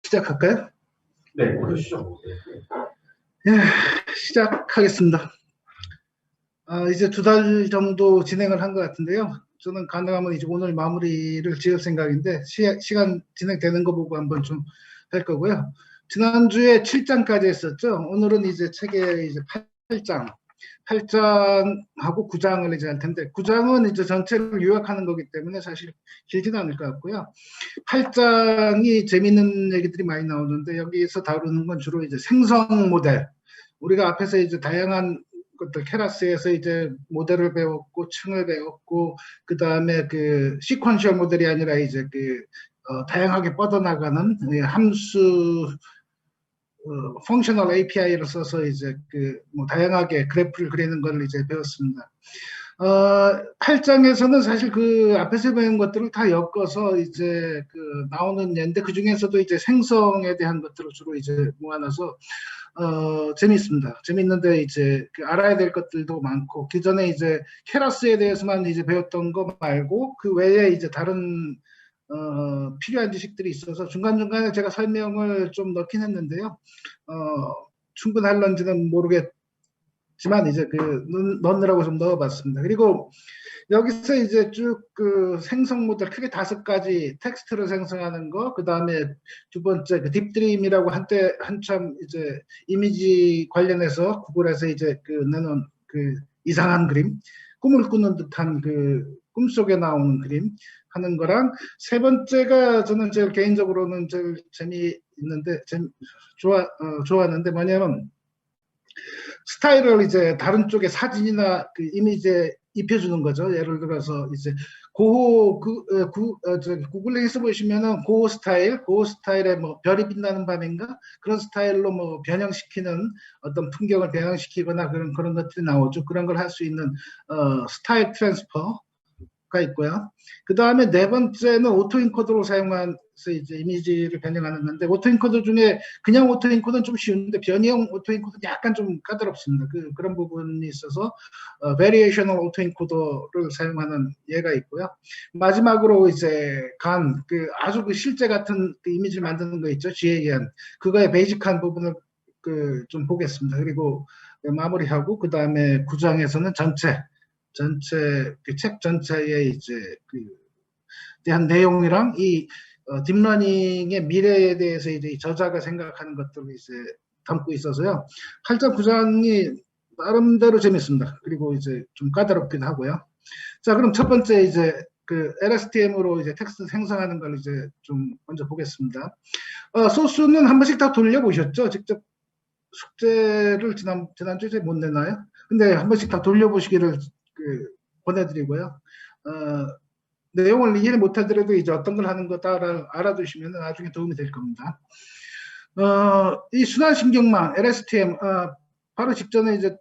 시작할까요? 네, 그러시죠. 예, 시작하겠습니다. 이제 2달 정도 진행을 한 것 같은데요. 저는 가능하면 이제 오늘 마무리를 지을 생각인데, 시간 진행되는 거 보고 한번 좀 할 거고요. 지난주에 7장까지 했었죠. 오늘은 이제 책의 이제 8장하고 9장을 이제 할 텐데, 9장은 이제 전체를 요약하는 거기 때문에 사실 길지는 않을 것 같고요. 8장이 재밌는 얘기들이 많이 나오는데, 여기서 다루는 건 주로 이제 생성 모델. 우리가 앞에서 이제 다양한 것들, 케라스에서 이제 모델을 배웠고, 층을 배웠고, 그 다음에 그 시퀀셜 모델이 아니라 이제 다양하게 뻗어나가는 함수, 펑셔널 API를 써서 이제 뭐 다양하게 그래프를 그리는 걸 이제 배웠습니다. 8장에서는 사실 그 앞에서 배운 것들을 다 엮어서 이제 나오는 예인데, 그 중에서도 이제 생성에 대한 것들을 주로 이제 모아놔서 재밌습니다. 재밌는데 이제 알아야 될 것들도 많고, 기존에 이제 케라스에 대해서만 이제 배웠던 거 말고 그 외에 이제 다른 필요한 지식들이 있어서 중간중간에 제가 설명을 좀 넣긴 했는데요. 충분할런지는 모르겠지만 이제 넣느라고 좀 넣어봤습니다. 그리고 여기서 이제 쭉 생성 모델 크게 5가지, 텍스트를 생성하는 거, 그 다음에 두 번째 딥드림이라고 한참 이제 이미지 관련해서 구글에서 이제 내놓은 이상한 그림, 꿈을 꾸는 듯한 꿈속에 나오는 그림 하는 거랑, 세 번째가 저는 제일 개인적으로는 제일 재미있는데 좋았는데, 뭐냐면 스타일을 이제 다른 쪽에 사진이나 이미지에 입혀주는 거죠. 예를 들어서 이제 구글링에서 보시면은 고호 스타일의 뭐 별이 빛나는 밤인가 그런 스타일로 뭐 변형시키는 어떤 풍경을 변형시키거나 그런 것들이 나오죠. 그런 걸 할 수 있는 스타일 트랜스퍼가 있고요. 그 다음에 네 번째는 오토인코더로 사용해서 이제 이미지를 변형하는 건데, 오토인코더 중에 그냥 오토인코더는 좀 쉬운데 변형 오토인코더는 약간 좀 까다롭습니다. 그런 부분이 있어서 베리에이셔널 오토인코더를 사용하는 예가 있고요. 마지막으로 이제 아주 실제 같은 이미지를 만드는 거 있죠. GAN. 그거의 베이직한 부분을 좀 보겠습니다. 그리고 마무리하고, 그 다음에 9장에서는 전체 책 전체에 이제 대한 내용이랑 이 딥러닝의 미래에 대해서 이제 저자가 생각하는 것들을 이제 담고 있어서요. 8장 9장이 나름대로 재밌습니다. 그리고 이제 좀 까다롭긴 하고요. 자, 그럼 첫 번째 이제 LSTM으로 이제 텍스트 생성하는 걸 이제 좀 먼저 보겠습니다. 소스는 한 번씩 다 돌려보셨죠? 직접 숙제를 지난주에 못 내나요? 근데 한 번씩 다 돌려보시기를 보내드리고요. 내용을 이해를 못하더라도 이제 어떤 걸 하는 거다를 알아두시면 나중에 도움이 될 겁니다. 이 순환신경망 LSTM, 바로 직전에 이제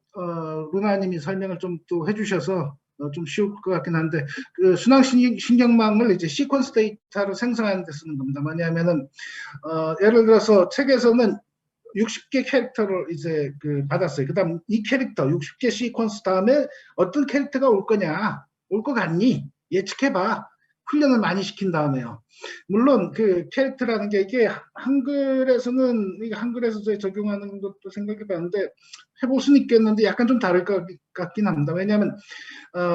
루나님이 설명을 좀 또 해주셔서 좀 쉬울 것 같긴 한데, 순환신경망을 이제 시퀀스 데이터를 생성하는 데 쓰는 겁니다. 뭐냐면은 예를 들어서 책에서는 60개 캐릭터를 이제 받았어요. 그 다음 이 캐릭터 60개 시퀀스 다음에 어떤 캐릭터가 올 거냐, 올 것 같니? 예측해봐. 훈련을 많이 시킨 다음에요. 물론 캐릭터라는 게 이게 한글에서 저희 적용하는 것도 생각해봤는데 해볼 수는 있겠는데 약간 좀 다를 것 같긴 합니다. 왜냐하면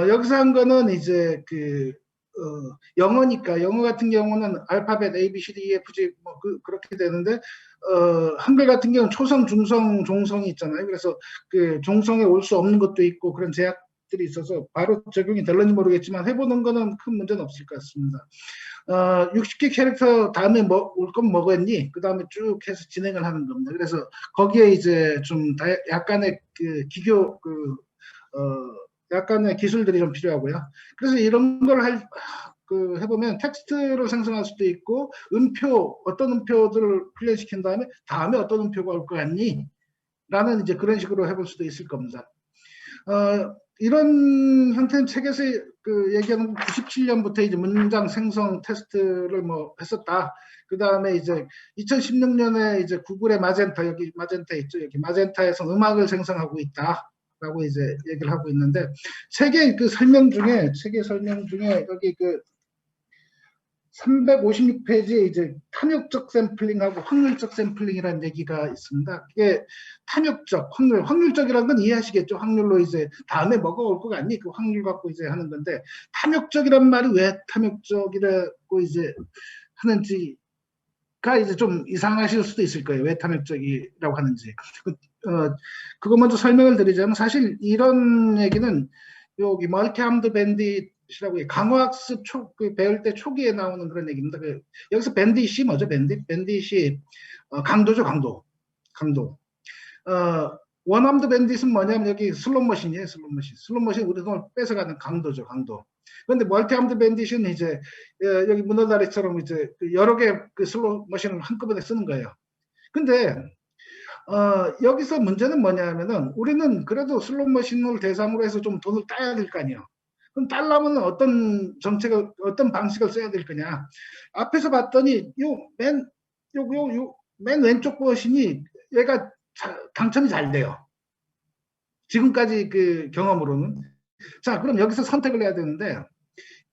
여기서 한 거는 이제 영어니까, 영어 같은 경우는 알파벳 A, B, C, D, E, F, G 뭐 그렇게 되는데, 한글 같은 경우는 초성, 중성, 종성이 있잖아요. 그래서 종성에 올 수 없는 것도 있고 그런 제약들이 있어서 바로 적용이 될런지 모르겠지만 해보는 거는 큰 문제는 없을 것 같습니다. 60개 캐릭터 다음에 올 건 뭐겠니? 그 다음에 쭉 해서 진행을 하는 겁니다. 그래서 거기에 이제 좀 약간의 약간의 기술들이 좀 필요하고요. 그래서 이런 걸 해보면 텍스트를 생성할 수도 있고, 어떤 음표들을 훈련시킨 다음에 어떤 음표가 올 것 같니? 라는 이제 그런 식으로 해볼 수도 있을 겁니다. 이런 형태는 책에서 얘기하는 97년부터 이제 문장 생성 테스트를 뭐 했었다. 그 다음에 이제 2016년에 이제 구글의 마젠타, 여기 마젠타 있죠. 여기 마젠타에서 음악을 생성하고 있다. 라고 이제 얘기를 하고 있는데, 책의 설명 중에 여기 356페이지에 이제 탐욕적 샘플링하고 확률적 샘플링이라는 얘기가 있습니다. 이게 탐욕적, 확률적이라는 건 이해하시겠죠? 확률로 이제 다음에 뭐가 올 것 같니? 그 확률 갖고 이제 하는 건데, 탐욕적이란 말이 왜 탐욕적이라고 이제 하는지가 이제 좀 이상하실 수도 있을 거예요. 왜 탐욕적이라고 하는지. 그거 먼저 설명을 드리자면, 사실 이런 얘기는 여기 멀티아임드 밴딧이라고 강화학습 배울 때 초기에 나오는 그런 얘기입니다. 여기서 밴딧이 뭐죠? 밴딧이 강도죠, 강도. 원암드 밴딧은 뭐냐면 여기 슬롯머신이에요, 슬롯머신 우리 돈을 뺏어가는 강도죠, 강도. 그런데 멀티암드 밴딧은 이제 여기 문어다리처럼 이제 여러 개 그 슬롯머신을 한꺼번에 쓰는 거예요. 근데 여기서 문제는 뭐냐면은 우리는 그래도 슬롯머신을 대상으로 해서 좀 돈을 따야 될 거 아니에요. 그럼 따려면 어떤 어떤 방식을 써야 될 거냐. 앞에서 봤더니 맨 왼쪽 머신이 얘가 당첨이 잘 돼요. 지금까지 그 경험으로는. 자, 그럼 여기서 선택을 해야 되는데,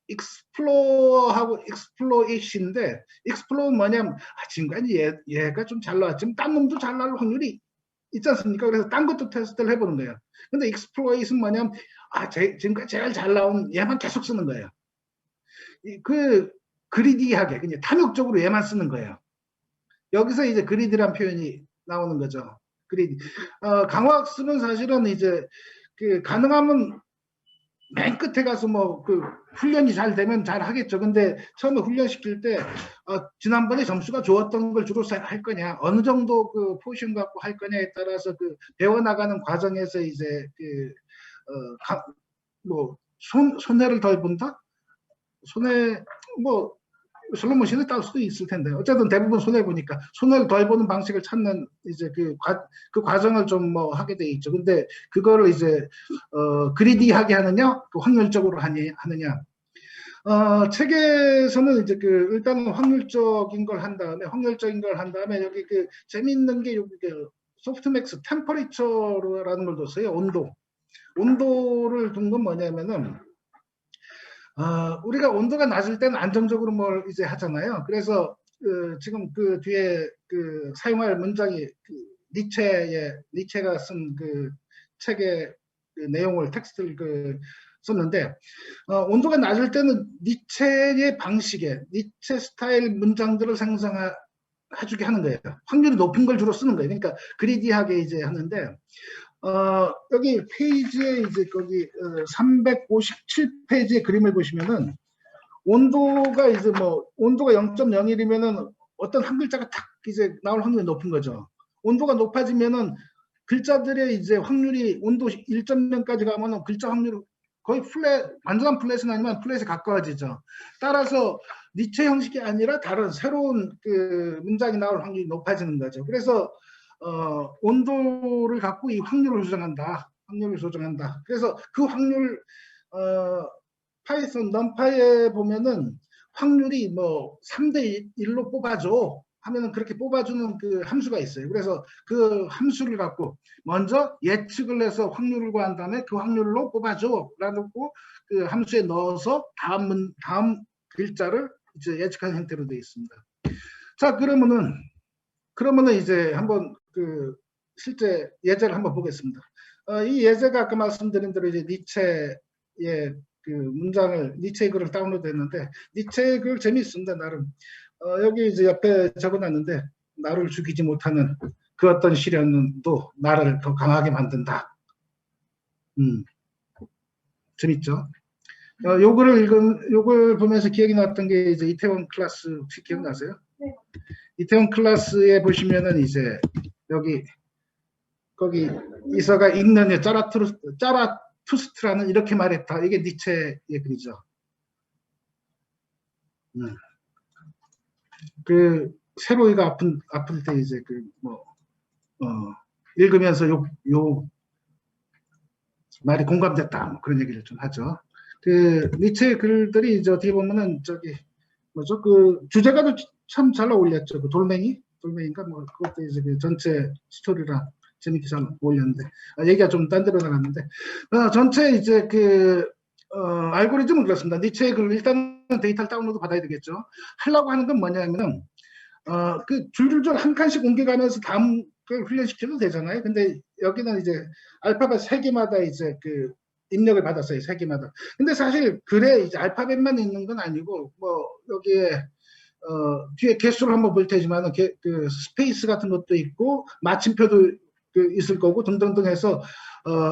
익스플로어하고 익스플로잇인데, 익스플로어는 뭐냐면, 지금까지 얘가 좀 잘 나왔지만, 딴 놈도 잘 나올 확률이 있지 않습니까? 그래서 딴 것도 테스트를 해보는 거예요. 근데 익스플로잇은 뭐냐면, 지금까지 제일 잘 나온 얘만 계속 쓰는 거예요. 그리디하게, 그냥 탐욕적으로 얘만 쓰는 거예요. 여기서 이제 그리디란 표현이 나오는 거죠. 그리디. 강화학습은 사실은 이제, 가능하면 맨 끝에 가서 훈련이 잘 되면 잘 하겠죠. 근데 처음에 훈련시킬 때, 지난번에 점수가 좋았던 걸 주로 할 거냐, 어느 정도 포지션 갖고 할 거냐에 따라서 배워나가는 과정에서 이제 손해를 덜 본다? 슬롯머신을 딸 수도 있을 텐데, 어쨌든 대부분 손해보니까 손해를 덜 보는 방식을 찾는 이제 그 과정을 좀 하게 돼 있죠. 근데 그거를 이제, 그리디하게 하느냐, 확률적으로 하느냐. 책에서는 이제 일단은 확률적인 걸 한 다음에, 여기 재미있는 게 여기 소프트맥스 템퍼리처라는 걸 뒀어요. 온도를 둔 건 뭐냐면은, 우리가 온도가 낮을 때는 안정적으로 뭘 이제 하잖아요. 그래서 지금 뒤에 사용할 문장이 니체가 쓴 책의 내용을 텍스트를 썼는데, 온도가 낮을 때는 니체의 방식에 니체 스타일 문장들을 생성해주게 하는 거예요. 확률이 높은 걸 주로 쓰는 거예요. 그러니까 그리디하게 이제 하는데, 여기 페이지에 이제 거기 357페이지의 그림을 보시면은, 온도가 이제 온도가 0.01이면은 어떤 한 글자가 탁 이제 나올 확률이 높은 거죠. 온도가 높아지면은 글자들의 이제 확률이 온도 1.0까지 가면은 글자 확률이 거의 완전한 플랫은 아니면 플랫에 가까워지죠. 따라서 니체 형식이 아니라 다른 새로운 문장이 나올 확률이 높아지는 거죠. 그래서 온도를 갖고 이 확률을 조정한다. 그래서 그 확률, 파이썬 넘파이에 보면은 확률이 3대 1로 뽑아줘 하면은 그렇게 뽑아주는 함수가 있어요. 그래서 그 함수를 갖고 먼저 예측을 해서 확률을 구한 다음에 그 확률로 뽑아줘 라고 그 함수에 넣어서 다음 글자를 이제 예측하는 형태로 되어 있습니다. 자, 그러면은 이제 한번 실제 예제를 한번 보겠습니다. 이 예제가 아까 말씀드린 대로 이제 니체의 니체의 글을 다운로드했는데, 니체의 글 재미있습니다, 나름. 여기 이제 옆에 적어놨는데, 나를 죽이지 못하는 그 어떤 시련도 나를 더 강하게 만든다. 재밌죠? 요걸 보면서 기억이 났던 게 이제 이태원 클래스 혹시 기억나세요? 네. 이태원 클래스에 보시면은 이제 거기 이서가 읽는 짜라투스트라는 이렇게 말했다. 이게 니체의 글이죠. 세로이가 아플 때 이제 읽으면서 요 말이 공감됐다. 그런 얘기를 좀 하죠. 니체의 글들이 이제 어떻게 보면은 주제가도 참 잘 어울렸죠. 돌멩이인가 그것도 이제 전체 스토리랑 재밌게 잘 어울렸는데, 얘기가 좀 딴 데로 나갔는데, 전체 이제 알고리즘은 그렇습니다. 니체의 글 일단은 데이터를 다운로드 받아야 되겠죠. 하려고 하는 건 뭐냐면은 그 줄줄줄 한 칸씩 옮겨가면서 다음 걸 훈련시켜도 되잖아요. 근데 여기는 이제 알파벳 세 개마다 이제 그 입력을 받았어요. 세 개마다. 근데 사실 글에 이제 알파벳만 있는 건 아니고 뭐 여기에 뒤에 개수를 한번 볼 테지만 그 스페이스 같은 것도 있고 마침표도 그 있을 거고 등등등 해서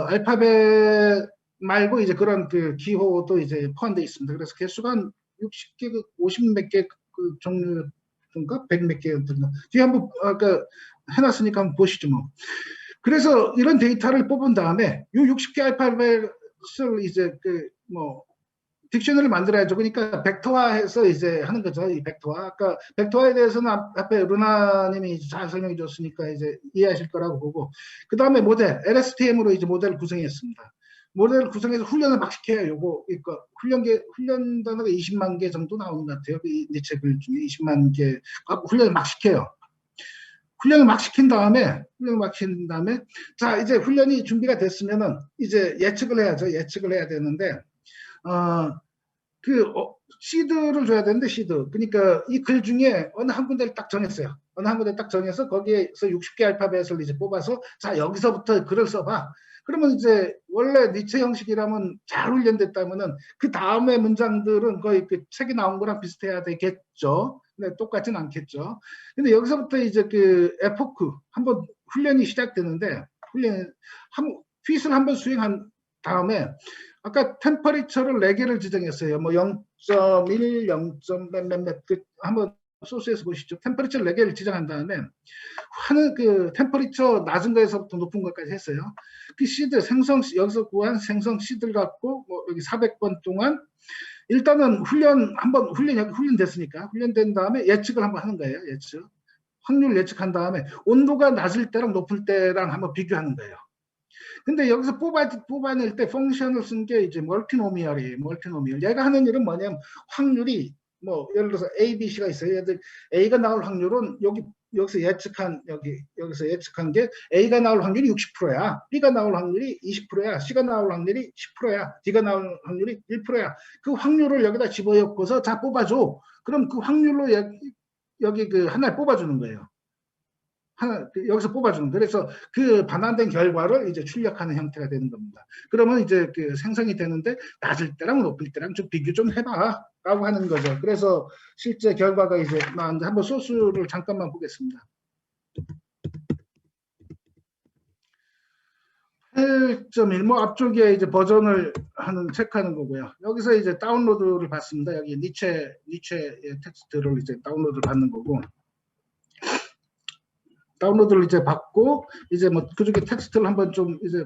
알파벳 말고 이제 그런 그 기호도 이제 포함되어 있습니다. 그래서 개수가 한 60개, 50 몇 개 그 종류인가? 100 몇 개였던가. 뒤에 한번 아까 해놨으니까 한번 보시죠 뭐. 그래서 이런 데이터를 뽑은 다음에 이 60개 알파벳을 이제 그 뭐 딕셔너리를 만들어야죠. 그러니까 벡터화해서 이제 하는 거죠. 이 벡터화. 아까 벡터화에 대해서는 앞에 루나님이 잘 설명해 줬으니까 이제 이해하실 거라고 보고, 그 다음에 모델, LSTM으로 이제 모델을 구성했습니다. 모델을 구성해서 훈련을 막 시켜요. 요거, 그러니까 훈련 단어가 20만 개 정도 나오는 것 같아요. 이 니체 글 중에 20만 개 훈련을 막 시켜요. 훈련을 막 시킨 다음에, 자, 이제 훈련이 준비가 됐으면은 이제 예측을 해야죠. 예측을 해야 되는데, 시드를 줘야 되는데, 시드. 그러니까 이 글 중에 어느 한 군데를 딱 정했어요. 어느 한 군데 딱 정해서 거기에서 60개 알파벳을 이제 뽑아서, 자, 여기서부터 글을 써봐. 그러면 이제 원래 니체 형식이라면 잘 훈련됐다면은 그 다음에 문장들은 거의 그 책에 나온 거랑 비슷해야 되겠죠. 근데 똑같진 않겠죠. 근데 여기서부터 이제 그 에포크 한번 훈련이 시작되는데, 퀴즈를 한번 수행한 다음에 아까 템퍼리처를 4개를 지정했어요. 뭐 0.1, 0. 몇몇몇 한번 소스에서 보시죠. 템퍼리처를 4개를 지정한 다음에 하는 그 템퍼리처 낮은 거에서부터 높은 것까지 했어요. 그 시드 생성 여기서 구한 생성 시드를 갖고 뭐 여기 400번 동안 일단은 훈련됐으니까 훈련된 다음에 예측을 한번 하는 거예요. 예측. 확률 예측한 다음에 온도가 낮을 때랑 높을 때랑 한번 비교하는 거예요. 근데 여기서 뽑아낼 때 펑션을 쓴 게 이제 멀티노미얼이에요. 멀티노미얼. 얘가 하는 일은 뭐냐면 확률이 뭐 예를 들어서 A, B, C가 있어요. 얘들 A가 나올 확률은 여기서 예측한 게 A가 나올 확률이 60%야. B가 나올 확률이 20%야. C가 나올 확률이 10%야. D가 나올 확률이 1%야. 그 확률을 여기다 집어넣고서 자 뽑아줘. 그럼 그 확률로 여기 그 하나를 뽑아주는 거예요. 여기서 뽑아주는. 그래서 그 반환된 결과를 이제 출력하는 형태가 되는 겁니다. 그러면 이제 그 생성이 되는데 낮을 때랑 높을 때랑 좀 비교 좀 해봐 라고 하는 거죠. 그래서 실제 결과가 이제 나왔는데 한번 소스를 잠깐만 보겠습니다. 8.1, 뭐 앞쪽에 이제 버전을 체크하는 거고요. 여기서 이제 다운로드를 받습니다. 여기 니체의 텍스트를 이제 다운로드를 받는 거고. 다운로드를 이제 받고 이제 뭐 그중에 텍스트를 한번 좀 이제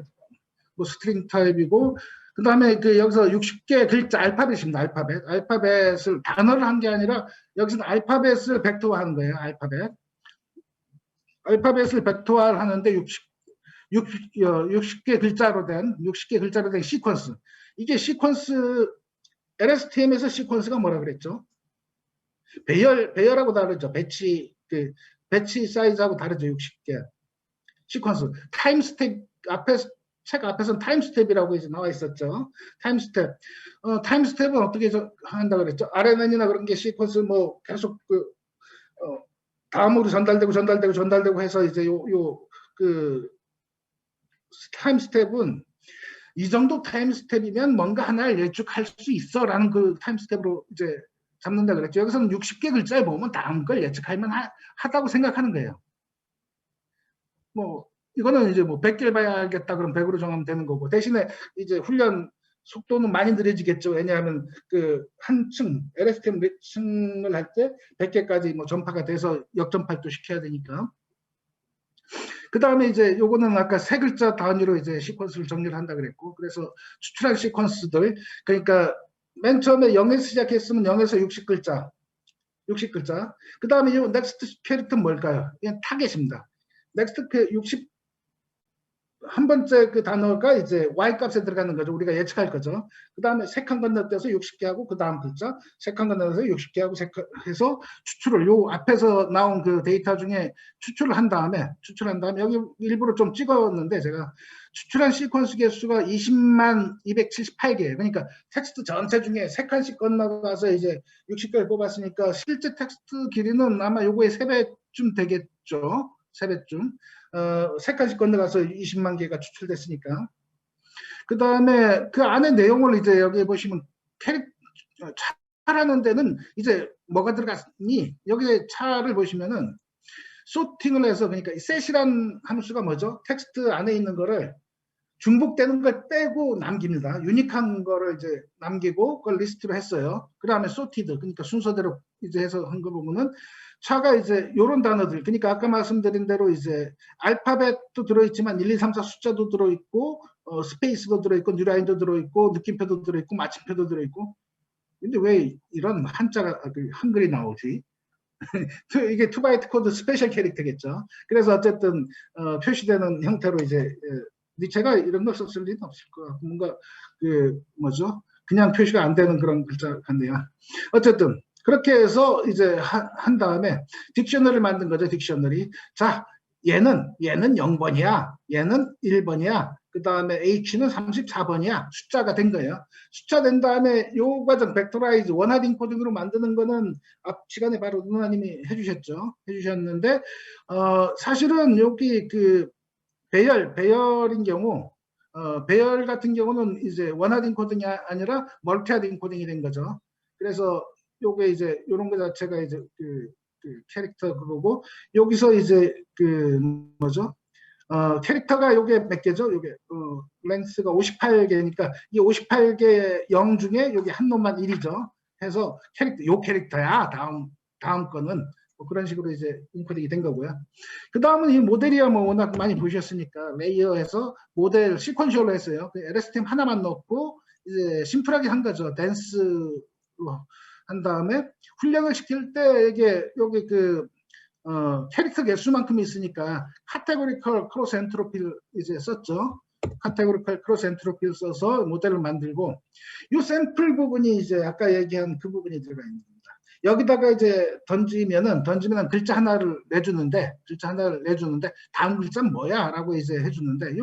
뭐 스트링 타입이고 그 다음에 그 여기서 60개 글자 알파벳입니다. 알파벳을 단어를 한 게 아니라 여기서는 알파벳을 벡터화하는 거예요. 알파벳을 벡터화를 하는데 60개 글자로 된 시퀀스. 이게 시퀀스 LSTM에서 시퀀스가 뭐라 그랬죠? 배열하고 다르죠. 배치 사이즈하고 다르죠. 60개. 시퀀스. 타임스텝 책 앞에서는 타임스텝이라고 이제 나와 있었죠. 타임스텝. 타임스텝은 어떻게 한다 그랬죠? RNN이나 그런 게 시퀀스 뭐 계속 다음으로 전달되고 해서 이제 그 타임스텝은 이 정도 타임스텝이면 뭔가 하나를 예측할 수 있어라는 그 타임스텝으로 이제 잡는다 그랬죠. 여기서는 60개 글자를 보면 다음 걸 예측할만 하다고 생각하는 거예요. 뭐 이거는 이제 뭐 100개를 봐야 알겠다 그럼 100으로 정하면 되는 거고 대신에 이제 훈련 속도는 많이 느려지겠죠. 왜냐하면 그 한 층 LSTM 몇 층을 할 때 100개까지 뭐 전파가 돼서 역전파도 시켜야 되니까. 그 다음에 이제 요거는 아까 세 글자 단위로 이제 시퀀스를 정리를 한다 그랬고 그래서 추출한 시퀀스들 그러니까 맨 처음에 0에서 시작했으면 0에서 60글자. 그 다음에 이 넥스트 캐릭터는 뭘까요? 이건 타겟입니다. 넥스트 60 한 번째 그 단어가 이제 y 값에 들어가는 거죠. 우리가 예측할 거죠. 그 다음에 세 칸 건너뛰어서 60개 하고 그 다음 글자 세 칸 건너서 60개 하고 해서 추출을 요 앞에서 나온 그 데이터 중에 추출을 한 다음에 여기 일부러 좀 찍었는데 제가 추출한 시퀀스 개수가 20만 278개. 그러니까 텍스트 전체 중에 세 칸씩 건너가서 이제 60개를 뽑았으니까 실제 텍스트 길이는 아마 요거의 3배쯤 되겠죠. 3배쯤. 세 칸씩 건너가서 20만 개가 추출됐으니까. 그 다음에 그 안에 내용을 이제 여기 보시면 차라는 데는 이제 뭐가 들어갔니? 여기에 차를 보시면은 소팅을 해서 그러니까 set이란 함수가 뭐죠? 텍스트 안에 있는 거를 중복되는 걸 빼고 남깁니다. 유니크한 거를 이제 남기고 그걸 리스트로 했어요. 그 다음에 sorted 그러니까 순서대로 이제 해서 한 거 보면은 차가 이제 요런 단어들 그러니까 아까 말씀드린 대로 이제 알파벳도 들어있지만 1, 2, 3, 4 숫자도 들어있고 스페이스도 들어있고 뉴라인도 들어있고 느낌표도 들어있고 마침표도 들어있고 근데 왜 이런 한글이 나오지? 이게 2바이트 코드 스페셜 캐릭터겠죠. 그래서 어쨌든 표시되는 형태로 이제 니체가 이런 걸 썼을 리는 없을 것 같고 뭔가 그 뭐죠? 그냥 표시가 안 되는 그런 글자 같네요. 어쨌든 그렇게 해서 이제 한 다음에 딕셔너리를 만든 거죠. 딕셔너리. 자, 얘는 0번이야. 얘는 1번이야. 그 다음에 H는 34번이야. 숫자가 된 거예요. 숫자 된 다음에 요 과정 벡터라이즈 원하드 인코딩으로 만드는 거는 앞 시간에 바로 누나님이 해주셨는데 사실은 여기 그 배열인 경우 배열 같은 경우는 이제 원하드 인코딩이 아니라 멀티하드 인코딩이 된 거죠. 그래서 요게 이제 요런 거 자체가 이제 그 캐릭터 그거고 여기서 이제 그 뭐죠? 캐릭터가 요게 몇 개죠? 요게 랭스가 58개니까 이 58개 0 중에 여기 한 놈만 1이죠. 해서 요 캐릭터야. 다음 거는 뭐 그런 식으로 이제 인코딩이 된 거고요. 그 다음은 이 모델이야 뭐 워낙 많이 보셨으니까 레이어해서 모델 시퀀셜로 했어요. 그 LSTM 하나만 넣고 이제 심플하게 한 거죠. 댄스로 한 다음에 훈련을 시킬 때 이게 여기 그 캐릭터 개수만큼 있으니까 카테고리컬 크로스 엔트로피를 이제 썼죠. 카테고리컬 크로스 엔트로피를 써서 모델을 만들고 이 샘플 부분이 이제 아까 얘기한 그 부분이 들어가 있는 겁니다. 여기다가 이제 던지면은 글자 하나를 내주는데 다음 글자는 뭐야? 라고 이제 해주는데 이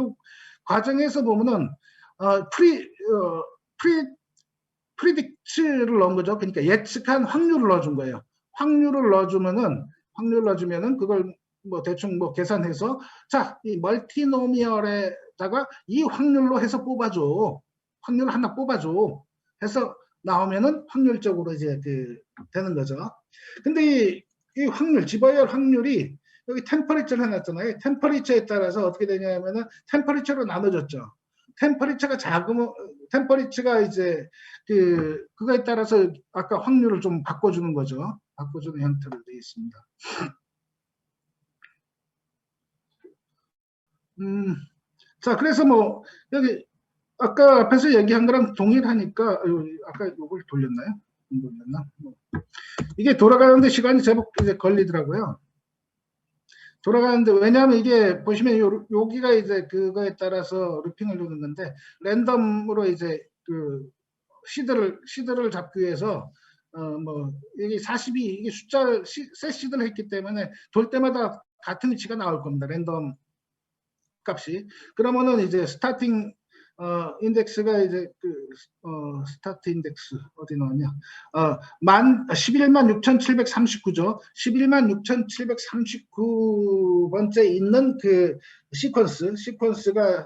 과정에서 보면은 프리딕트를 넣은 거죠. 그러니까 예측한 확률을 넣어준 거예요. 확률을 넣어주면은 그걸 뭐 대충 뭐 계산해서 자, 이 멀티노미얼에다가 이 확률로 해서 뽑아줘. 확률 하나 뽑아줘. 해서 나오면은 확률적으로 이제 되는 거죠. 근데 이 확률, 지버열 확률이 여기 템퍼리처를 해놨잖아요. 템퍼리처에 따라서 어떻게 되냐면은 템퍼리처로 나눠졌죠. 템퍼리처가 이제 그거에 따라서 아까 확률을 좀 바꿔주는 거죠. 바꿔주는 형태로 되어 있습니다. 자, 그래서 뭐 여기 아까 앞에서 얘기한 거랑 동일하니까 아까 이걸 돌렸나요? 안 돌렸나? 이게 돌아가는데 시간이 제법 이제 걸리더라고요. 돌아가는데 왜냐하면 이게 보시면 여기가 이제 그거에 따라서 루핑을 누는 건데 랜덤으로 이제 그 시드를 잡기 위해서 뭐 이게 42 이게 셋 시드를 했기 때문에 돌 때마다 같은 위치가 나올 겁니다. 랜덤 값이. 그러면은 이제 스타팅 인덱스가 이제 스타트 인덱스 어디 나왔냐? 11만 6,739죠. 11만 6,739번째 있는 그 시퀀스가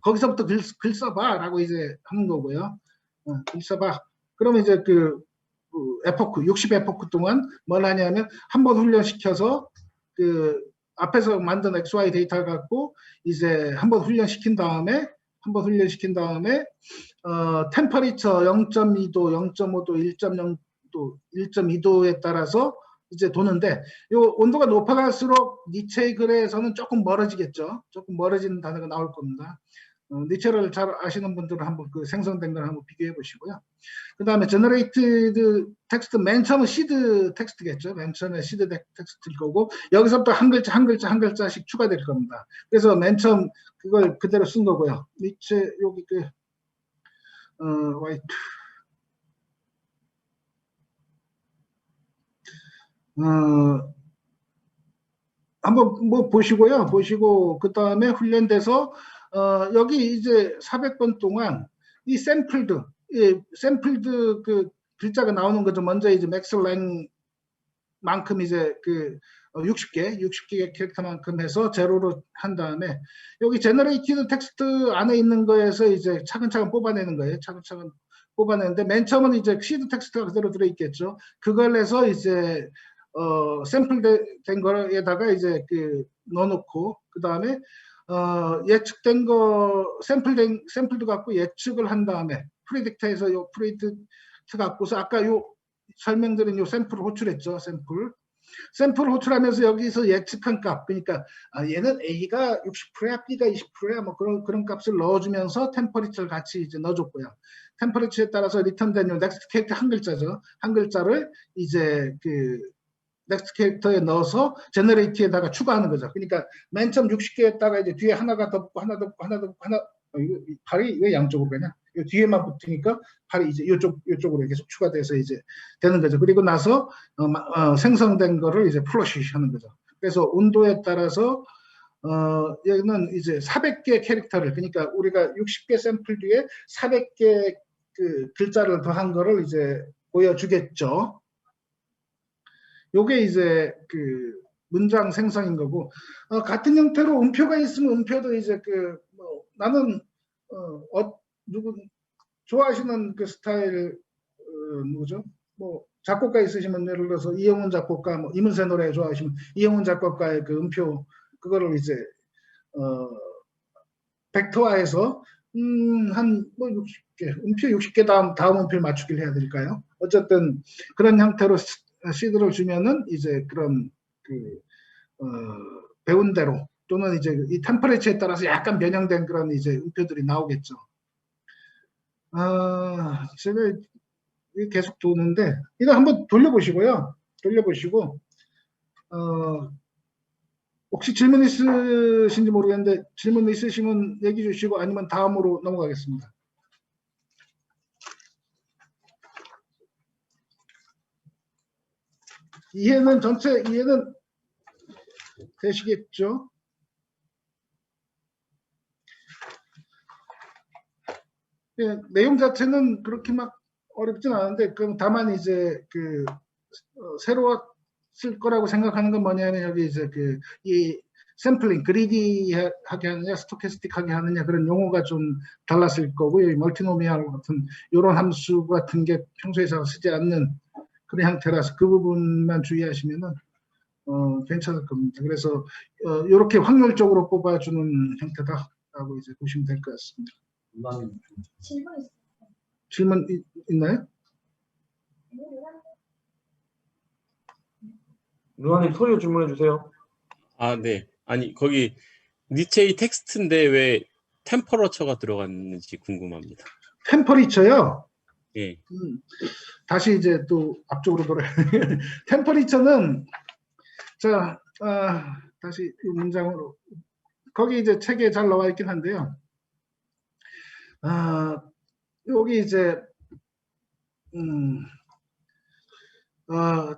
거기서부터 글 써봐라고 이제 하는 거고요. 글 써봐. 그러면 이제 에포크 60 에포크 동안 뭘 하냐면 한번 훈련시켜서 앞에서 만든 XY 데이터를 갖고 이제 한번 훈련시킨 다음에 템퍼리처 0.2도, 0.5도, 1.0도, 1.2도에 따라서 이제 도는데 이 온도가 높아갈수록 니체의 글에서는 조금 멀어지겠죠. 조금 멀어지는 단어가 나올 겁니다. 니체를 잘 아시는 분들은 한번 그 생성된 걸 한번 비교해 보시고요. 그 다음에 generated 텍스트, 맨 처음은 시드 텍스트겠죠. 맨 처음에 시드 텍스트일 거고, 여기서부터 한 글자 한 글자 한 글자씩 추가될 겁니다. 그래서 맨 처음 그걸 그대로 쓴 거고요. 니체 여기 그 화이트 한번 뭐 보시고요. 보시고 그 다음에 훈련돼서 여기 이제 400번 동안 이 샘플드 그 글자가 나오는 거죠. 먼저 이제 맥스랭만큼 이제 그 60개 캐릭터만큼 해서 제로로 한 다음에 여기 제너레이티드 텍스트 안에 있는 거에서 이제 차근차근 뽑아내는 거예요. 차근차근 뽑아내는데 맨 처음은 이제 시드 텍스트가 그대로 들어있겠죠. 그걸 해서 이제 샘플된 거에다가 이제 그 넣어놓고 그 다음에 예측된 거 샘플도 갖고 예측을 한 다음에 프리딕트에서 요 프리딕트 갖고서 아까 요 설명드린 요 샘플을 호출했죠. 샘플을 호출하면서 여기서 예측한 값, 그러니까 얘는 A가 60%야, B가 20%야, 뭐 그런 값을 넣어주면서 템퍼리처를 같이 이제 넣어줬고요. 템퍼리처에 따라서 리턴된 요 넥스트 캐릭터 한 글자죠. 한 글자를 이제 그 넥스트 캐릭터에 넣어서 제너레이트에다가 추가하는 거죠. 그러니까 맨 처음 60개에다가 이제 뒤에 하나가 더 붙고 하나 더 붙고 하나 더 붙고 하나 발이 왜 양쪽으로 가냐? 뒤에만 붙으니까 발이 이제 이쪽으로 계속 추가돼서 이제 되는 거죠. 그리고 나서 생성된 거를 이제 플러시 하는 거죠. 그래서 온도에 따라서 여기는 이제 400개 캐릭터를, 그러니까 우리가 60개 샘플 뒤에 400개 그 글자를 더한 거를 이제 보여주겠죠. 요게 이제 그 문장 생성인 거고, 같은 형태로 음표가 있으면 음표도 이제 그 뭐 나는 누구 좋아하시는 그 스타일 누구죠? 뭐 작곡가 있으시면 예를 들어서 이영훈 작곡가, 뭐 이문세 노래 좋아하시면 이영훈 작곡가의 그 음표 그거를 이제 벡터화해서 한 뭐 60개 음표 60개 다음 음표를 맞추기를 해야 될까요? 어쨌든 그런 형태로 시드를 주면은 이제 그런 그 배운 대로 또는 이제 이 템퍼레처에 따라서 약간 변형된 그런 이제 음표들이 나오겠죠. 제가 계속 도는데 이거 한번 돌려보시고요. 돌려보시고 혹시 질문 있으신지 모르겠는데 질문 있으시면 얘기 주시고 아니면 다음으로 넘어가겠습니다. 전체 이해는 되시겠죠? 예, 내용 자체는 그렇게 막 어렵진 않은데, 다만 이제 그 새로 쓸 거라고 생각하는 건 뭐냐면 여기 이제 그 이 샘플링 그리디하게 하느냐 스토캐스틱하게 하느냐 그런 용어가 좀 달랐을 거고요. 이 멀티노미얼 같은 이런 함수 같은 게 평소에 잘 쓰지 않는 그런 형태라서 그 부분만 주의하시면은 괜찮을 겁니다. 그래서 이렇게 확률적으로 뽑아주는 형태다라고 이제 보시면 될 것 같습니다. 질문 있나요? 루아님 소리로 질문해 주세요. 네. 아니 거기 니체의 텍스트인데 왜 템퍼러처가 들어갔는지 궁금합니다. 템퍼리처요? 예. 다시 이제 또 앞쪽으로 돌아요. 템퍼리처는 자 다시 이 문장으로 거기 이제 책에 잘 나와 있긴 한데요. 여기 이제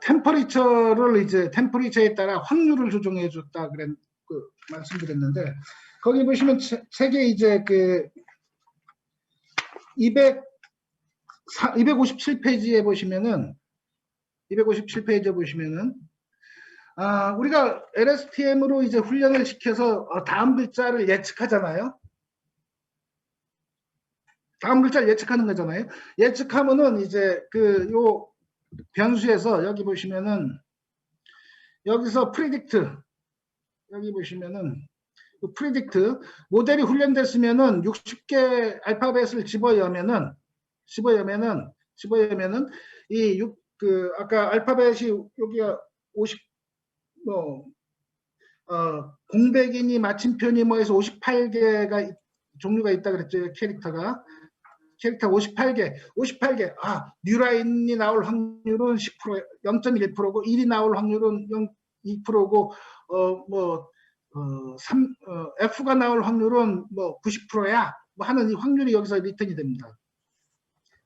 템퍼리처를 이제 템퍼리처에 따라 확률을 조정해 줬다 그랬 그 말씀드렸는데 거기 보시면 책에 이제 그 257페이지에 보시면은 우리가 LSTM으로 이제 훈련을 시켜서 다음 글자를 예측하잖아요. 다음 글자를 예측하는 거잖아요. 예측하면은 이제 그 요 변수에서 여기 보시면은 여기서 프리딕트 여기 보시면은 그 프리딕트 모델이 훈련됐으면은 60개 알파벳을 집어여면은 이 그 아까 알파벳이 여기가 50 공백이니 마침표니 뭐 해서 58개가 종류가 있다 그랬죠. 캐릭터 58개. 아, 뉴라인이 나올 확률은 10%, 0.1%고 1이 나올 확률은 2%고 F가 나올 확률은 뭐 90%야. 뭐 하는 이 확률이 여기서 리턴이 됩니다.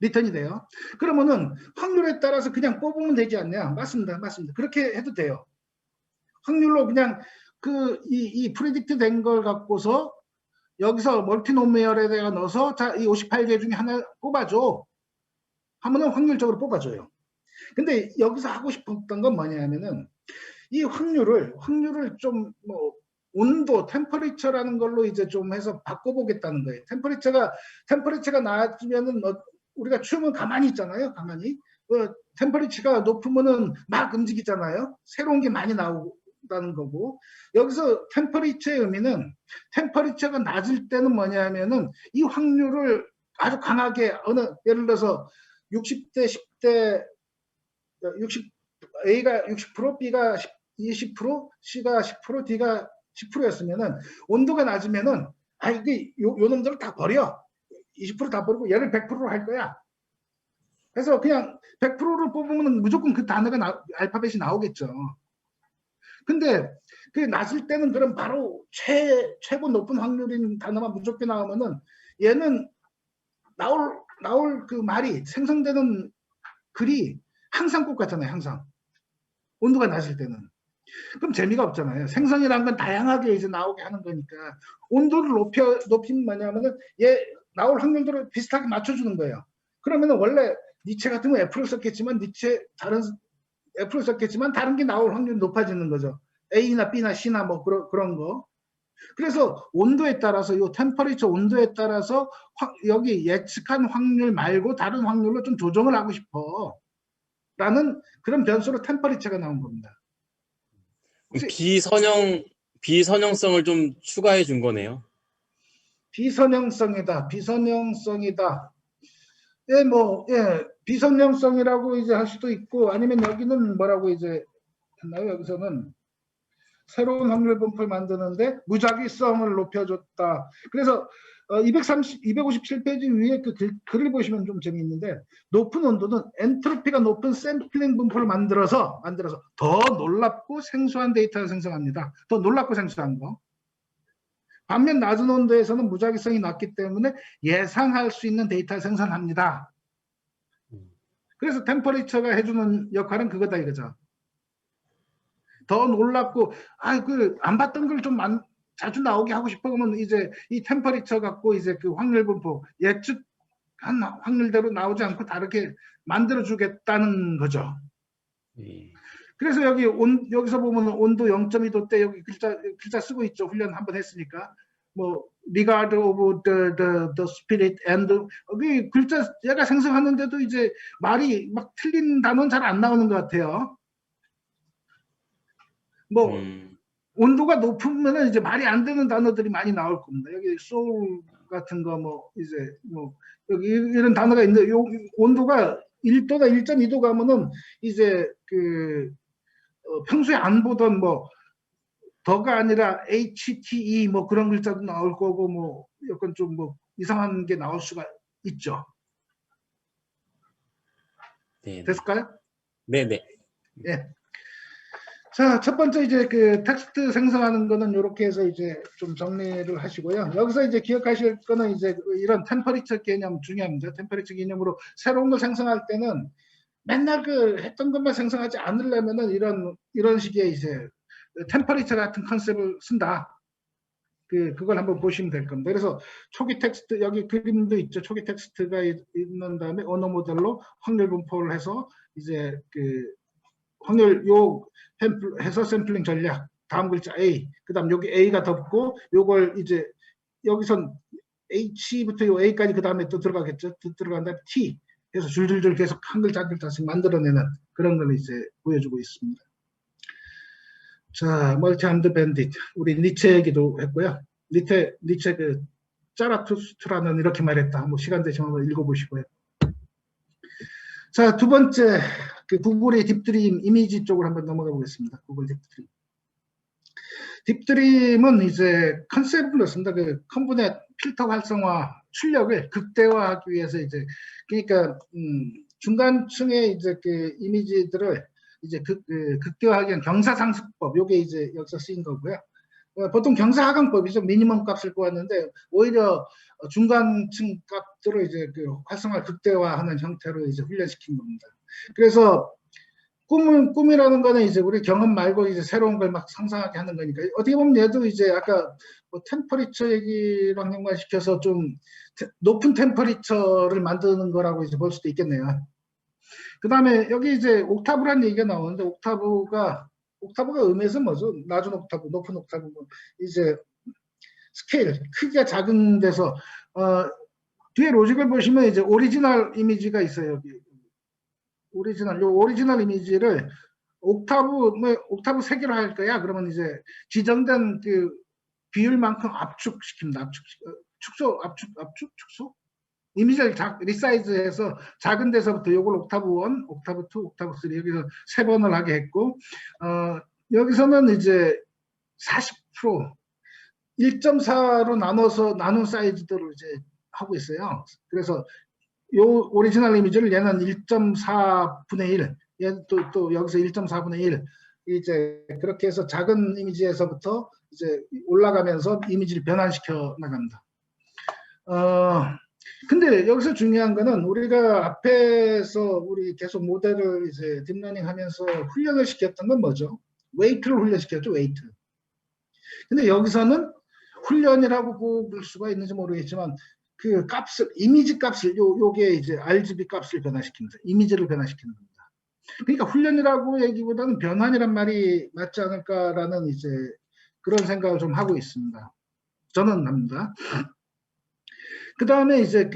리턴이 돼요. 그러면은 확률에 따라서 그냥 뽑으면 되지 않냐? 맞습니다. 그렇게 해도 돼요. 확률로 그냥 이 프리딕트 된 걸 갖고서 여기서 멀티노미널에다가 넣어서 자, 이 58개 중에 하나 뽑아줘 하면은 확률적으로 뽑아줘요. 근데 여기서 하고 싶었던 건 뭐냐면은 이 확률을 좀 뭐 온도, 템퍼리처라는 걸로 이제 좀 해서 바꿔보겠다는 거예요. 템퍼리처가 낮으면은 우리가 추우면 가만히 있잖아요. 가만히. 템퍼리처가 높으면은 막 움직이잖아요. 새로운 게 많이 나온다는 거고. 여기서 템퍼리처의 의미는 템퍼리처가 낮을 때는 뭐냐면은 이 확률을 아주 강하게 예를 들어서 60대 10대 A가 60%, B가 20%, C가 10%, D가 10%였으면은 온도가 낮으면은 이게 요 놈들을 다 버려. 20% 다 버리고 얘를 100%로 할 거야. 그래서 그냥 100%를 뽑으면 무조건 그 단어가 알파벳이 나오겠죠. 근데 그 낮을 때는 그럼 바로 최고 높은 확률인 단어만 무조건 나오면은 얘는 나올 그 말이 생성되는 글이 항상 똑같잖아요. 항상. 온도가 낮을 때는. 그럼 재미가 없잖아요. 생성이라는 건 다양하게 이제 나오게 하는 거니까 온도를 높이면 뭐냐면은 얘 나올 확률들을 비슷하게 맞춰주는 거예요. 그러면은 원래 니체 같은 건 F를 썼겠지만 F를 썼겠지만 다른 게 나올 확률이 높아지는 거죠. A나 B나 C나 뭐 그런 거. 그래서 온도에 따라서 요 템퍼리처 온도에 따라서 여기 예측한 확률 말고 다른 확률로 좀 조정을 하고 싶어. 라는 그런 변수로 템퍼리처가 나온 겁니다. 비선형성을 좀 추가해 준 거네요. 비선형성이다. 비선형성이라고 이제 할 수도 있고, 아니면 여기는 뭐라고 이제 했나요? 여기서는 새로운 확률 분포를 만드는데 무작위성을 높여줬다. 그래서 257페이지 위에 그 글을 보시면 좀 재미있는데, 높은 온도는 엔트로피가 높은 샘플링 분포를 만들어서 더 놀랍고 생소한 데이터를 생성합니다. 더 놀랍고 생소한 거. 반면 낮은 온도에서는 무작위성이 낮기 때문에 예상할 수 있는 데이터를 생성합니다. 그래서 템퍼리처가 해주는 역할은 그거다 이거죠. 더 놀랍고 안 봤던 걸 좀 자주 나오게 하고 싶어 그러면 이제 이 템퍼리처 갖고 이제 그 확률 분포 예측한 확률대로 나오지 않고 다르게 만들어 주겠다는 거죠. 그래서 여기서 보면 온도 0.2도 때 여기 글자 쓰고 있죠. 훈련 한번 했으니까. 뭐 regard of the spirit and 여기 글자 얘가 생성하는데도 이제 말이 막 틀린 단어는 잘 안 나오는 것 같아요. 뭐 온도가 높으면은 이제 말이 안 되는 단어들이 많이 나올 겁니다. 여기 soul 같은 거 뭐 이제 뭐 여기 이런 단어가 있는데 요 온도가 1도나 1.2도 가면은 이제 평소에 안 보던 뭐 더가 아니라 HTE 뭐 그런 글자도 나올 거고 뭐 약간 좀 뭐 이상한 게 나올 수가 있죠. 네. 됐을까요? 네네. 예. 자, 첫 번째 이제 그 텍스트 생성하는 거는 이렇게 해서 이제 좀 정리를 하시고요. 여기서 이제 기억하실 거는 이제 이런 템퍼리처 개념 중요합니다. 템퍼리처 개념으로 새로운 걸 생성할 때는 맨날 했던 것만 생성하지 않으려면은 이런 식의 이제 템퍼리처 같은 컨셉을 쓴다. 그걸 한번 보시면 될 겁니다. 그래서 초기 텍스트 여기 그림도 있죠. 초기 텍스트가 있는 다음에 언어 모델로 확률 분포를 해서 이제 확률 해서 샘플링 전략 다음 글자 A 그다음 여기 A가 덮고 요걸 이제 여기선 H부터 요 A까지 그다음에 또 들어가겠죠. 들어간 다음에 T 해서 줄줄줄 계속 한 글자 한 글자씩 만들어내는 그런 걸 이제 보여주고 있습니다. 자, 멀티아임드 밴딧 우리 니체 얘기도 했고요. 니체 짜라투스트라는 이렇게 말했다. 뭐 시간 되시면 한번 읽어보시고요. 자, 두 번째 구글의 딥드림 이미지 쪽으로 한번 넘어가 보겠습니다. 구글 딥드림. 딥드림은 이제 컨셉을 넣습니다. 그 컴포넌트 필터 활성화 출력을 극대화하기 위해서 이제 그러니까 중간층의 이제 그 이미지들을 이제 극대화하기 위한 경사상수법 요게 이제 여기서 쓰인 거고요. 보통 경사하강법이죠. 미니멈 값을 구하는데 오히려 중간층 값들을 이제 그 활성화 극대화하는 형태로 이제 훈련시킨 겁니다. 그래서 꿈이라는 거는 이제 우리 경험 말고 이제 새로운 걸 막 상상하게 하는 거니까 어떻게 보면 얘도 이제 아까 뭐 템퍼리처 얘기랑 연관시켜서 좀 높은 템퍼리처를 만드는 거라고 이제 볼 수도 있겠네요. 그 다음에 여기 이제 옥타브라는 얘기가 나오는데 옥타브가 의미에서 뭐죠? 낮은 옥타브, 높은 옥타브, 뭐 이제 스케일, 크기가 작은 데서 뒤에 로직을 보시면 이제 오리지널 이미지가 있어요. 여기. 오리지널 이미지를 옥타브 3개로 할 거야. 그러면 이제 지정된 그 비율만큼 압축시킵니다. 축소? 이미지를 리사이즈해서 작은 데서부터 이걸 옥타브 1, 옥타브 2, 옥타브 3 여기서 3번을 하게 했고 여기서는 이제 40% 1.4로 나눈 사이즈들을 이제 하고 있어요. 그래서 요 오리지널 이미지를 얘는 1.4분의 1, 얘는 또 여기서 1.4분의 1 이제 그렇게 해서 작은 이미지에서부터 이제 올라가면서 이미지를 변환시켜 나갑니다. 근데 여기서 중요한 거는 우리가 앞에서 우리 계속 모델을 이제 딥러닝 하면서 훈련을 시켰던 건 뭐죠? 웨이트를 훈련시켰죠, 웨이트. 근데 여기서는 훈련이라고 볼 수가 있는지 모르겠지만 그 값을, 이미지 값을, 요게 이제 RGB 값을 변화시킵니다. 이미지를 변화시키는 겁니다. 그러니까 훈련이라고 얘기보다는 변환이란 말이 맞지 않을까라는 이제 그런 생각을 좀 하고 있습니다. 저는 합니다. 그 다음에 이제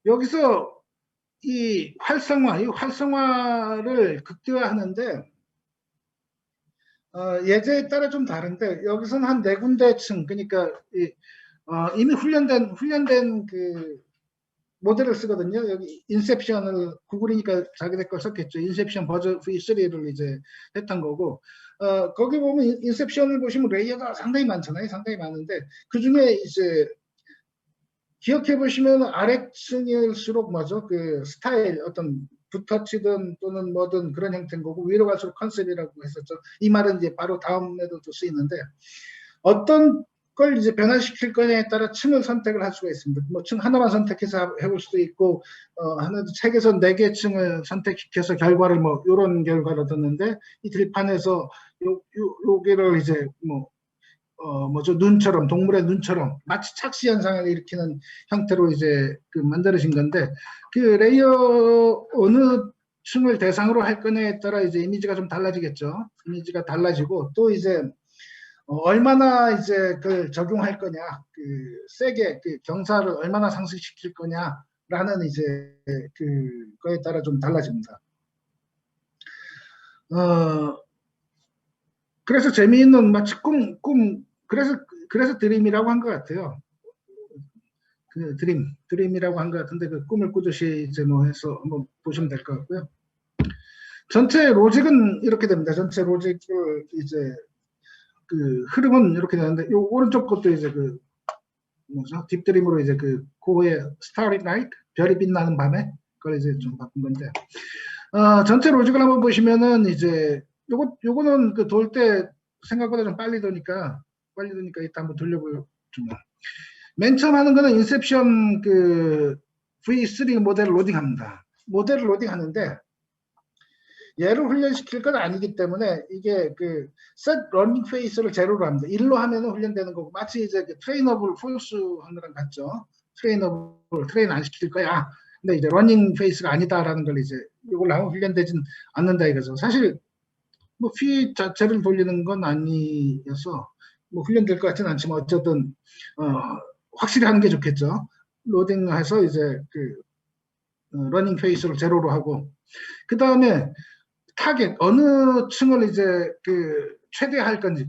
여기서 이 활성화를 극대화하는 예제에 따라 좀 다른데 여기서는 한 4군데층 그러니까 이미 훈련된 그 모델을 쓰거든요. 여기 인셉션을 구글이니까 자기들 걸 썼겠죠. 인셉션 버전 V3를 이제 했던 거고 거기 보면 인셉션을 보시면 레이어가 상당히 많잖아요. 상당히 많은데 그 중에 이제 기억해 보시면 아래층일수록 뭐죠? 그 스타일 어떤 붓터치든 또는 뭐든 그런 형태인 거고 위로 갈수록 컨셉이라고 했었죠. 이 말은 이제 바로 다음에도 또 쓰이는데 어떤 걸 이제 변화시킬 거냐에 따라 층을 선택을 할 수가 있습니다. 뭐 층 하나만 선택해서 해볼 수도 있고 하나 책에서 4개 층을 선택시켜서 결과를 뭐 이런 결과를 얻었는데 이 들판에서 요게를 이제 뭐죠 눈처럼 동물의 눈처럼 마치 착시 현상을 일으키는 형태로 이제 만들어진 건데 그 레이어 어느 층을 대상으로 할 거냐에 따라 이제 이미지가 좀 달라지겠죠. 이미지가 달라지고 또 이제 얼마나 이제 그걸 적용할 거냐, 세게 경사를 얼마나 상승시킬 거냐라는 이제 그거에 따라 좀 달라집니다. 그래서 재미있는 마치 그래서 드림이라고 한 것 같아요. 그 드림이라고 한 것 같은데 그 꿈을 꾸듯이 이제 뭐 해서 한번 보시면 될 것 같고요. 전체 로직은 이렇게 됩니다. 전체 로직을 이제 그 흐름은 이렇게 되는데 요 오른쪽 것도 이제 뭐죠? 딥드림으로 이제 고의 스타리 나이트 별이 빛나는 밤에 그걸 이제 좀 바꾼 건데 전체 로직을 한번 보시면은 이제 요거는 돌 때 생각보다 좀 빨리 도니까 이따 한번 돌려보죠. 맨 처음 하는 거는 인셉션 V3 모델을 로딩합니다. 모델을 로딩하는데 얘를 훈련시킬 건 아니기 때문에 이게 set running phase를 제로로 합니다. 1로 하면 훈련되는 거고 마치 이제 트레이너블 폴스 하느랑 같죠. 트레인 안 시킬 거야. 근데 이제 러닝 페이스가 아니다라는 걸 이제 이걸로 하면 훈련되진 않는다 이거죠. 사실 뭐 피 자체를 돌리는 건 아니어서 뭐 훈련될 것 같지는 않지만 어쨌든 확실히 하는 게 좋겠죠. 로딩해서 이제 러닝 페이스를 제로로 하고 그 다음에 타겟 어느 층을 이제 최대화할 건지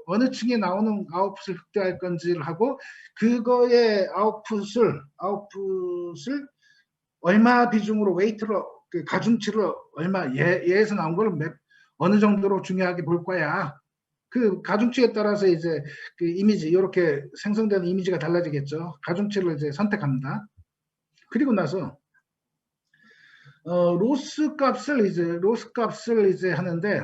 어느 층에 나오는 아웃풋을 극대화할 건지를 하고 그거의 아웃풋을 얼마 비중으로 웨이트로 그 가중치를 얼마 예에서 나온 걸 어느 정도로 중요하게 볼 거야. 그 가중치에 따라서 이제 그 이미지 이렇게 생성되는 이미지가 달라지겠죠. 가중치를 이제 선택합니다. 그리고 나서 로스 값을 이제 하는데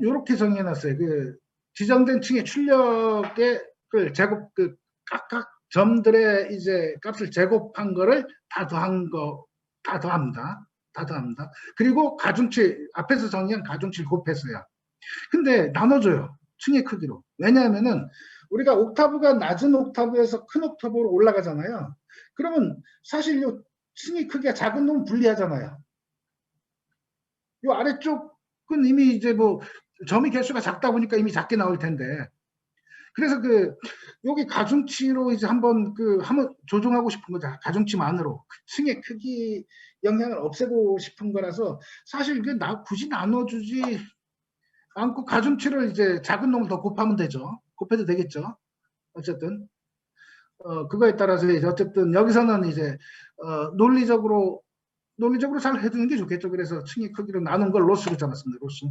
이렇게 정해놨어요. 그 지정된 층의 출력의 제곱 각각 점들의 이제 값을 제곱한 거를 다 더합니다. 그리고 가중치 앞에서 정의한 가중치를 곱했어요. 근데 나눠줘요. 층의 크기로. 왜냐하면은 우리가 옥타브가 낮은 옥타브에서 큰 옥타브로 올라가잖아요. 그러면 사실 이 층의 크기가 작은 놈은 불리하잖아요. 이 아래쪽은 이미 이제 뭐 점의 개수가 작다 보니까 이미 작게 나올 텐데. 그래서 여기 가중치로 이제 한번 조정하고 싶은 거죠. 가중치만으로 층의 크기 영향을 없애고 싶은 거라서 사실 굳이 나눠주지 않고 가중치를 이제 작은 놈을 더 곱하면 되죠. 곱해도 되겠죠. 어쨌든 그거에 따라서 이제 어쨌든 여기서는 이제 논리적으로 잘 해두는 게 좋겠죠. 그래서 층의 크기로 나눈 걸 로스로 잡았습니다. 로스.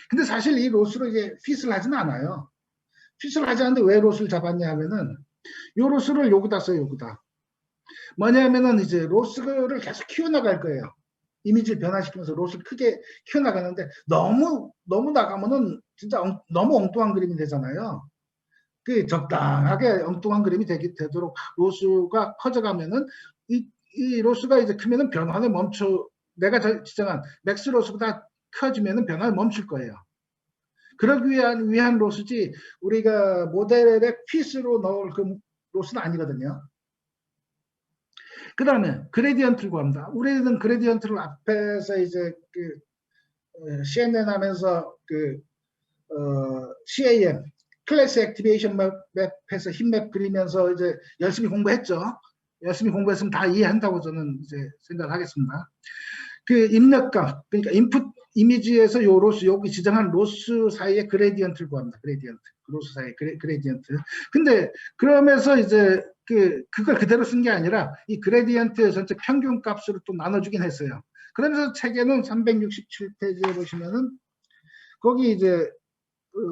근데 사실 이 로스로 이제 핏을 하지는 않아요. 핏을 하지 않는데 왜 로스를 잡았냐 하면은 요 로스를 여기다 써요. 여기다. 뭐냐면은 이제 로스를 계속 키워나갈 거예요. 이미지를 변화시키면서 로스를 크게 키워나가는데 너무 나가면은 진짜 너무 엉뚱한 그림이 되잖아요. 그 적당하게 엉뚱한 그림이 되도록 로스가 커져가면은 이 로스가 이제 크면은 변화를 내가 지정한 맥스 로스보다 커지면은 변화를 멈출 거예요. 그러기 위한 로스지 우리가 모델의 핏으로 넣을 그 로스는 아니거든요. 그 다음에 그레디언트를 구합니다. 우리는 그레디언트를 앞에서 이제 CNN 하면서 CAM 클래스 액티베이션 맵에서 힙맵 그리면서 이제 열심히 공부했죠. 열심히 공부했으면 다 이해한다고 저는 이제 생각하겠습니다. 그 입력값, 그러니까 인풋 이미지에서 요 로스, 여기 지정한 로스 사이의 그레디언트를 구합니다. 그레디언트. 로스 사이의 그레디언트. 근데 그러면서 이제 그걸 그대로 쓴 게 아니라 이 그레디언트의 전체 평균 값으로 또 나눠주긴 했어요. 그러면서 책에는 367페이지에 보시면은 거기 이제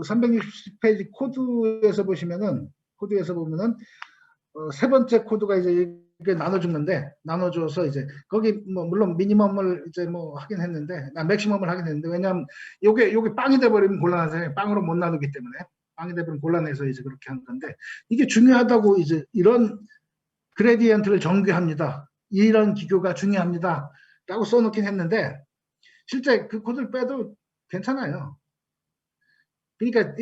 360페이지 코드에서 보면은 세 번째 코드가 이제 이게 나눠줘서 이제 거기 뭐 물론 미니멈을 이제 뭐 하긴 했는데 맥시멈을 하긴 했는데 왜냐하면 요게 빵이 돼버리면 곤란하잖아요. 빵으로 못 나누기 때문에 빵이 돼버리면 곤란해서 이제 그렇게 한 건데 이게 중요하다고 이제 이런 그레디언트를 정규합니다. 이런 기교가 중요합니다. 라고 써놓긴 했는데 실제 그 코드를 빼도 괜찮아요. 그러니까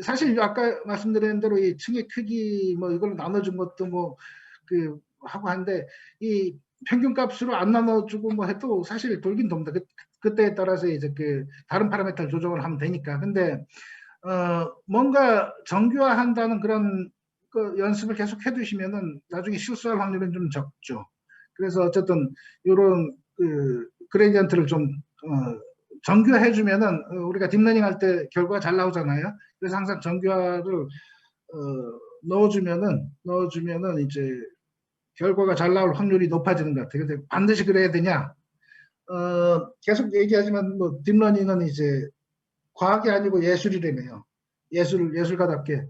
사실 아까 말씀드린 대로 이 층의 크기 뭐 이걸 나눠준 것도 뭐 하고 한데 이 평균 값으로 안 나눠주고 뭐 해도 사실 돌긴 돕니다. 그때에 따라서 이제 다른 파라미터를 조정을 하면 되니까. 근데 뭔가 정교화한다는 그런 연습을 계속 해두시면은 나중에 실수할 확률은 좀 적죠. 그래서 어쨌든 이런 그레디언트를 좀 정교화해주면은 우리가 딥러닝 할 때 결과가 잘 나오잖아요. 그래서 항상 정교화를 넣어주면은 이제 결과가 잘 나올 확률이 높아지는 것 같아요. 근데 반드시 그래야 되냐? 계속 얘기하지만 뭐 딥러닝은 이제 과학이 아니고 예술이라며요. 예술가답게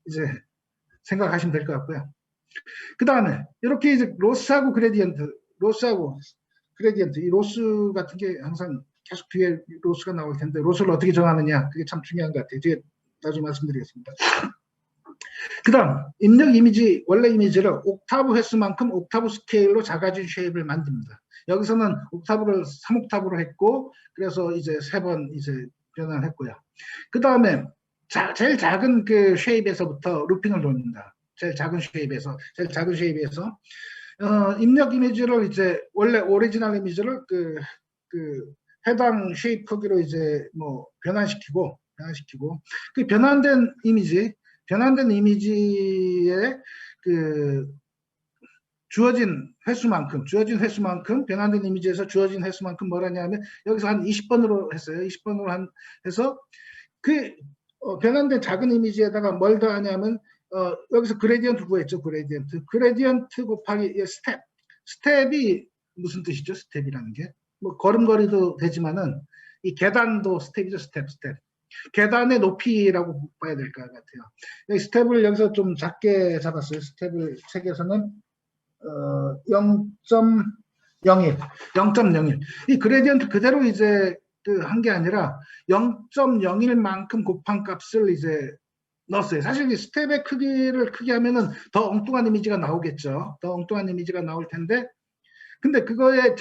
이제 생각하시면 될 것 같고요. 그 다음에 이렇게 이제 로스하고 그레디언트 이 로스 같은 게 항상 계속 뒤에 로스가 나올 텐데 로스를 어떻게 정하느냐 그게 참 중요한 것 같아요. 뒤에 나중에 말씀드리겠습니다. 그 다음 입력 이미지 원래 이미지를 옥타브 횟수만큼 옥타브 스케일로 작아진 쉐입을 만듭니다. 여기서는 옥타브를 3옥타브로 했고 그래서 이제 3번 이제 변환을 했고요. 그 다음에 제일 작은 쉐입에서부터 루핑을 돕니다. 제일 작은 쉐입에서 입력 이미지를 이제 원래 오리지널 이미지를 해당 쉐입 크기로 이제 뭐 변환시키고 그 변환된 이미지의 주어진 횟수만큼 변환된 이미지에서 주어진 횟수만큼 뭐라냐면 여기서 한 20번으로 했어요. 20번으로 해서 변환된 작은 이미지에다가 뭘 더하냐면 여기서 그레디언트 구했죠. 그레디언트 곱하기 스텝이 무슨 뜻이죠? 스텝이라는 게. 뭐 걸음걸이도 되지만은 이 계단도 스텝이죠. 스텝. 계단의 높이라고 봐야 될 것 같아요. 여기 스텝을 여기서 좀 작게 잡았어요. 스텝을 책에서는 0.01. 이 그레디언트 그대로 이제 한 게 아니라 0.01만큼 곱한 값을 이제 넣었어요. 사실 이 스텝의 크기를 크게 하면은 더 엉뚱한 이미지가 나오겠죠. 더 엉뚱한 이미지가 나올 텐데, 근데 그거의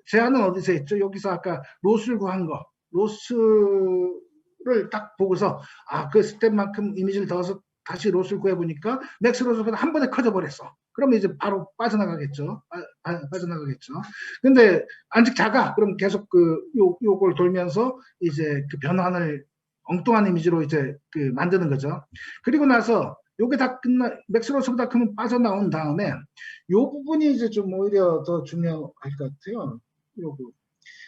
제한은 어디서 했죠? 여기서 아까 로스를 구한 거, 로스를 딱 보고서 그 스텝만큼 이미지를 넣어서 다시 로스를 구해보니까 맥스 로스보다 한 번에 커져버렸어. 그러면 이제 바로 빠져나가겠죠. 빠져나가겠죠. 근데 아직 작아. 그럼 계속 요걸 돌면서 이제 그 변환을 엉뚱한 이미지로 이제 만드는 거죠. 그리고 나서 요게 다 맥스 로스보다 크면 빠져나온 다음에 요 부분이 이제 좀 오히려 더 중요할 것 같아요. 요거.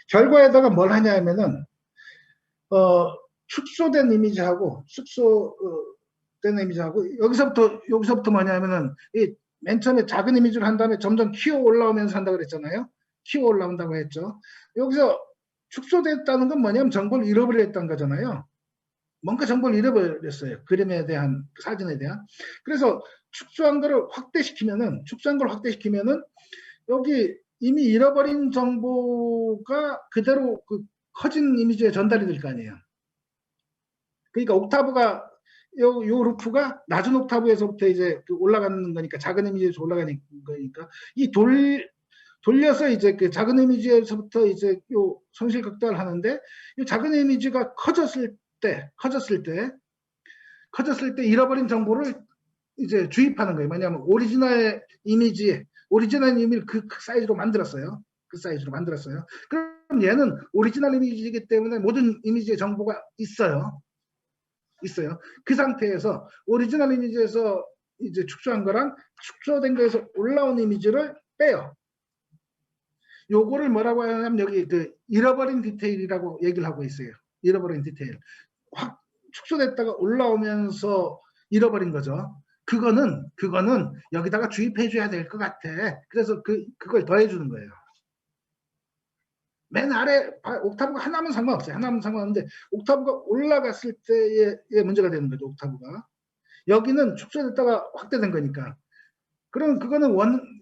결과에다가 뭘 하냐 하면은, 축소된 이미지하고, 축소된 이미지하고, 여기서부터 뭐냐면은, 맨 처음에 작은 이미지를 한 다음에 점점 키워 올라오면서 한다고 그랬잖아요. 키워 올라온다고 했죠. 여기서 축소됐다는 건 뭐냐면 정보를 잃어버렸다는 거잖아요. 뭔가 정보를 잃어버렸어요. 그림에 대한, 사진에 대한. 그래서 축소한 걸 확대시키면은 여기 이미 잃어버린 정보가 그대로 커진 이미지에 전달이 될 거 아니에요. 그러니까 옥타브가 요 루프가 낮은 옥타브에서부터 이제 올라가는 거니까, 작은 이미지에서 올라가는 거니까, 이 돌려서 이제 작은 이미지에서부터 이제 요 손실 극대화를 하는데, 이 작은 이미지가 커졌을 때 잃어버린 정보를 이제 주입하는 거예요. 뭐냐면 오리지널 이미지를 그 사이즈로 만들었어요. 그럼 얘는 오리지널 이미지이기 때문에 모든 이미지의 정보가 있어요. 그 상태에서 오리지널 이미지에서 이제 축소한 거랑 축소된 거에서 올라온 이미지를 빼요. 요거를 뭐라고 하냐면 여기 잃어버린 디테일이라고 얘기를 하고 있어요. 잃어버린 디테일. 확 축소됐다가 올라오면서 잃어버린 거죠. 그거는 여기다가 주입해 줘야 될 것 같아. 그래서 그걸 더해 주는 거예요. 맨 아래 옥타브가 하나면 상관없어요. 상관없는데 옥타브가 올라갔을 때의 문제가 되는 거죠. 옥타브가. 여기는 축소됐다가 확대된 거니까. 그럼 그거는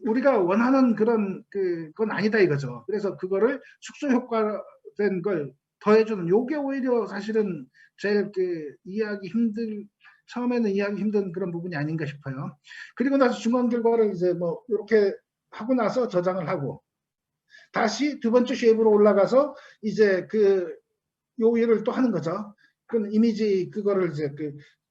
우리가 원하는 그건 아니다 이거죠. 그래서 그거를 축소 효과된 걸 더해주는, 요게 오히려 사실은 제일 처음에는 이해하기 힘든 그런 부분이 아닌가 싶어요. 그리고 나서 중간 결과를 이제 뭐 이렇게 하고 나서 저장을 하고, 다시 두 번째 쉐입으로 올라가서 이제 요 일을 또 하는 거죠. 그 이미지 그거를 이제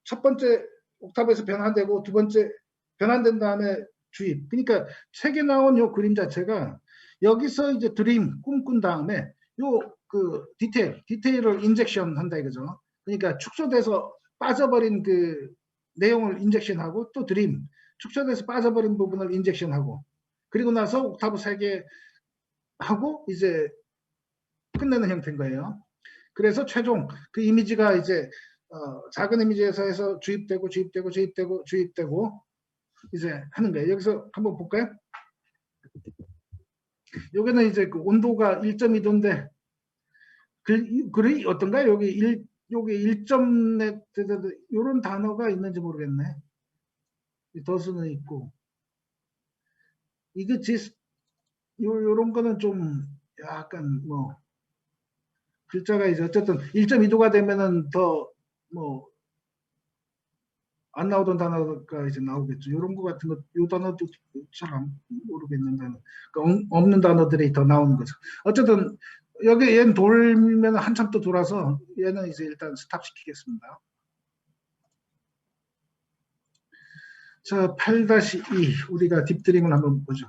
첫 번째 옥타브에서 변환되고 두 번째 변환된 다음에 주입. 그러니까 책에 나온 요 그림 자체가 여기서 이제 드림, 꿈꾼 다음에 요 디테일을 인젝션 한다 이거죠. 그러니까 축소돼서 빠져버린 내용을 인젝션하고, 또 드림, 축소돼서 빠져버린 부분을 인젝션하고, 그리고 나서 옥타브 3개 하고 이제 끝내는 형태인 거예요. 그래서 최종 그 이미지가 이제 작은 이미지에서 해서 주입되고 이제 하는 거예요. 여기서 한번 볼까요? 여기는 이제 온도가 1.2도인데 글이 어떤가요? 여기 1점 이런 단어가 있는지 모르겠네. 더스는 있고, 이게 요런 거는 좀 약간 글자가 이제 어쨌든 1.2도가 되면은 더 안 나오던 단어가 이제 나오겠죠. 요런 거 같은 거, 요 단어도 잘 모르겠는 단어. 그러니까 없는 단어들이 더 나오는 거죠. 어쨌든 얘는 돌면 한참 또 돌아서 얘는 이제 일단 스탑 시키겠습니다. 자, 8-2 우리가 딥드림을 한번 보죠.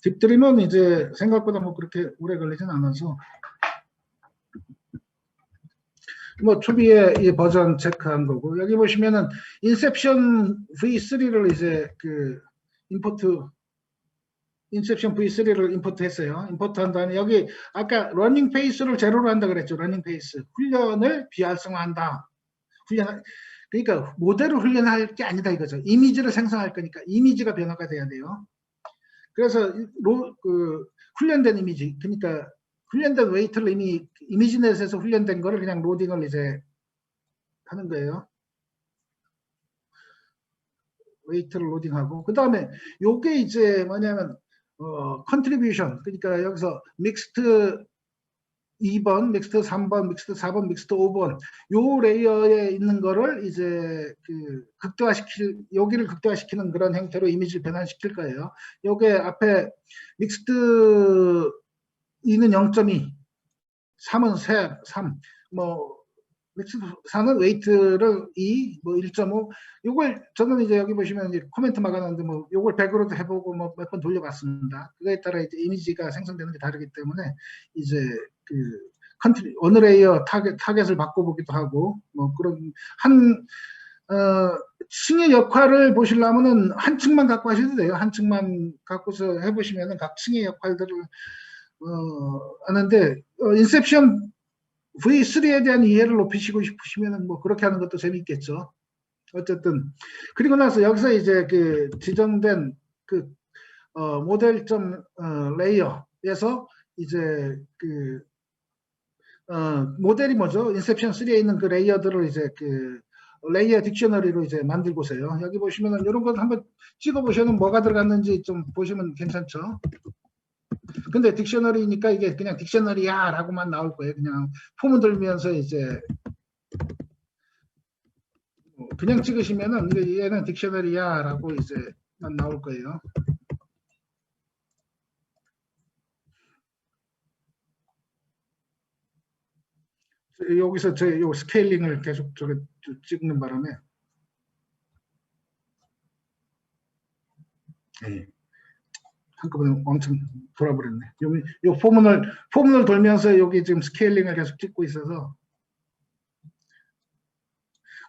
딥드림은 이제 생각보다 그렇게 오래 걸리진 않아서 초기에 이 버전 체크한 거고, 여기 보시면은 인셉션 V3를 이제 인셉션 V3를 임포트했어요. 임포트한 다음에 여기 아까 러닝 페이스를 제로로 한다 그랬죠. 러닝 페이스 훈련을 비활성화한다. 그러니까 모델을 훈련할 게 아니다 이거죠. 이미지를 생성할 거니까 이미지가 변화가 돼야 돼요. 그래서 훈련된 이미지, 그러니까 훈련된 웨이트를 이미 이미지넷에서 훈련된 거를 그냥 로딩을 이제 하는 거예요. 웨이트를 로딩하고, 그 다음에 요게 이제 뭐냐면 컨트리뷰션, 그러니까 여기서 믹스트 2번, 믹스트 3번, 믹스트 4번, 믹스트 5번 요 레이어에 있는 거를 이제 여기를 극대화시키는 그런 형태로 이미지를 변환시킬 거예요. 요게 앞에 믹스트 2는 0.2, 3은 3, 뭐 믹스트 4는 웨이트를 2, 뭐 1.5, 요걸 저는 이제 여기 보시면 이제 코멘트 막아놨는데 뭐 요걸 100으로도 해보고 뭐 몇 번 돌려봤습니다. 그거에 따라 이제 이미지가 생성되는 게 다르기 때문에 이제 어느 레이어 타겟을 바꿔보기도 하고 뭐 그런 층의 역할을 보시려면은 한 층만 갖고 하셔도 돼요. 한 층만 갖고서 해보시면은 각 층의 역할들을 하는데 인셉션 V3에 대한 이해를 높이시고 싶으시면은 뭐 그렇게 하는 것도 재밌겠죠. 어쨌든 그리고 나서 여기서 이제 지정된 모델점 레이어에서 이제 모델이 뭐죠? 인셉션 3에 있는 그 레이어들을 이제 레이어 딕셔너리로 이제 만들고서요. 여기 보시면은 이런 것 한번 찍어 보시면 뭐가 들어갔는지 좀 보시면 괜찮죠. 근데 딕셔너리니까 이게 그냥 딕셔너리야 라고만 나올 거예요. 그냥 폼을 들면서 이제 그냥 찍으시면은 얘는 딕셔너리야 라고 이제만 나올 거예요. 여기서 요 스케일링을 계속 찍는 바람에 한꺼번에 엄청 돌아버렸네. 요 포문을 돌면서 여기 지금 스케일링을 계속 찍고 있어서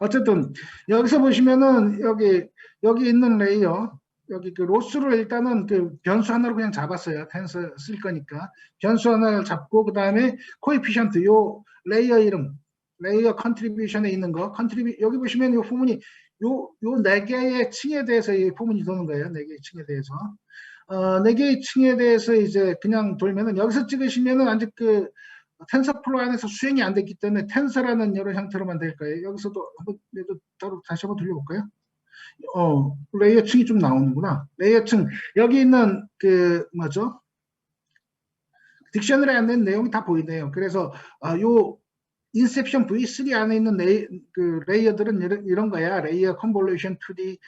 어쨌든 여기서 보시면은 여기 있는 레이어 여기 로스를 일단은 변수 하나로 그냥 잡았어요. 텐서 쓸 거니까 변수 하나를 잡고 그 다음에 코에피션트 요 레이어 이름 레이어 컨트리뷰션에 있는 거 여기 보시면 요 포문이 요 4개의 층에 대해서 이 포문이 도는 거예요. 4개의 층에 대해서 4개의 층에 대해서 이제 그냥 돌면은 여기서 찍으시면은 아직 텐서플로우 안에서 수행이 안 됐기 때문에 텐서라는 여러 형태로만 될 거예요. 여기서도 한번 따로 다시 한번 돌려볼까요? 레이어층이 좀 나오는구나. 레이어층 여기 있는 뭐죠? 딕셔너리 안에 있는 내용이 다 보이네요. 그래서 요 인셉션 V3 안에 있는 레이어들은 이런 거야. 레이어 컨볼루션 2D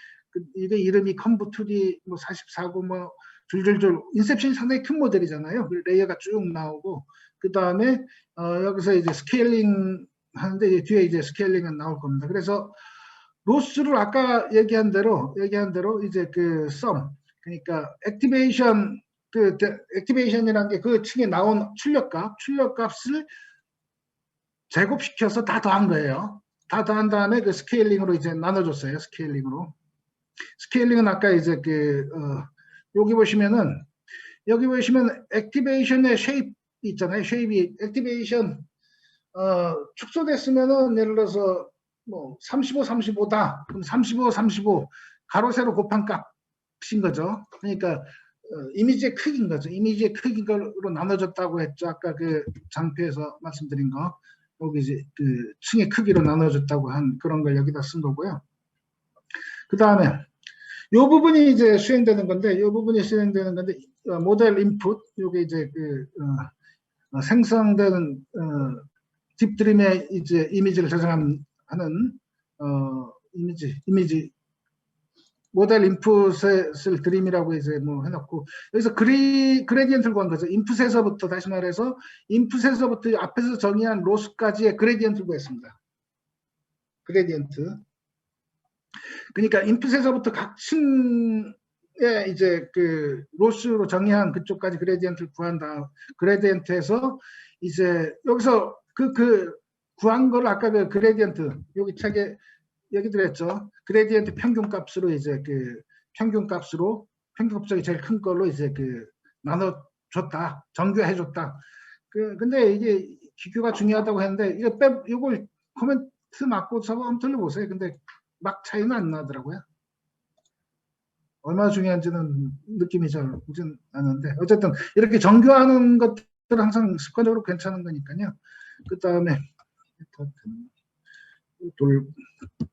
이게 이름이 컨브 2D 뭐 44고 뭐 줄줄줄 인셉션이 상당히 큰 모델이잖아요. 레이어가 쭉 나오고 그 다음에 여기서 이제 스케일링 하는데 뒤에 이제 스케일링은 나올 겁니다. 그래서 로스를 아까 얘기한 대로 이제 썸 그러니까 액티베이션이라는 게 그 층에 나온 출력값을 제곱시켜서 다 더한 거예요. 다 더한 다음에 스케일링으로 이제 나눠줬어요. 스케일링은 아까 이제 여기 보시면 액티베이션의 쉐입 있잖아요. 쉐입이 액티베이션 축소됐으면은 예를 들어서 뭐 35, 35다. 그럼 35, 35 가로 세로 곱한 값인 거죠. 그러니까 이미지의 크기인 거죠. 이미지의 크기로 나눠졌다고 했죠. 아까 장표에서 말씀드린 거. 여기 이제 층의 크기로 나눠졌다고 한 그런 걸 여기다 쓴 거고요. 그 다음에 요 부분이 이제 수행되는 건데, 모델 인풋, 요게 이제 생성되는 딥드림의 이제 이미지를 저장하는 이미지 모델 인풋을 드림이라고 이제 뭐 해놓고 여기서 그레디언트를 구한 거죠. 인풋에서부터 다시 말해서 인풋에서부터 앞에서 정의한 로스까지의 그레디언트를 구했습니다. 그레디언트. 그러니까 인풋에서부터 각 층에 이제 로스로 정의한 그쪽까지 그레디언트를 구한 다음 그레디언트에서 이제 여기서 구한 걸 아까 그레디언트 여기 책에 얘기 드렸죠. 그레디언트 평균값으로 이제 평균값이 제일 큰 걸로 이제 나눠줬다, 정교해줬다. 근데 이게 기교가 중요하다고 했는데 이걸 리스트 맞고서 한번 돌려보세요. 근데 막 차이는 안 나더라고요. 얼마나 중요한지는 느낌이 잘 오진 않는데 어쨌든 이렇게 정교하는 것들은 항상 습관적으로 괜찮은 거니까요. 그 다음에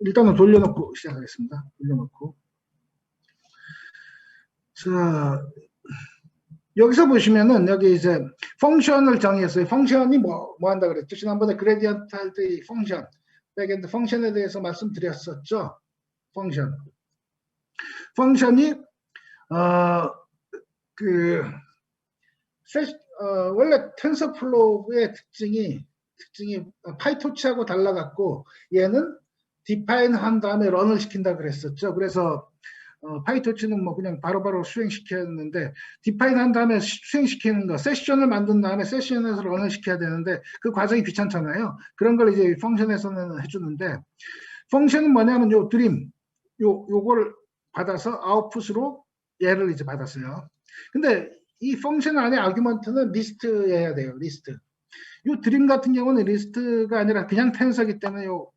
일단은 돌려놓고 시작하겠습니다. 돌려놓고 자 여기서 보시면은 여기 이제 펑션을 정의했어요. 펑션이 뭐 한다 그랬죠? 지난번에 그레디언트 할 때 펑션, 백엔드 펑션에 대해서 말씀드렸었죠. 펑션이 원래 텐서플로우의 특징이 파이토치하고 달라갖고 얘는 디파인 한 다음에 런을 시킨다 그랬었죠. 그래서 파이토치는 뭐 그냥 바로바로 수행시켰는데 디파인 한 다음에 수행시키는 거 세션을 만든 다음에 세션에서 런을 시켜야 되는데 그 과정이 귀찮잖아요. 그런 걸 이제 펑션에서는 해주는데 펑션은 뭐냐면 요 드림 요걸 받아서 아웃풋으로 얘를 이제 받았어요. 근데 이 펑션 안에 아규먼트는 리스트여야 돼요. 리스트. 요 드림 같은 경우는 리스트가 아니라 그냥 텐서기 때문에 요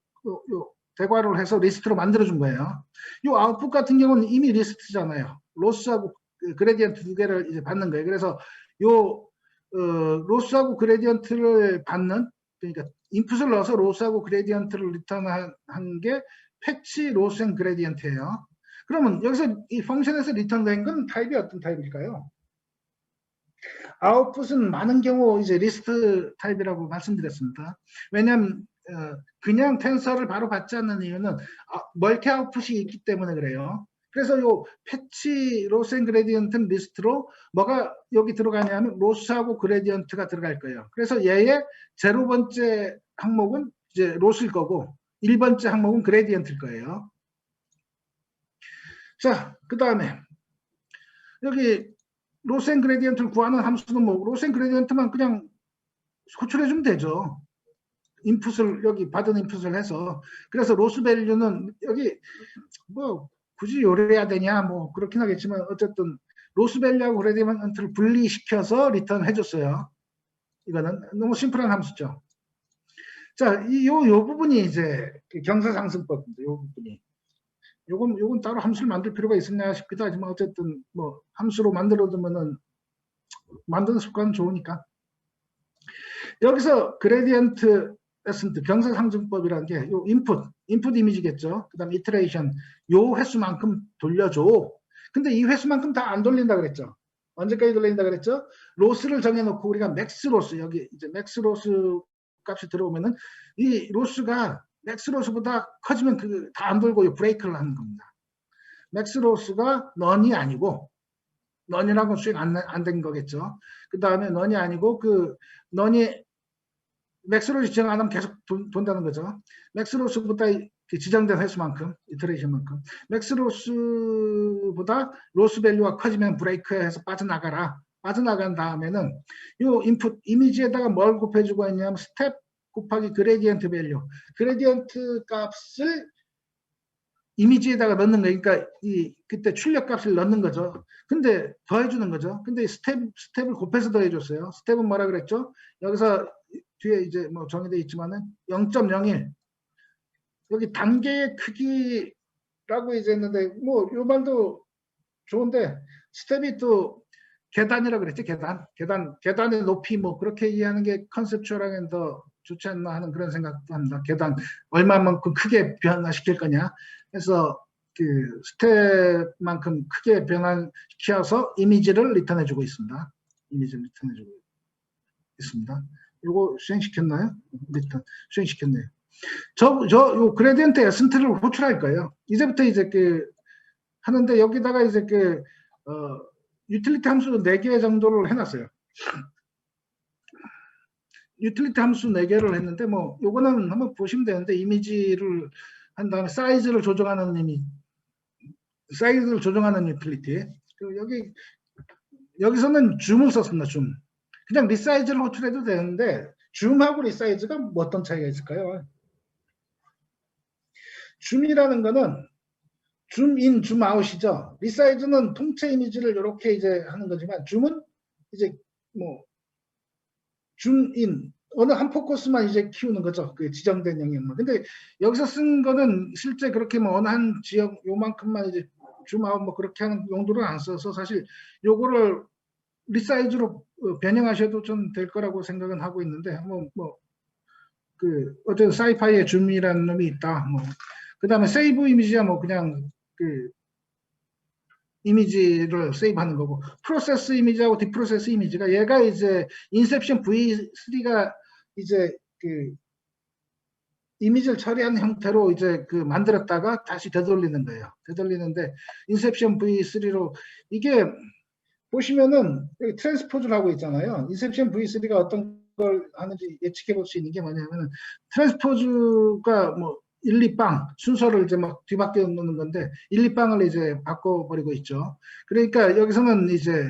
대괄호를 해서 리스트로 만들어준 거예요. 이 아웃풋 같은 경우는 이미 리스트잖아요. 로스하고 그레디언트 두 개를 이제 받는 거예요. 그래서 요 로스하고 그레디언트를 받는 그러니까 인풋을 넣어서 로스하고 그레디언트를 리턴한 게 패치 로스 앤 그레디언트예요. 그러면 여기서 이 펑션에서 리턴된 건 타입이 어떤 타입일까요? 아웃풋은 많은 경우 이제 리스트 타입이라고 말씀드렸습니다. 왜냐하면 그냥 텐서를 바로 받지 않는 이유는 멀티 아웃풋이 있기 때문에 그래요. 그래서 요 패치 로스 앤 그레디언트는 리스트로 뭐가 여기 들어가냐면 로스하고 그레디언트가 들어갈 거예요. 그래서 얘의 0번째 항목은 이제 로스일 거고 1번째 항목은 그레디언트일 거예요. 자, 그 다음에 여기 로스 앤 그레디언트를 구하는 함수는 뭐 로스 앤 그레디언트만 그냥 호출해주면 되죠. 인풋을 여기 받은 인풋을 해서 그래서 로스 밸류는 여기 뭐 굳이 요래야 되냐 뭐 그렇긴 하겠지만 어쨌든 로스 밸류하고 그레디언트를 분리시켜서 리턴 해줬어요. 이거는 너무 심플한 함수죠. 자, 요 부분이 이제 경사상승법입니다. 요 부분이. 요건 따로 함수를 만들 필요가 있었냐 싶기도 하지만 어쨌든 뭐 함수로 만들어두면은 만드는 습관은 좋으니까. 여기서 그레디언트 에센트 경사상승법이라는 게 요 인풋 이미지겠죠. 그 다음에 이터레이션 요 횟수만큼 돌려줘. 근데 이 횟수만큼 다 안 돌린다 그랬죠. 언제까지 돌린다 그랬죠? 로스를 정해놓고 우리가 맥스 로스 여기 이제 맥스 로스 값이 들어오면은 이 로스가 맥스 로스보다 커지면 그 다 안 돌고 브레이크를 하는 겁니다. 맥스 로스가 넌이 아니고 넌이라고 수행 안 된 거겠죠. 그 다음에 넌이 아니고 그 넌이 맥스로스 지정 안 하면 계속 돈다는 거죠. 맥스로스보다 지정된 횟수만큼, 이터레이션만큼. 맥스로스보다 로스 밸류가 커지면 브레이크해서 빠져나가라. 빠져나간 다음에는 이 인풋 이미지에다가 뭘 곱해주고 있냐면 스텝 곱하기 그레디언트 밸류. 그레디언트 값을 이미지에다가 넣는 거예요. 그러니까 그때 출력 값을 넣는 거죠. 근데 더해주는 거죠. 근데 스텝을 곱해서 더해줬어요. 스텝은 뭐라 그랬죠? 여기서 뒤에 이제 뭐 정의되어 있지만은 0.01 여기 단계의 크기라고 이제 했는데 뭐 요 말도 좋은데 스텝이 또 계단이라고 그랬죠. 계단의 높이 뭐 그렇게 이해하는 게 컨셉추얼하게 더 좋지 않나 하는 그런 생각도 합니다. 계단 얼마만큼 크게 변화시킬 거냐. 그래서 그 스텝만큼 크게 변화시켜서 이미지를 리턴해주고 있습니다. 이미지를 리턴해주고 있습니다. 이거 수행시켰나요? 리턴 수행시켰네요. 요 그레디언트 에센트를 호출할 거예요. 이제부터 이제 하는데 여기다가 이제 유틸리티 함수 4개 정도를 해놨어요. 유틸리티 함수 4개를 했는데 뭐 요거는 한번 보시면 되는데 이미지를 한 다음에 사이즈를 조정하는 유틸리티. 그리고 여기서는 줌을 썼습니다. 줌. 그냥 리사이즈를 호출해도 되는데 줌하고 리사이즈가 뭐 어떤 차이가 있을까요? 줌이라는 거는 줌인, 줌아웃이죠. 리사이즈는 통째 이미지를 이렇게 이제 하는 거지만 줌은 이제 뭐 줌인, 어느 한 포커스만 이제 키우는 거죠. 그 지정된 영역만. 근데 여기서 쓴 거는 실제 그렇게 뭐 어느 한 지역 요만큼만 이제 줌아웃 뭐 그렇게 하는 용도를 안 써서 사실 요거를 리사이즈로 변형하셔도 좀 될 거라고 생각은 하고 있는데 그 어떤 사이파이의 줌이라는 놈이 있다. 뭐 그다음에 세이브 이미지야 뭐 그냥 그 이미지를 세이브하는 거고 프로세스 이미지하고 디프로세스 이미지가 얘가 이제 인셉션 V3가 이제 그 이미지를 처리하는 형태로 이제 그 만들었다가 다시 되돌리는 거예요. 되돌리는데 인셉션 V3로 이게 보시면은 여기 트랜스포즈를 하고 있잖아요. 인셉션 V3가 어떤 걸 하는지 예측해 볼 수 있는 게 뭐냐면은 트랜스포즈가 뭐 1, 2방 순서를 이제 막 뒤바뀌어 놓는 건데 1, 2방을 이제 바꿔버리고 있죠. 그러니까 여기서는 이제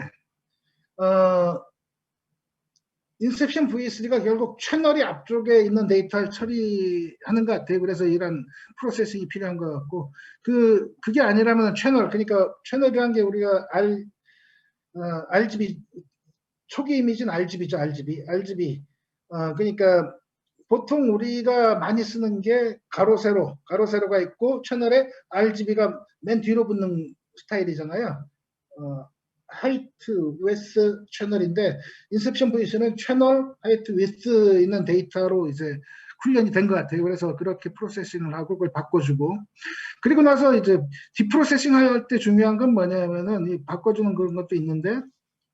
인셉션 V3가 결국 채널이 앞쪽에 있는 데이터를 처리하는 것 같아요. 그래서 이런 프로세싱이 필요한 것 같고 그게 아니라면 채널 그러니까 채널이라는 게 우리가 RGB 초기 이미지는 RGB죠. RGB 그러니까 보통 우리가 많이 쓰는 게 가로세로가 있고 채널에 RGB가 맨 뒤로 붙는 스타일이잖아요. 하이트, 웨스 채널인데 인셉션 V3는 채널, 하이트, 웨스 있는 데이터로 이제 훈련이 된 것 같아요. 그래서 그렇게 프로세싱을 하고 그걸 바꿔주고 그리고 나서 이제 디프로세싱 할 때 중요한 건 뭐냐면은 이 바꿔주는 그런 것도 있는데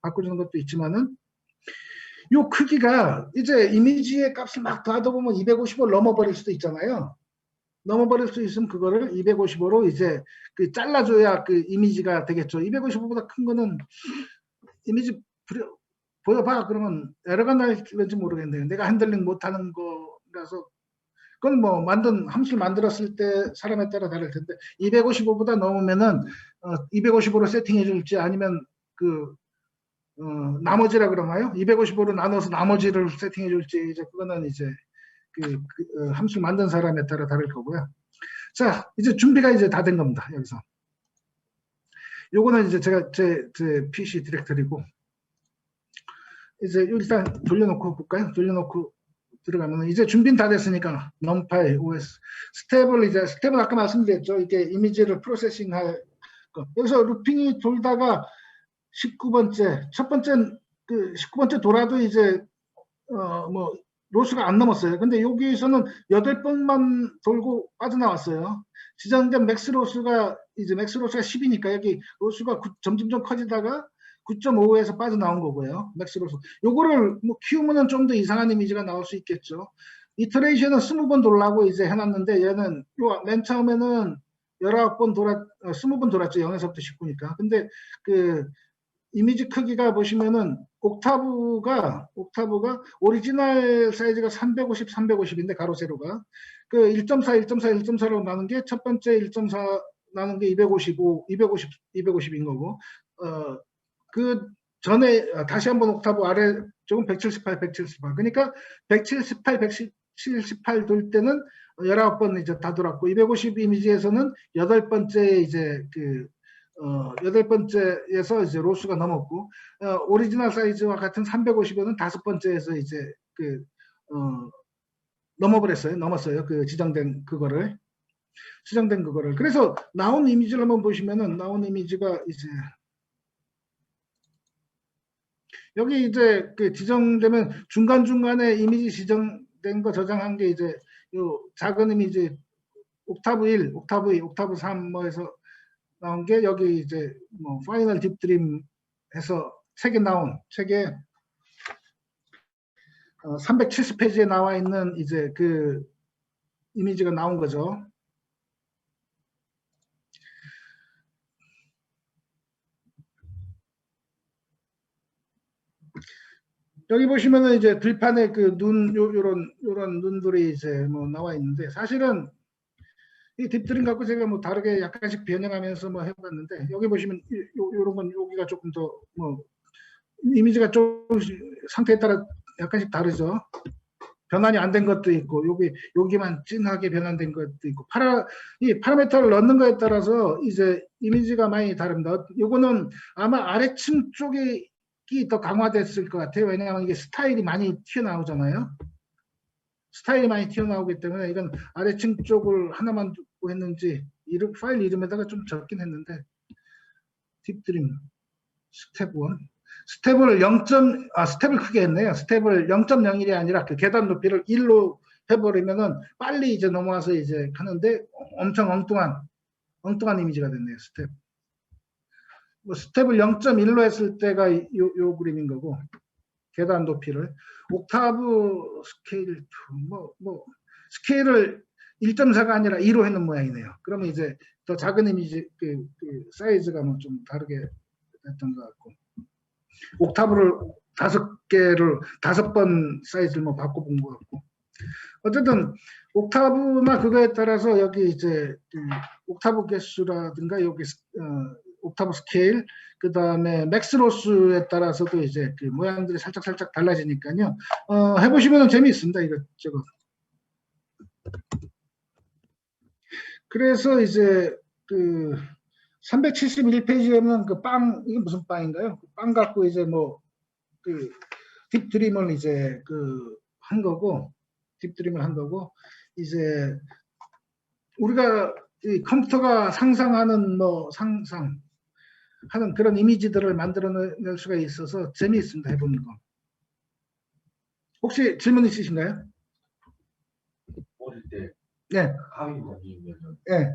바꿔주는 것도 있지만은 요 크기가 이제 이미지의 값을 막 더하다 보면 255를 넘어버릴 수도 있잖아요. 넘어버릴 수 있으면 그거를 255로 이제 그 잘라줘야 그 이미지가 되겠죠. 255보다 큰 거는 이미지 보여봐 그러면 에러가 날지 모르겠네요. 내가 핸들링 못하는 거라서 그건 뭐 함수를 만들었을 때 사람에 따라 다를 텐데 255보다 넘으면은 255로 세팅해 줄지 아니면 나머지라 그러나요? 255로 나눠서 나머지를 세팅해 줄지 이제 그거는 이제 함수를 만든 사람에 따라 다를 거고요. 자, 이제 준비가 이제 다 된 겁니다. 여기서. 요거는 이제 제가 제 PC 디렉터리고 이제 일단 돌려놓고 볼까요? 돌려놓고 들어가면 이제 준비는 다 됐으니까 numpy OS 스텝은 아까 말씀드렸죠. 이게 이미지를 프로세싱할 거. 여기서 루핑이 돌다가 19번째 첫 번째 19번째 돌아도 이제 로스가 안 넘었어요. 근데 여기서는 8번만 돌고 빠져나왔어요. 지정된 맥스 로스가 10이니까 여기 로스가 점점점 커지다가 9.5에서 빠져나온 거고요. 맥스 로스. 요거를 뭐 키우면은 좀 더 이상한 이미지가 나올 수 있겠죠. 이터레이션은 20번 돌라고 이제 해놨는데 얘는 맨 처음에는 20번 돌았죠. 0에서부터 19니까. 근데 이미지 크기가 보시면은 옥타브가 오리지널 사이즈가 350인데 가로 세로가 1.4로 나눈 게 첫 번째 1.4 나눈 게 250인 거고 그 전에 다시 한번 옥타브 아래 조금 178 그러니까 178 돌 때는 19번 이제 다 돌았고 250 이미지에서는 8번째 이제 8번째에서 이제 로스가 넘었고 오리지널 사이즈와 같은 350에는 5번째에서 이제 넘었어요. 그 지정된 그거를. 그래서 나온 이미지를 한번 보시면은 나온 이미지가 이제 여기 이제 지정되면 중간중간에 이미지 지정된 거 저장한 게 이제 요 작은 이미지 옥타브 1, 옥타브 2, 옥타브 3 뭐해서 나온 게 여기 이제 뭐 파이널 딥드림 해서 책에 나온 책에 370페이지에 나와 있는 이제 그 이미지가 나온 거죠. 여기 보시면은 이제 들판에 요런 눈들이 이제 뭐 나와 있는데 사실은 이 딥드림 갖고 제가 뭐 다르게 약간씩 변형하면서 뭐 해봤는데 여기 보시면 요런 건 여기가 조금 더 뭐 이미지가 좀 상태에 따라 약간씩 다르죠. 변환이 안 된 것도 있고 여기만 진하게 변환된 것도 있고 이 파라미터를 넣는 거에 따라서 이제 이미지가 많이 다릅니다. 요거는 아마 아래층 쪽이 더 강화됐을 것 같아요. 왜냐하면 이게 스타일이 많이 튀어나오잖아요. 스타일이 많이 튀어나오기 때문에 이건 아래층 쪽을 하나만 두고 했는지 파일 이름에다가 좀 적긴 했는데 딥드림 스텝 1 스텝을 스텝을 크게 했네요. 스텝을 0.01이 아니라 그 계단 높이를 1로 해버리면은 빨리 이제 넘어와서 이제 하는데 엄청 엉뚱한 이미지가 됐네요. 스텝을 0.1로 했을 때가 요 그림인 거고 계단 높이를 옥타브 스케일 스케일을 1.4가 아니라 2로 해놓은 모양이네요. 그러면 이제 더 작은 이미지 그 사이즈가 뭐 좀 다르게 됐던 것 같고 옥타브를 5개를 5번 사이즈를 뭐 바꿔본 것 같고 어쨌든 옥타브나 그거에 따라서 여기 이제 옥타브 개수라든가 여기 옥타브 스케일 그 다음에 맥스로스에 따라서도 이제 그 모양들이 살짝 달라지니까요. 해보시면 재미있습니다. 이것저것. 그래서 이제 그 371페이지에는 이게 무슨 빵인가요? 빵 갖고 이제 뭐 그 딥드림을 이제 한 거고 딥드림을 한 거고 이제 우리가 이 컴퓨터가 상상하는 상상하는 그런 이미지들을 만들어낼 수가 있어서 재미있습니다. 해보는 거. 혹시 질문 있으신가요? 어릴 때 네. 가위 먹이면은 네.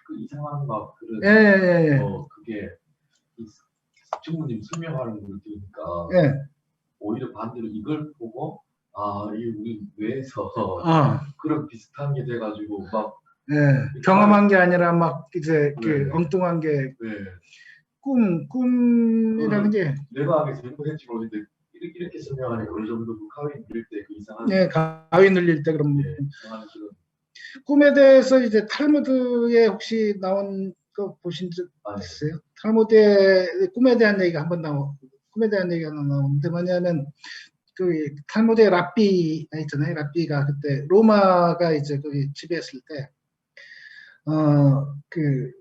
그 이상한 막 그런 예. 그게 전무님 설명하는 걸 들으니까 예. 오히려 반대로 이걸 보고 이 우리 뇌에서 그런 비슷한 게 돼가지고 막 경험한 게 아니라 막 이제 네. 엉뚱한 게 네. 꿈이라는 게 내가 하게 잘못했지 모르겠는데 이렇게 설명하니까 어느 정도 그 가위 눌릴 때 그 이상한 가위 눌릴 때 그럼 이상한 그런 꿈에 대해서 이제 탈무드에 혹시 나온 거 보신 적 있어요? 탈무드에 꿈에 대한 얘기가 한번 꿈에 대한 얘기가 나오는데 뭐냐면 그 탈무드의 랍비가 있잖아요. 랍비가 그때 로마가 이제 거기 지배했을 때 그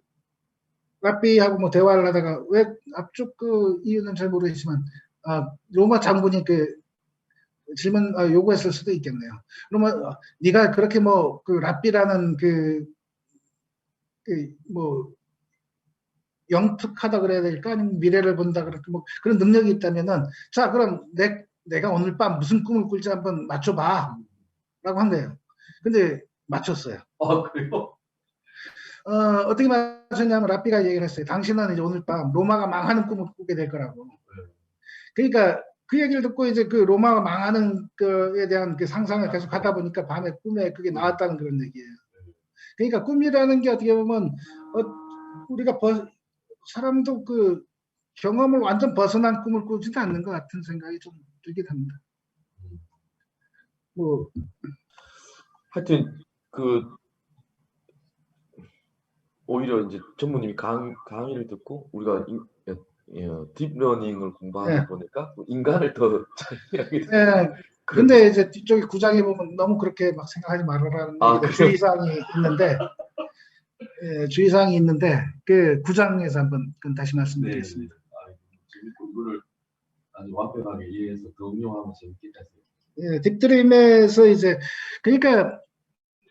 랍비하고 뭐 대화를 하다가 왜 앞쪽 그 이유는 잘 모르겠지만 로마 장군이 질문 요구했을 수도 있겠네요. 그러면 네가 그렇게 뭐 그 랍비라는 뭐 영특하다 그래야 될까 아니면 미래를 본다 그렇게 뭐 그런 능력이 있다면은 자 그럼 내가 오늘 밤 무슨 꿈을 꿀지 한번 맞춰봐 라고 한 거예요. 근데 맞췄어요. 그래요? 어떻게 맞췄냐면 랍비가 얘기를 했어요. 당신은 이제 오늘 밤 로마가 망하는 꿈을 꾸게 될 거라고. 그러니까 그 얘기를 듣고 이제 그 로마가 망하는 거에 대한 그 상상을 계속 하다 보니까 밤에 꿈에 그게 나왔다는 그런 얘기예요. 그러니까 꿈이라는 게 어떻게 보면 우리가 사람도 그 경험을 완전 벗어난 꿈을 꾸지도 않는 것 같은 생각이 좀 들긴 합니다. 뭐 하여튼 오히려 이제 전무님이 강의를 듣고 우리가 딥러닝을 공부하다 보니까 인간을 더 잘하게 돼요. 근데 이제 뒤쪽에 구장에 보면 너무 그렇게 막 생각하지 말아라는 주의사항이 있는데 주의사항이 있는데 그 구장에서 한번 다시 말씀드리겠습니다. 재밌고 이거를 아주 완벽하게 이해해서 더 응용하면 재밌겠다. 딥드림에서 이제 그러니까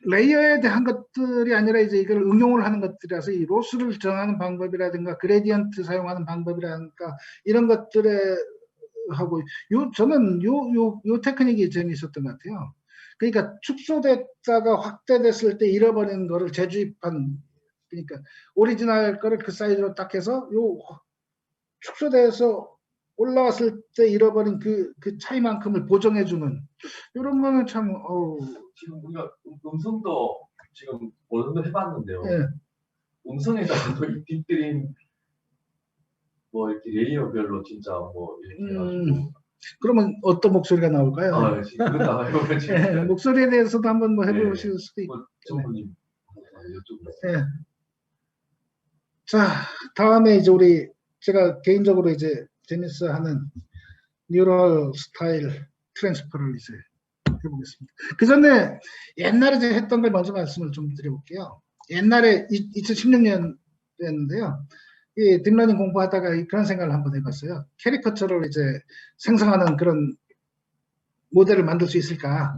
레이어에 대한 것들이 아니라 이제 이걸 응용을 하는 것들이라서 이 로스를 정하는 방법이라든가 그레디언트 사용하는 방법이라든가 이런 것들에 하고 저는 요 테크닉이 재미있었던 것 같아요. 그러니까 축소됐다가 확대됐을 때 잃어버리는 거를 재주입한 그러니까 오리지널 거를 그 사이즈로 딱 해서 요 축소돼서 올라왔을 때 잃어버린 그 차이만큼을 보정해주는 이런 거는 참 지금 우리가 음성도 지금 어느 정도 해봤는데요. 네. 음성에다가 이 딥드림 뭐 이렇게 레이어별로 진짜 뭐 이렇게 해가지고 그러면 어떤 목소리가 나올까요? 목소리에 대해서도 한번 뭐 해보실 수도 있고. 전무님 네. 자 다음에 이제 제가 개인적으로 이제 재밌어하는 뉴럴 스타일 트랜스퍼를 이제 해보겠습니다. 그 전에 옛날에 제가 했던 걸 먼저 말씀을 좀 드려볼게요. 옛날에 2016년이었는데요. 이 딥러닝 공부하다가 그런 생각을 한번 해봤어요. 캐리커처를 이제 생성하는 그런 모델을 만들 수 있을까?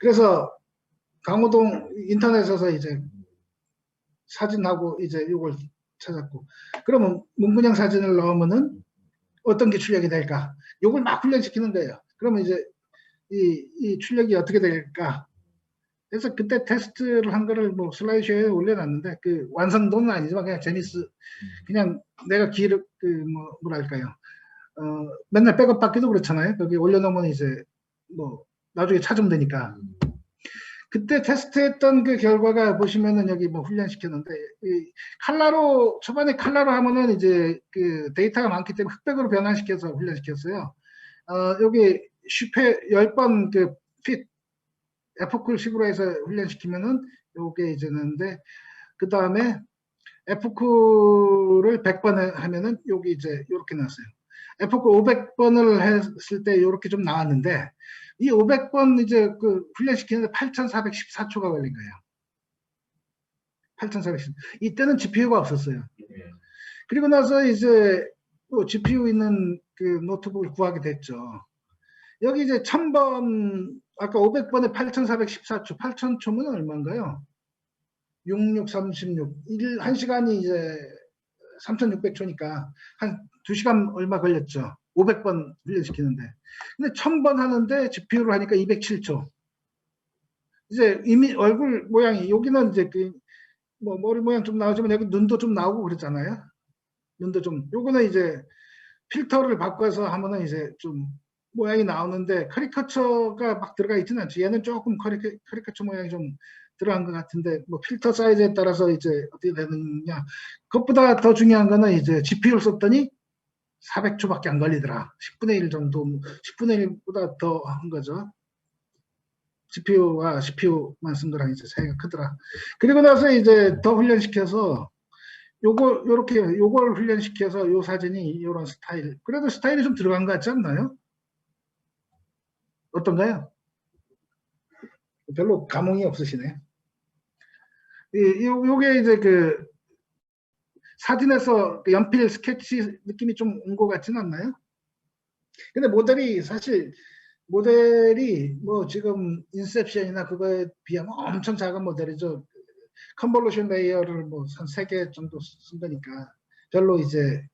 그래서 강호동 인터넷에서 이제 사진하고 이제 이걸 찾았고, 그러면 문근영 사진을 넣으면은 어떤 게 출력이 될까? 이걸 막 훈련시키는 거예요. 그러면 이제 이 출력이 어떻게 될까? 그래서 그때 테스트를 한 거를 뭐 슬라이드쇼에 올려놨는데, 그 완성도는 아니지만 그냥 그냥 내가 뭐랄까요. 맨날 백업 받기도 그렇잖아요. 거기 올려놓으면 이제 뭐 나중에 찾으면 되니까. 그때 테스트했던 그 결과가 보시면은 여기 뭐 훈련시켰는데, 초반에 칼라로 하면은 이제 그 데이터가 많기 때문에 흑백으로 변환시켜서 훈련시켰어요. 여기 10번 그 F쿨식으로 해서 훈련시키면은 요게 이제 는데, 그 다음에 F쿨을 100번 하면은 여기 이제 요렇게 나왔어요. F쿨 500번을 했을 때 요렇게 좀 나왔는데, 이 500번 이제 그 훈련시키는데 8,414초가 걸린 거예요. 8,410. 이때는 GPU가 없었어요. 그리고 나서 이제 또 GPU 있는 그 노트북을 구하게 됐죠. 여기 이제 1000번, 아까 500번에 8,414초, 8,000초면 얼마인가요? 6636. 1시간이 이제 3,600초니까 한 2시간 얼마 걸렸죠. 500번 훈련시키는데. 근데 1000번 하는데 GPU로 하니까 207초. 이제 이미 얼굴 모양이, 여기는 이제 뭐 머리 모양 좀 나오지만 여기 눈도 좀 나오고 그러잖아요. 눈도 좀, 요거는 이제 필터를 바꿔서 하면은 이제 좀 모양이 나오는데, 카리커처가 막 들어가 있지는 않죠. 얘는 조금 카리커처 모양이 좀 들어간 것 같은데, 뭐 필터 사이즈에 따라서 이제 어떻게 되느냐. 그것보다 더 중요한 거는 이제 GPU를 썼더니 400초밖에 안 걸리더라. 10분의 1 정도, 10분의 1보다 더 한 거죠. GPU와 CPU만 쓴 거랑 이제 차이가 크더라. 그리고 나서 이제 더 훈련시켜서 요걸 훈련시켜서 요 사진이 요런 스타일. 그래도 스타일이 좀 들어간 것 같지 않나요? 어떤가요? 별로 감흥이 없으시네. 요게 이제 그 사진에서 그 연필 스케치 느낌이 좀 온 것 같지는 않나요? 근데 모델이 뭐 지금 인셉션이나 그거에 비하면 엄청 작은 모델이죠. 컨볼루션 레이어를 뭐 한 3개 정도 쓴 거니까 별로 이제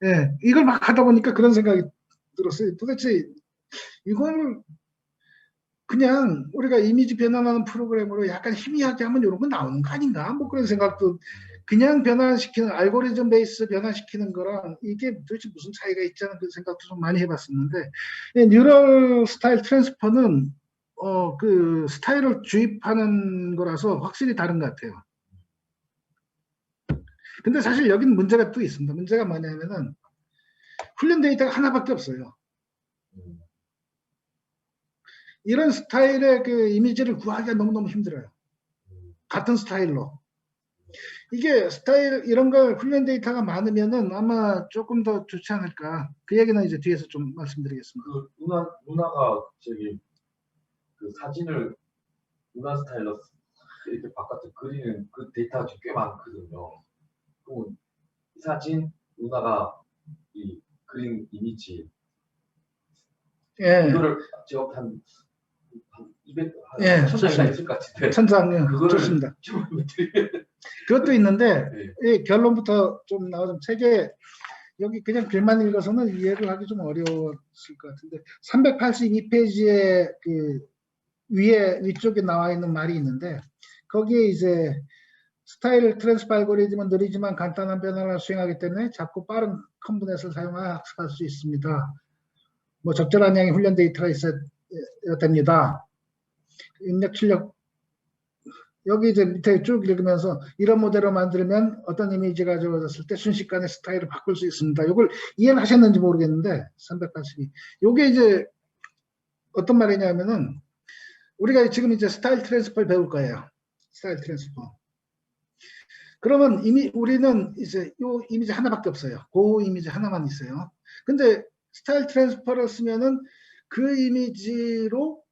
예, 이걸 막 하다 보니까 그런 생각이 들었어요. 도대체 이걸 그냥 우리가 이미지 변환하는 프로그램으로 약간 희미하게 하면 이런 거 나오는 거 아닌가? 뭐 그런 생각도, 그냥 변환시키는, 알고리즘 베이스 변환시키는 거랑 이게 도대체 무슨 차이가 있지 않은 그런 생각도 좀 많이 해봤었는데, 뉴럴 스타일 트랜스퍼는 그 스타일을 주입하는 거라서 확실히 다른 것 같아요. 근데 사실 여기는 문제가 또 있습니다. 문제가 뭐냐면은 훈련 데이터가 하나밖에 없어요. 이런 스타일의 그 이미지를 구하기가 너무너무 힘들어요. 같은 스타일로. 이게 스타일, 이런 걸 훈련 데이터가 많으면은 아마 조금 더 좋지 않을까. 그 얘기는 이제 뒤에서 좀 말씀드리겠습니다. 그 누나가 저기 그 사진을 누나 스타일로 이렇게 바깥에 그리는 그 데이터가 좀 꽤 많거든요. 그럼 이 사진 누나가 이 그린 이미지 예. 이거를 제가 한 200, 예, 1000장이나 있을 것 같은데. 1000장, 그거를 좋습니다. 그것도 있는데, 네. 이 결론부터 좀 나오면 책에 여기 그냥 글만 읽어서는 이해를 하기 좀 어려웠을 것 같은데, 382페이지에 그 위쪽에 나와 있는 말이 있는데, 거기에 이제 스타일 트랜스퍼 알고리즘은 느리지만 간단한 변화를 수행하기 때문에 작고 빠른 컴포넌트를 사용하여 학습할 수 있습니다. 뭐 적절한 양의 훈련 데이터가 있어야 됩니다. 입력 출력, 여기 이제 밑에 쭉 읽으면서 이런 모델을 만들면 어떤 이미지가 주어졌을 때 순식간에 스타일을 바꿀 수 있습니다. 이걸 이해를 하셨는지 모르겠는데 382. 요게 이제 어떤 말이냐면은 우리가 지금 이제 스타일 트랜스퍼를 배울 거예요. 스타일 트랜스퍼. 그러면 이미 우리는 이제 요 이미지 하나밖에 없어요. 그 이미지 하나만 있어요. 근데 스타일 트랜스퍼를 쓰면은 그 이미지로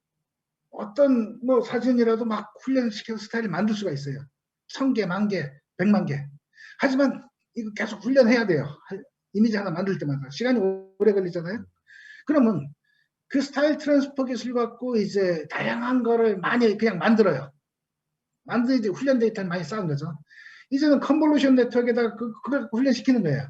어떤 뭐 사진이라도 막 훈련시켜서 스타일을 만들 수가 있어요. 1000개, 10,000개, 100만 개. 하지만 이거 계속 훈련해야 돼요. 이미지 하나 만들 때마다. 시간이 오래 걸리잖아요. 그러면 그 스타일 트랜스퍼 기술 갖고 이제 다양한 거를 많이 그냥 만들어요. 만들어 이제 훈련 데이터를 많이 쌓은 거죠. 이제는 컨볼루션 네트워크에다가 그걸 훈련시키는 거예요.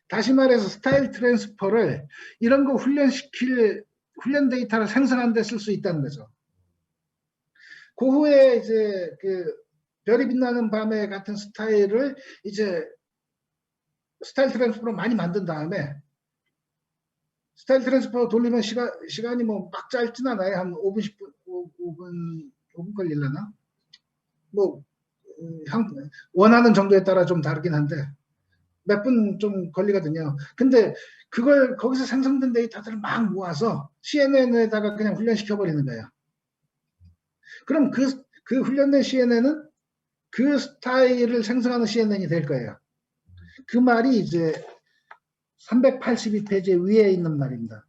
다시 말해서 스타일 트랜스퍼를 이런 거 훈련시킬 훈련 데이터를 생성하는 데 쓸 수 있다는 거죠. 그 후에 이제 그 별이 빛나는 밤에 같은 스타일을 이제 스타일 트랜스퍼로 많이 만든 다음에 스타일 트랜스퍼 돌리면 시간이 뭐 막 짧진 않아요. 한 5분, 10분, 5분 걸리려나? 뭐, 원하는 정도에 따라 좀 다르긴 한데, 몇 분 좀 걸리거든요. 근데 그걸 거기서 생성된 데이터들을 막 모아서 CNN에다가 그냥 훈련시켜버리는 거예요. 그럼 그 훈련된 CNN은 그 스타일을 생성하는 CNN이 될 거예요. 그 말이 이제 382페이지 위에 있는 말입니다.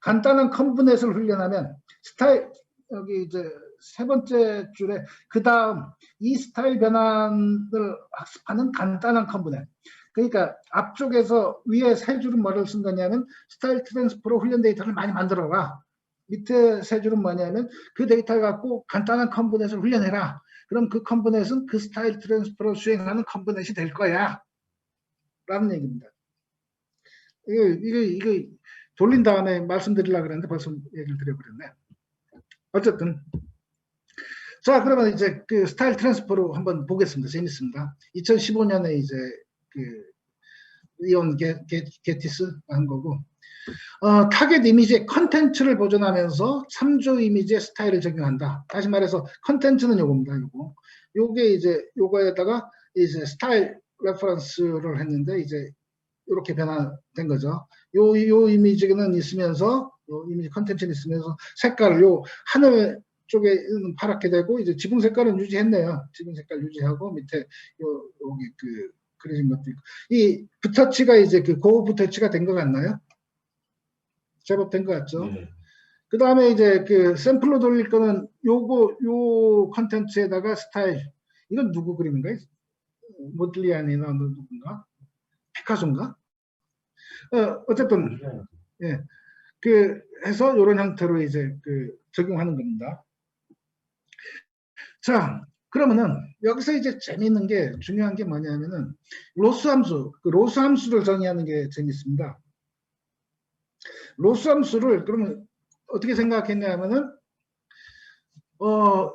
간단한 컨브넷을 훈련하면 스타일, 여기 이제 세 번째 줄에 그 다음 이 스타일 변환을 학습하는 간단한 컨브넷. 그러니까 앞쪽에서 위에 세 줄은 뭐를 쓴 거냐면 스타일 트랜스퍼로 훈련 데이터를 많이 만들어라. 밑에 세 줄은 뭐냐면 그 데이터를 갖고 간단한 컨브넷을 훈련해라. 그럼 그 컨브넷은 그 스타일 트랜스퍼를 수행하는 컨브넷이 될 거야. 라는 얘기입니다. 이거 돌린 다음에 말씀드리려고 그랬는데 벌써 얘기를 드려버렸네. 어쨌든. 자, 그러면 이제 그 스타일 트랜스퍼로 한번 보겠습니다. 재밌습니다. 2015년에 이제 그 이온 게티스 한 거고, 타겟 이미지의 컨텐츠를 보존하면서 3조 이미지의 스타일을 적용한다. 다시 말해서 컨텐츠는 요겁니다. 요게 이제 요거에다가 이제 스타일 레퍼런스를 했는데 이제 이렇게 변화된 거죠. 요 이미지는 있으면서 요 이미지 컨텐츠는 있으면서 색깔을 요 하늘 쪽에 파랗게 되고 이제 지붕 색깔은 유지했네요. 지붕 색깔 유지하고 밑에 여기 그 그려진 것도 있고 이 붓터치가 이제 그 고급 붓터치가 된 것 같나요? 제법 된 것 같죠. 네. 그 다음에 이제 그 샘플로 돌릴 거는 요 컨텐츠에다가 스타일 이건 누구 그림인가요? 모딜리안이나 누군가? 피카소인가? 어쨌든 예, 그 해서 이런 형태로 이제 그 적용하는 겁니다. 자, 그러면은 여기서 이제 재미있는 게 중요한 게 뭐냐면은 로스 함수, 그 로스 함수를 정의하는 게 재밌습니다. 로스 함수를 그러면 어떻게 생각했냐면은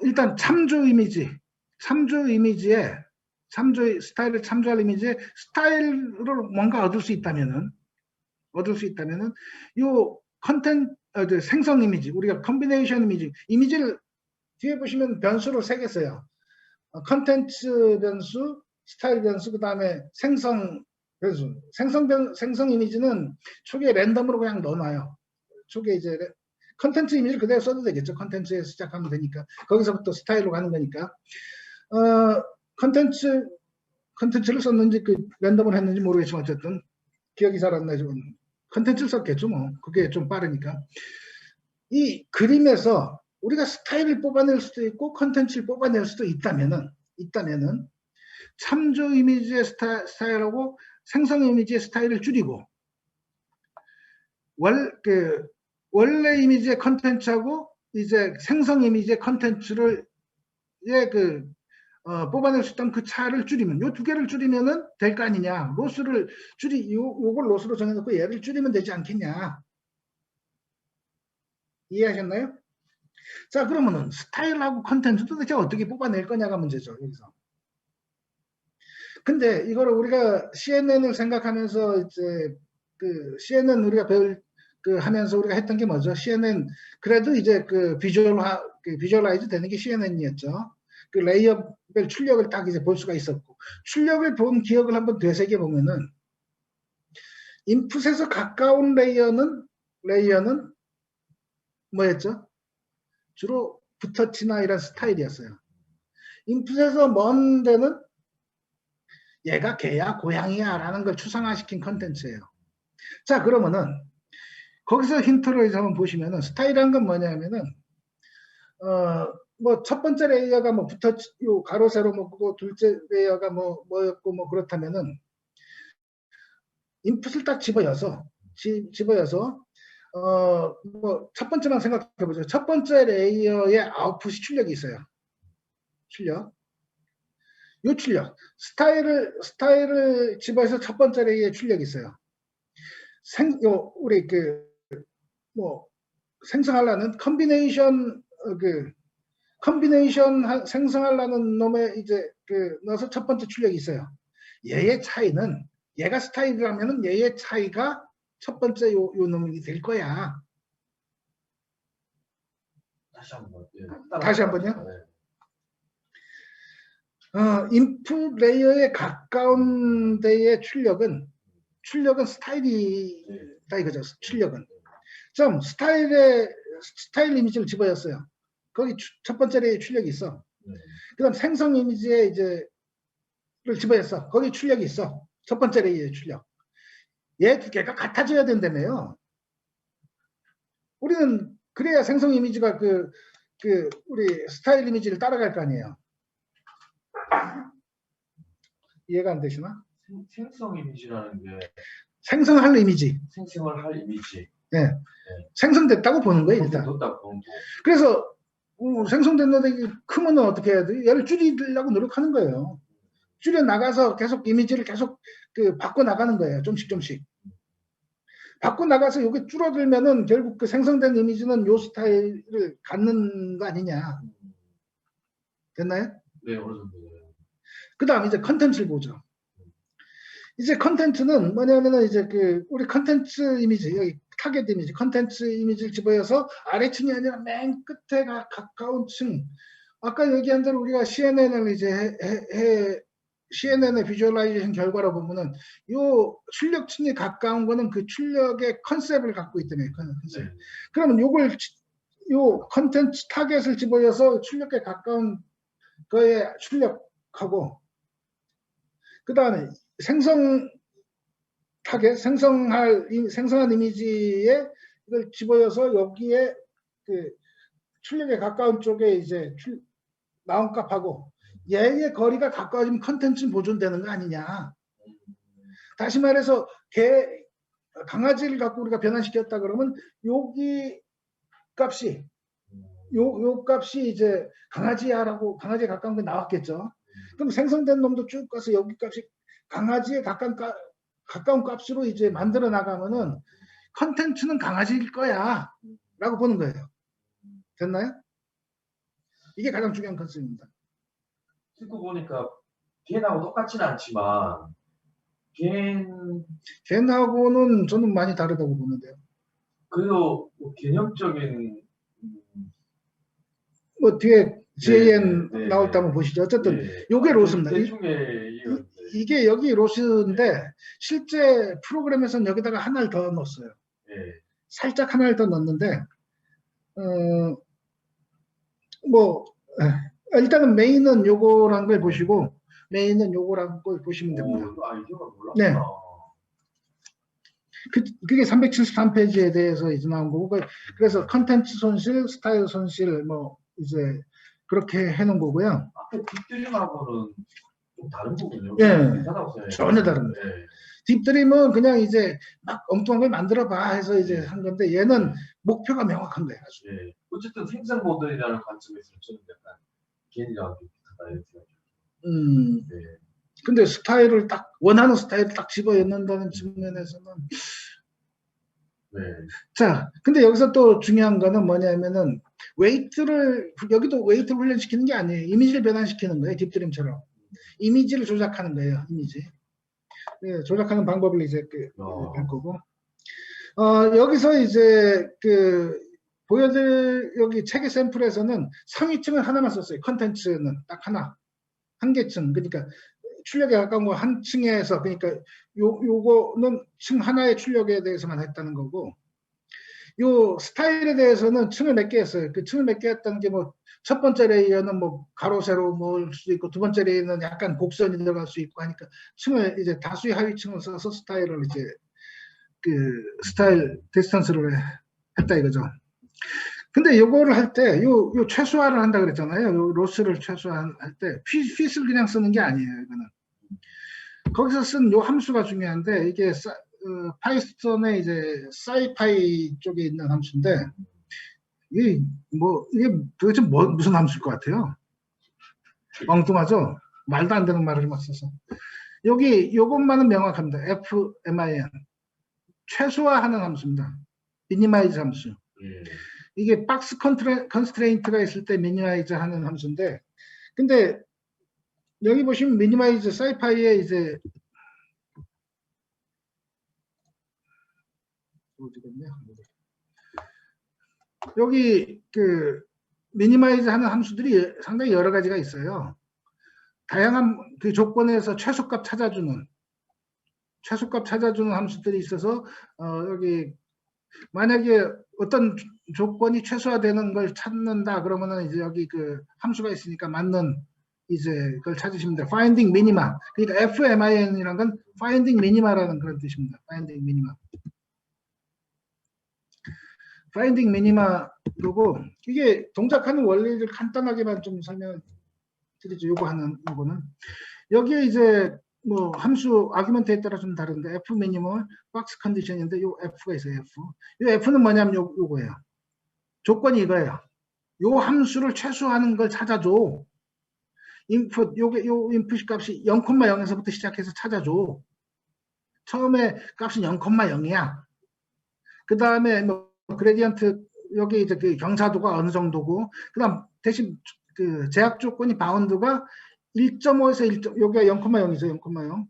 일단 참조 이미지에 참조 스타일을 참조할 이미지에 스타일을 뭔가 얻을 수 있다면은 요 컨텐츠 생성 이미지 우리가 컨비네이션 이미지를 뒤에 보시면 변수로 3개 써요. 컨텐츠 변수, 스타일 변수, 그 다음에 생성 변수. 생성 이미지는 초기에 랜덤으로 그냥 넣어놔요. 초기에 이제 컨텐츠 이미지를 그대로 써도 되겠죠. 컨텐츠에서 시작하면 되니까. 거기서부터 스타일로 가는 거니까. 컨텐츠를 썼는지 그 랜덤을 했는지 모르겠지만 어쨌든 기억이 잘 안 나지만 컨텐츠를 썼겠죠. 뭐 그게 좀 빠르니까. 이 그림에서 우리가 스타일을 뽑아낼 수도 있고 컨텐츠를 뽑아낼 수도 있다면은 참조 이미지의 스타일하고 생성 이미지의 스타일을 줄이고 원래 이미지의 컨텐츠하고 이제 생성 이미지의 컨텐츠를 뽑아낼 수 있다면 그 차를 줄이면 요 두 개를 줄이면은 될 거 아니냐. 로스를 요걸 로스로 정해놓고 얘를 줄이면 되지 않겠냐. 이해하셨나요? 자, 그러면은 스타일하고 컨텐츠 도대체 어떻게 뽑아낼 거냐가 문제죠, 여기서. 근데 이거를 우리가 CNN을 생각하면서 이제 그 CNN 우리가 하면서 우리가 했던 게 뭐죠? CNN 그래도 이제 비주얼라이즈 되는 게 CNN이었죠. 그 레이어별 출력을 딱 이제 볼 수가 있었고 출력을 본 기억을 한번 되새겨 보면은 인풋에서 가까운 레이어는 뭐였죠? 주로 붓터치나 이런 스타일이었어요. 인풋에서 먼 데는 얘가 개야 고양이야 라는 걸 추상화시킨 컨텐츠예요. 자, 그러면은 거기서 힌트를 이제 한번 보시면은 스타일이란 건 뭐냐면은 뭐 첫 번째 레이어가 뭐 붓터치 요 가로 세로 뭐 그거 둘째 레이어가 뭐였고 뭐 그렇다면은 인풋을 딱 집어여서 뭐 첫 번째만 생각해 보죠. 첫 번째 레이어에 아웃풋이 출력이 있어요. 출력. 요 출력. 스타일을 집어서 첫 번째 레이어에 출력이 있어요. 우리 뭐 생성하려는 컨비네이션 생성하려는 놈에 이제 넣어서 첫 번째 출력이 있어요. 얘의 차이는 얘가 스타일이라면은 얘의 차이가 첫 번째 요 놈이 될 거야. 다시 한번. 다시 한번요. 네. 인풋 레이어에 가까운 데의 출력은 스타일이다 이거죠. 출력은. 좀 스타일 이미지를 집어였어요. 거기 첫 번째 레이어에 출력이 있어. 그다음 생성 이미지에 이제를 집어였어. 거기 출력이 있어. 첫 번째 레이어에 출력. 얘 두 개가 같아져야 된다며요. 우리는 그래야 생성 이미지가 우리 스타일 이미지를 따라갈 거 아니에요. 이해가 안 되시나? 생성 이미지라는 게 생성할 이미지. 생성을 할 이미지. 네. 생성됐다고 보는 거예요, 일단. 그래서 생성된 놈이 크면 어떻게 해야 돼? 얘를 줄이려고 노력하는 거예요. 줄여 나가서 계속 이미지를 계속 바꿔 나가는 거예요. 조금씩. 바꿔 나가서 이게 줄어들면은 결국 그 생성된 이미지는 요 스타일을 갖는 거 아니냐. 됐나요? 네, 어느 정도. 그 다음 이제 컨텐츠를 보죠. 이제 컨텐츠는 뭐냐면은 이제 우리 컨텐츠 이미지, 여기 타겟 이미지, 컨텐츠 이미지를 집어여서 아래층이 아니라 맨 끝에 가까운 층. 아까 얘기한 대로 우리가 CNN을 이제 CNN의 비주얼라이제이션 결과로 보면은 요 출력층이 가까운 거는 그 출력의 컨셉을 갖고 있다며, 컨셉. 네. 그러면 요 컨텐츠 타겟을 집어여서 출력에 가까운 거에 출력하고, 그 다음에 생성 타겟, 생성한 이미지에 이걸 집어여서 여기에 출력에 가까운 쪽에 이제 나온 값하고 얘의 거리가 가까워지면 컨텐츠는 보존되는 거 아니냐. 다시 말해서 강아지를 갖고 우리가 변환시켰다 그러면 여기 값이 요 값이 이제 강아지야라고 강아지에 가까운 게 나왔겠죠. 그럼 생성된 놈도 쭉 가서 여기 값이 강아지에 가까운 값으로 이제 만들어 나가면은 컨텐츠는 강아지일 거야 라고 보는 거예요. 됐나요? 이게 가장 중요한 컨셉입니다. 듣고 보니까 겐하고 똑같지는 않지만 겐하고는 저는 많이 다르다고 보는데요. 그래도 뭐 개념적인 뭐 뒤에 GAN 네, 나올 때 한번 보시죠. 어쨌든 네. 요게 로스입니다. 대충의 이게 여기 로스인데 실제 프로그램에서는 여기다가 하나를 더 넣었어요. 네. 살짝 하나를 더 넣었는데 뭐 일단은 메인은 요거란 걸 보시고 메인은 요거란 걸 보시면 됩니다. 아이디어가 몰랐구나. 네. 그게 373페이지에 대해서 이제 나온 거고, 그래서 컨텐츠 손실, 스타일 손실, 뭐 이제 그렇게 해놓은 거고요. 앞에 딥드림하고는 좀 다른 부분이요. 예, 전혀 다릅니다. 네. 딥드림은 그냥 이제 막 엉뚱한 걸 만들어봐 해서 이제 한 건데 얘는 목표가 명확한 거예요. 아주. 네. 어쨌든 생산 모델이라는 관점에서 저는 약간 겐이랑 비슷하다 이렇게 생각해요. 네. 근데 스타일을 원하는 스타일을 딱 집어넣는다는 측면에서는 네. 자, 근데 여기서 또 중요한 거는 뭐냐면은 여기도 웨이트를 훈련시키는 게 아니에요. 이미지를 변환시키는 거예요. 딥드림처럼. 이미지를 조작하는 거예요. 이미지. 네, 조작하는 방법을 이제 할 거고. 여기서 이제 여기 책의 샘플에서는 상위층은 하나만 썼어요. 컨텐츠는 딱 하나. 한 개층. 그러니까 출력에 가까운 거 한 층에서, 그러니까 요거는 층 하나의 출력에 대해서만 했다는 거고, 요 스타일에 대해서는 층을 몇 개 했어요. 그 층을 몇 개 했다는 게 뭐 첫 번째 레이어는 뭐 가로 세로 뭘 수도 있고, 두 번째 레이어는 약간 곡선이 들어갈 수 있고 하니까 층을 이제 다수의 하위층을 써서 스타일을 이제 스타일 디스턴스를 했다 이거죠. 근데 요거를 할 때 요 최소화를 한다 그랬잖아요. 요 로스를 최소화할 때 핏을 그냥 쓰는 게 아니에요. 이거는 거기서 쓴 요 함수가 중요한데, 이게 파이썬의 이제 사이파이 쪽에 있는 함수인데 이게 도대체 무슨 함수일 것 같아요? 엉뚱하죠? 말도 안 되는 말을 막 써서. 여기 요것만은 명확합니다. fmin 최소화하는 함수입니다. 미니마이즈 함수. 이게 박스 컨스트레인트가 있을 때 미니마이즈 하는 함수인데, 근데 여기 보시면 미니마이즈 사이파이에 이제 여기 그 미니마이즈 하는 함수들이 상당히 여러 가지가 있어요. 다양한 그 조건에서 최소값 찾아주는 함수들이 있어서 여기 만약에 어떤 조건이 최소화되는 걸 찾는다 그러면은 이제 여기 그 함수가 있으니까 맞는 이제 그걸 찾으시면 돼요. finding minima. 그러니까 fmin이라는 건 finding minima라는 그런 뜻입니다. finding minima. finding minima고 이게 동작하는 원리를 간단하게만 좀 설명드리죠. 요거는 여기에 이제 뭐 함수 아규먼트에 따라 좀 다른데 f 미니멀 박스 컨디션인데 요 f가 있어요. 요 f는 뭐냐면 요거예요. 조건이 이거예요. 요 함수를 최소화하는 걸 찾아줘. 인풋 요 인풋 값이 0,0에서부터 시작해서 찾아줘. 처음에 값은 0,0이야. 그 다음에 뭐 그레디언트 여기 이제 그 경사도가 어느 정도고, 그다음 대신 그 제약 조건이 바운드가 1.5에서 1. 여기가 0,0이죠. 0,0.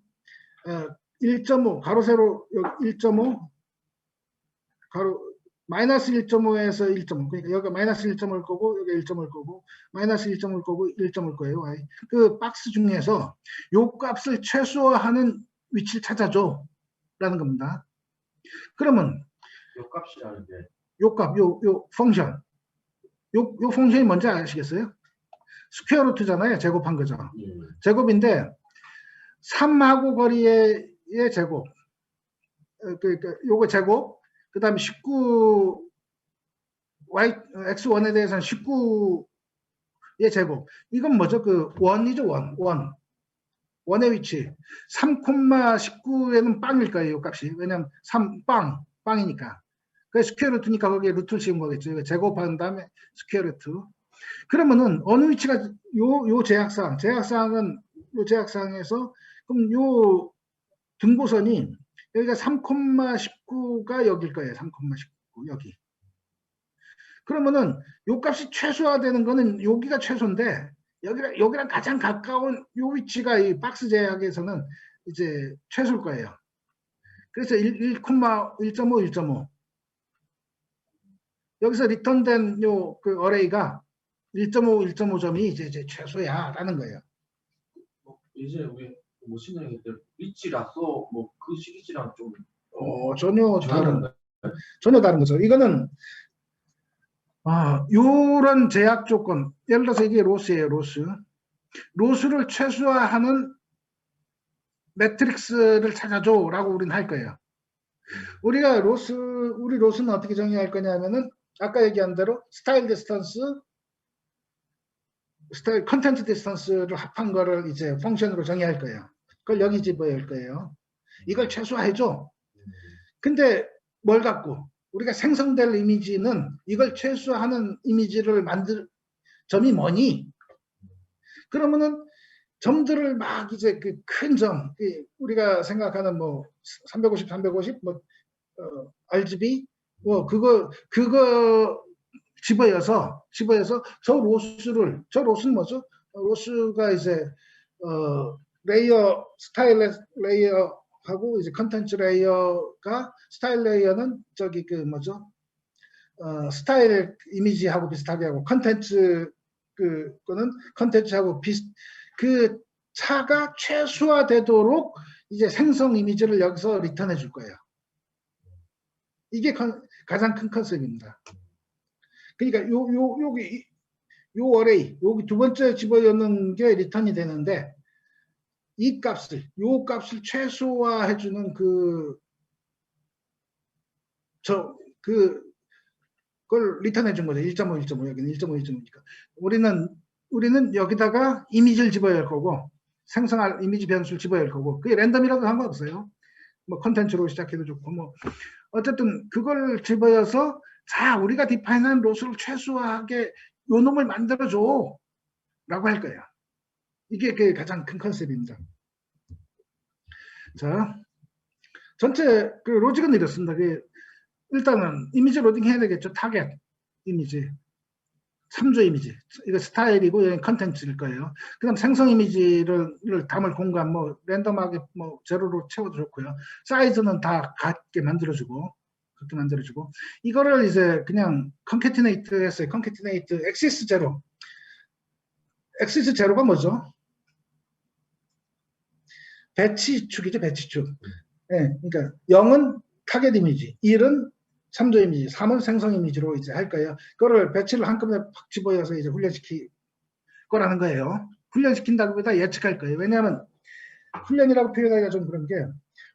1.5 가로 세로 여기 1.5 가로 마이너스 1.5에서 1.5. 그러니까 여기가 마이너스 1.5일 거고 여기 1.5일 거고 마이너스 1.5일 거고 1.5일 거예요. 그 박스 중에서 요 값을 최소화하는 위치를 찾아줘 라는 겁니다. 그러면 요 값이라는 게 요 값, 요 펑션. 요 펑션이 뭔지 아시겠어요? 스퀘어 루트잖아요. 제곱한 거죠. 제곱인데 3하고 거리의 제곱. 그러니까 요거 제곱. 그 다음에 19 x1에 대해서는 19의 제곱. 이건 뭐죠? 그 원이죠. 원의 위치. 3,19에는 빵일 거예요. 이 값이. 왜냐면 3빵이니까. 그래서 스퀘어 루트니까 거기에 루트를 씌운 거겠죠. 제곱한 다음에 스퀘어 루트. 그러면은 어느 위치가 요 제약사항은 요 제약사항에서 그럼 요 등고선이 여기가 3,19가 여길 거예요. 3,19 여기. 그러면은 요 값이 최소화되는 거는 여기가 최소인데 여기랑 가장 가까운 요 위치가 이 박스 제약에서는 이제 최소일 거예요. 그래서 1,5 여기서 리턴된 요 그 어레이가 1.5점이 이제 최소야라는 거예요. 이제 우리 모시는 때 위치라서 뭐 그 시리즈랑 좀 전혀 다른 거죠. 이거는 요런 제약 조건, 예를 들어서 이게 로스예요. 로스를 최소화하는 매트릭스를 찾아줘라고 우리는 할 거예요. 우리 로스는 어떻게 정의할 거냐면은 아까 얘기한 대로 스타일 디스턴스, 컨텐트 디스턴스를 합한 거를 이제 펑션으로 정의할 거예요. 그걸 여기 집어넣을 거예요. 이걸 최소화해줘. 근데 뭘 갖고? 우리가 생성될 이미지는 이걸 최소화하는 이미지를 만들 점이 뭐니? 그러면은 점들을 막 이제 그 큰 점, 우리가 생각하는 뭐 350, RGB 뭐 그거 집어여서 저 로스는 뭐죠? 로스가 이제 레이어 스타일 레이어하고 이제 컨텐츠 레이어가 스타일 레이어는 저기 그 뭐죠? 스타일 이미지하고 비슷하게 하고 컨텐츠 그거는 컨텐츠하고 그 차가 최소화되도록 이제 생성 이미지를 여기서 리턴해 줄 거예요. 이게 가장 큰 컨셉입니다. 그러니까 요 어레이 여기 두 번째 집어넣는 게 리턴이 되는데 요 값을 최소화해 주는 그걸 리턴해 준 거죠. 1.5 여기는 1.5니까 우리는 여기다가 이미지를 집어넣을 거고 생성할 이미지 변수를 집어넣을 거고 그게 랜덤이라도 상관없어요. 뭐 컨텐츠로 시작해도 좋고 뭐 어쨌든 그걸 집어여서 자 우리가 디파인한 로스를 최소화하게 요 놈을 만들어줘 라고 할 거예요. 이게 그 가장 큰 컨셉입니다. 자 전체 그 로직은 이렇습니다. 일단은 이미지 로딩 해야 되겠죠. 타겟 이미지, 참조 이미지, 이거 스타일이고 여기 컨텐츠일 거예요. 그다음 생성 이미지를 담을 공간 뭐 랜덤하게 뭐 제로로 채워도 좋고요. 사이즈는 다 같게 만들어주고 그렇게 만들어주고 이거를 이제 그냥 컨캐티네이트 했어요. 컨캐티네이트 엑시스 제로. 엑시스 제로가 뭐죠? 배치축이죠. 배치축. 네, 그러니까 0은 타겟 이미지, 1은 참조 이미지, 3은 생성 이미지로 이제 할 거예요. 그거를 배치를 한꺼번에 팍 집어여서 이제 훈련시킬 거라는 거예요. 훈련시킨다기보다 예측할 거예요. 왜냐하면 훈련이라고 표현하기가 좀 그런 게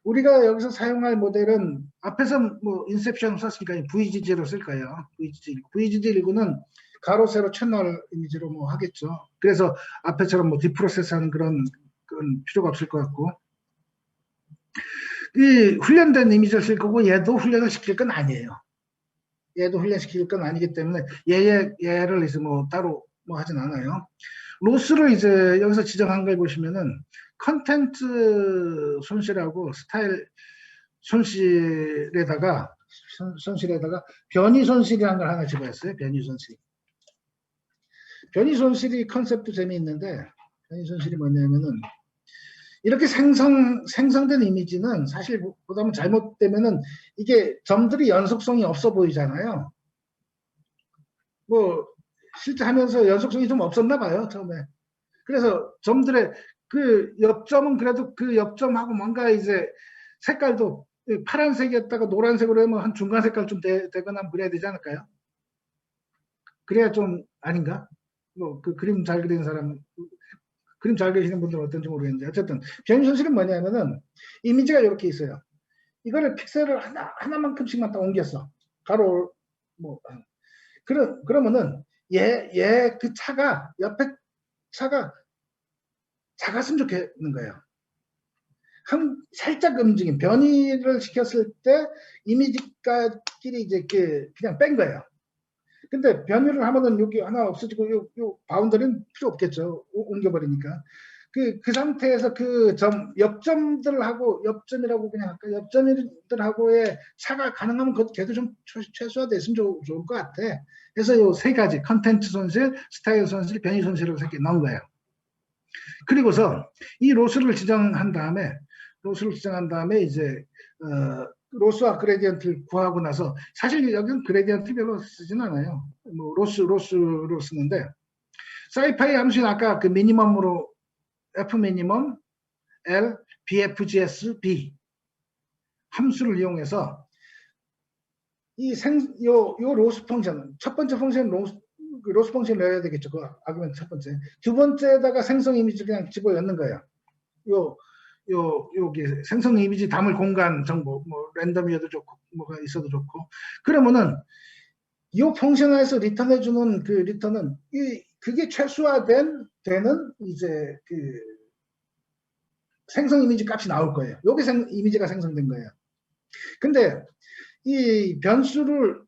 우리가 여기서 사용할 모델은 앞에서 뭐 인셉션 썼으니까 VGG로 쓸 거예요. VGG19는 가로 세로 채널 이미지로 뭐 하겠죠. 그래서 앞에처럼 뭐 디프로세스하는 그런 필요가 없을 것 같고. 이 훈련된 이미지를 쓸 거고 얘도 훈련을 시킬 건 아니에요. 얘도 훈련시킬 건 아니기 때문에 얘를 이제 뭐 따로 뭐 하진 않아요. 로스를 이제 여기서 지정한 걸 보시면은 컨텐츠 손실하고 스타일 손실에다가 변이 손실이라는 걸 하나 집어했어요. 변이 손실. 변이 손실이 컨셉도 재미있는데 변이 손실이 뭐냐면은 이렇게 생성된 이미지는 사실 보다는 잘못되면은 이게 점들이 연속성이 없어 보이잖아요. 뭐 실제 하면서 연속성이 좀 없었나 봐요 처음에. 그래서 점들의 그 옆점은 그래도 그 옆점하고 뭔가 이제 색깔도 파란색이었다가 노란색으로 하면 한 중간 색깔 좀 되거나 그래야 되지 않을까요? 그래야 좀 아닌가? 뭐 그 그림 잘 그리는 사람. 그림 잘 그리시는 분들은 어떤지 모르겠는데 어쨌든 변이 손실은 뭐냐면은 이미지가 이렇게 있어요. 이거를 픽셀을 하나만큼씩만 딱 옮겼어. 가로 뭐 그러면은 얘 그 차가 옆에 차가 작았으면 좋겠는 거예요. 살짝 움직임 변이를 시켰을 때 이미지끼리 이제 그냥 뺀 거예요. 근데 변이를 하면은 여기 하나 없어지고 요 바운더리는 필요 없겠죠. 옮겨버리니까. 그 상태에서 그 옆점들하고 옆점이라고 그냥 할까? 옆점들하고의 차가 가능하면 걔도 좀 최소화됐으면 좋을 것 같아. 그래서 요 세 가지 컨텐츠 손실, 스타일 손실, 변이 손실을 이렇게 넣은 거예요. 그리고서 이 로스를 지정한 다음에 이제 로스와 그레디언트를 구하고 나서 사실 여기는 그레디언트 별로 쓰진 않아요. 뭐 로스로 쓰는데 사이파이 함수는 아까 그 미니멈으로 F 미니멈 L BFGS B 함수를 이용해서 요 로스 펑션 첫 번째 펑션 로스 펑션 넣어야 되겠죠. 그 아규멘트 첫 번째. 두 번째에다가 생성 이미지 그냥 집어넣는 거예요. 여기 생성 이미지 담을 공간 정보, 뭐 랜덤이어도 좋고, 뭐가 있어도 좋고. 그러면은 이 펑션에서 리턴해주는 그 리턴은 그게 최소화되는 이제 그 생성 이미지 값이 나올 거예요. 여기 이미지가 생성된 거예요. 근데 이 변수를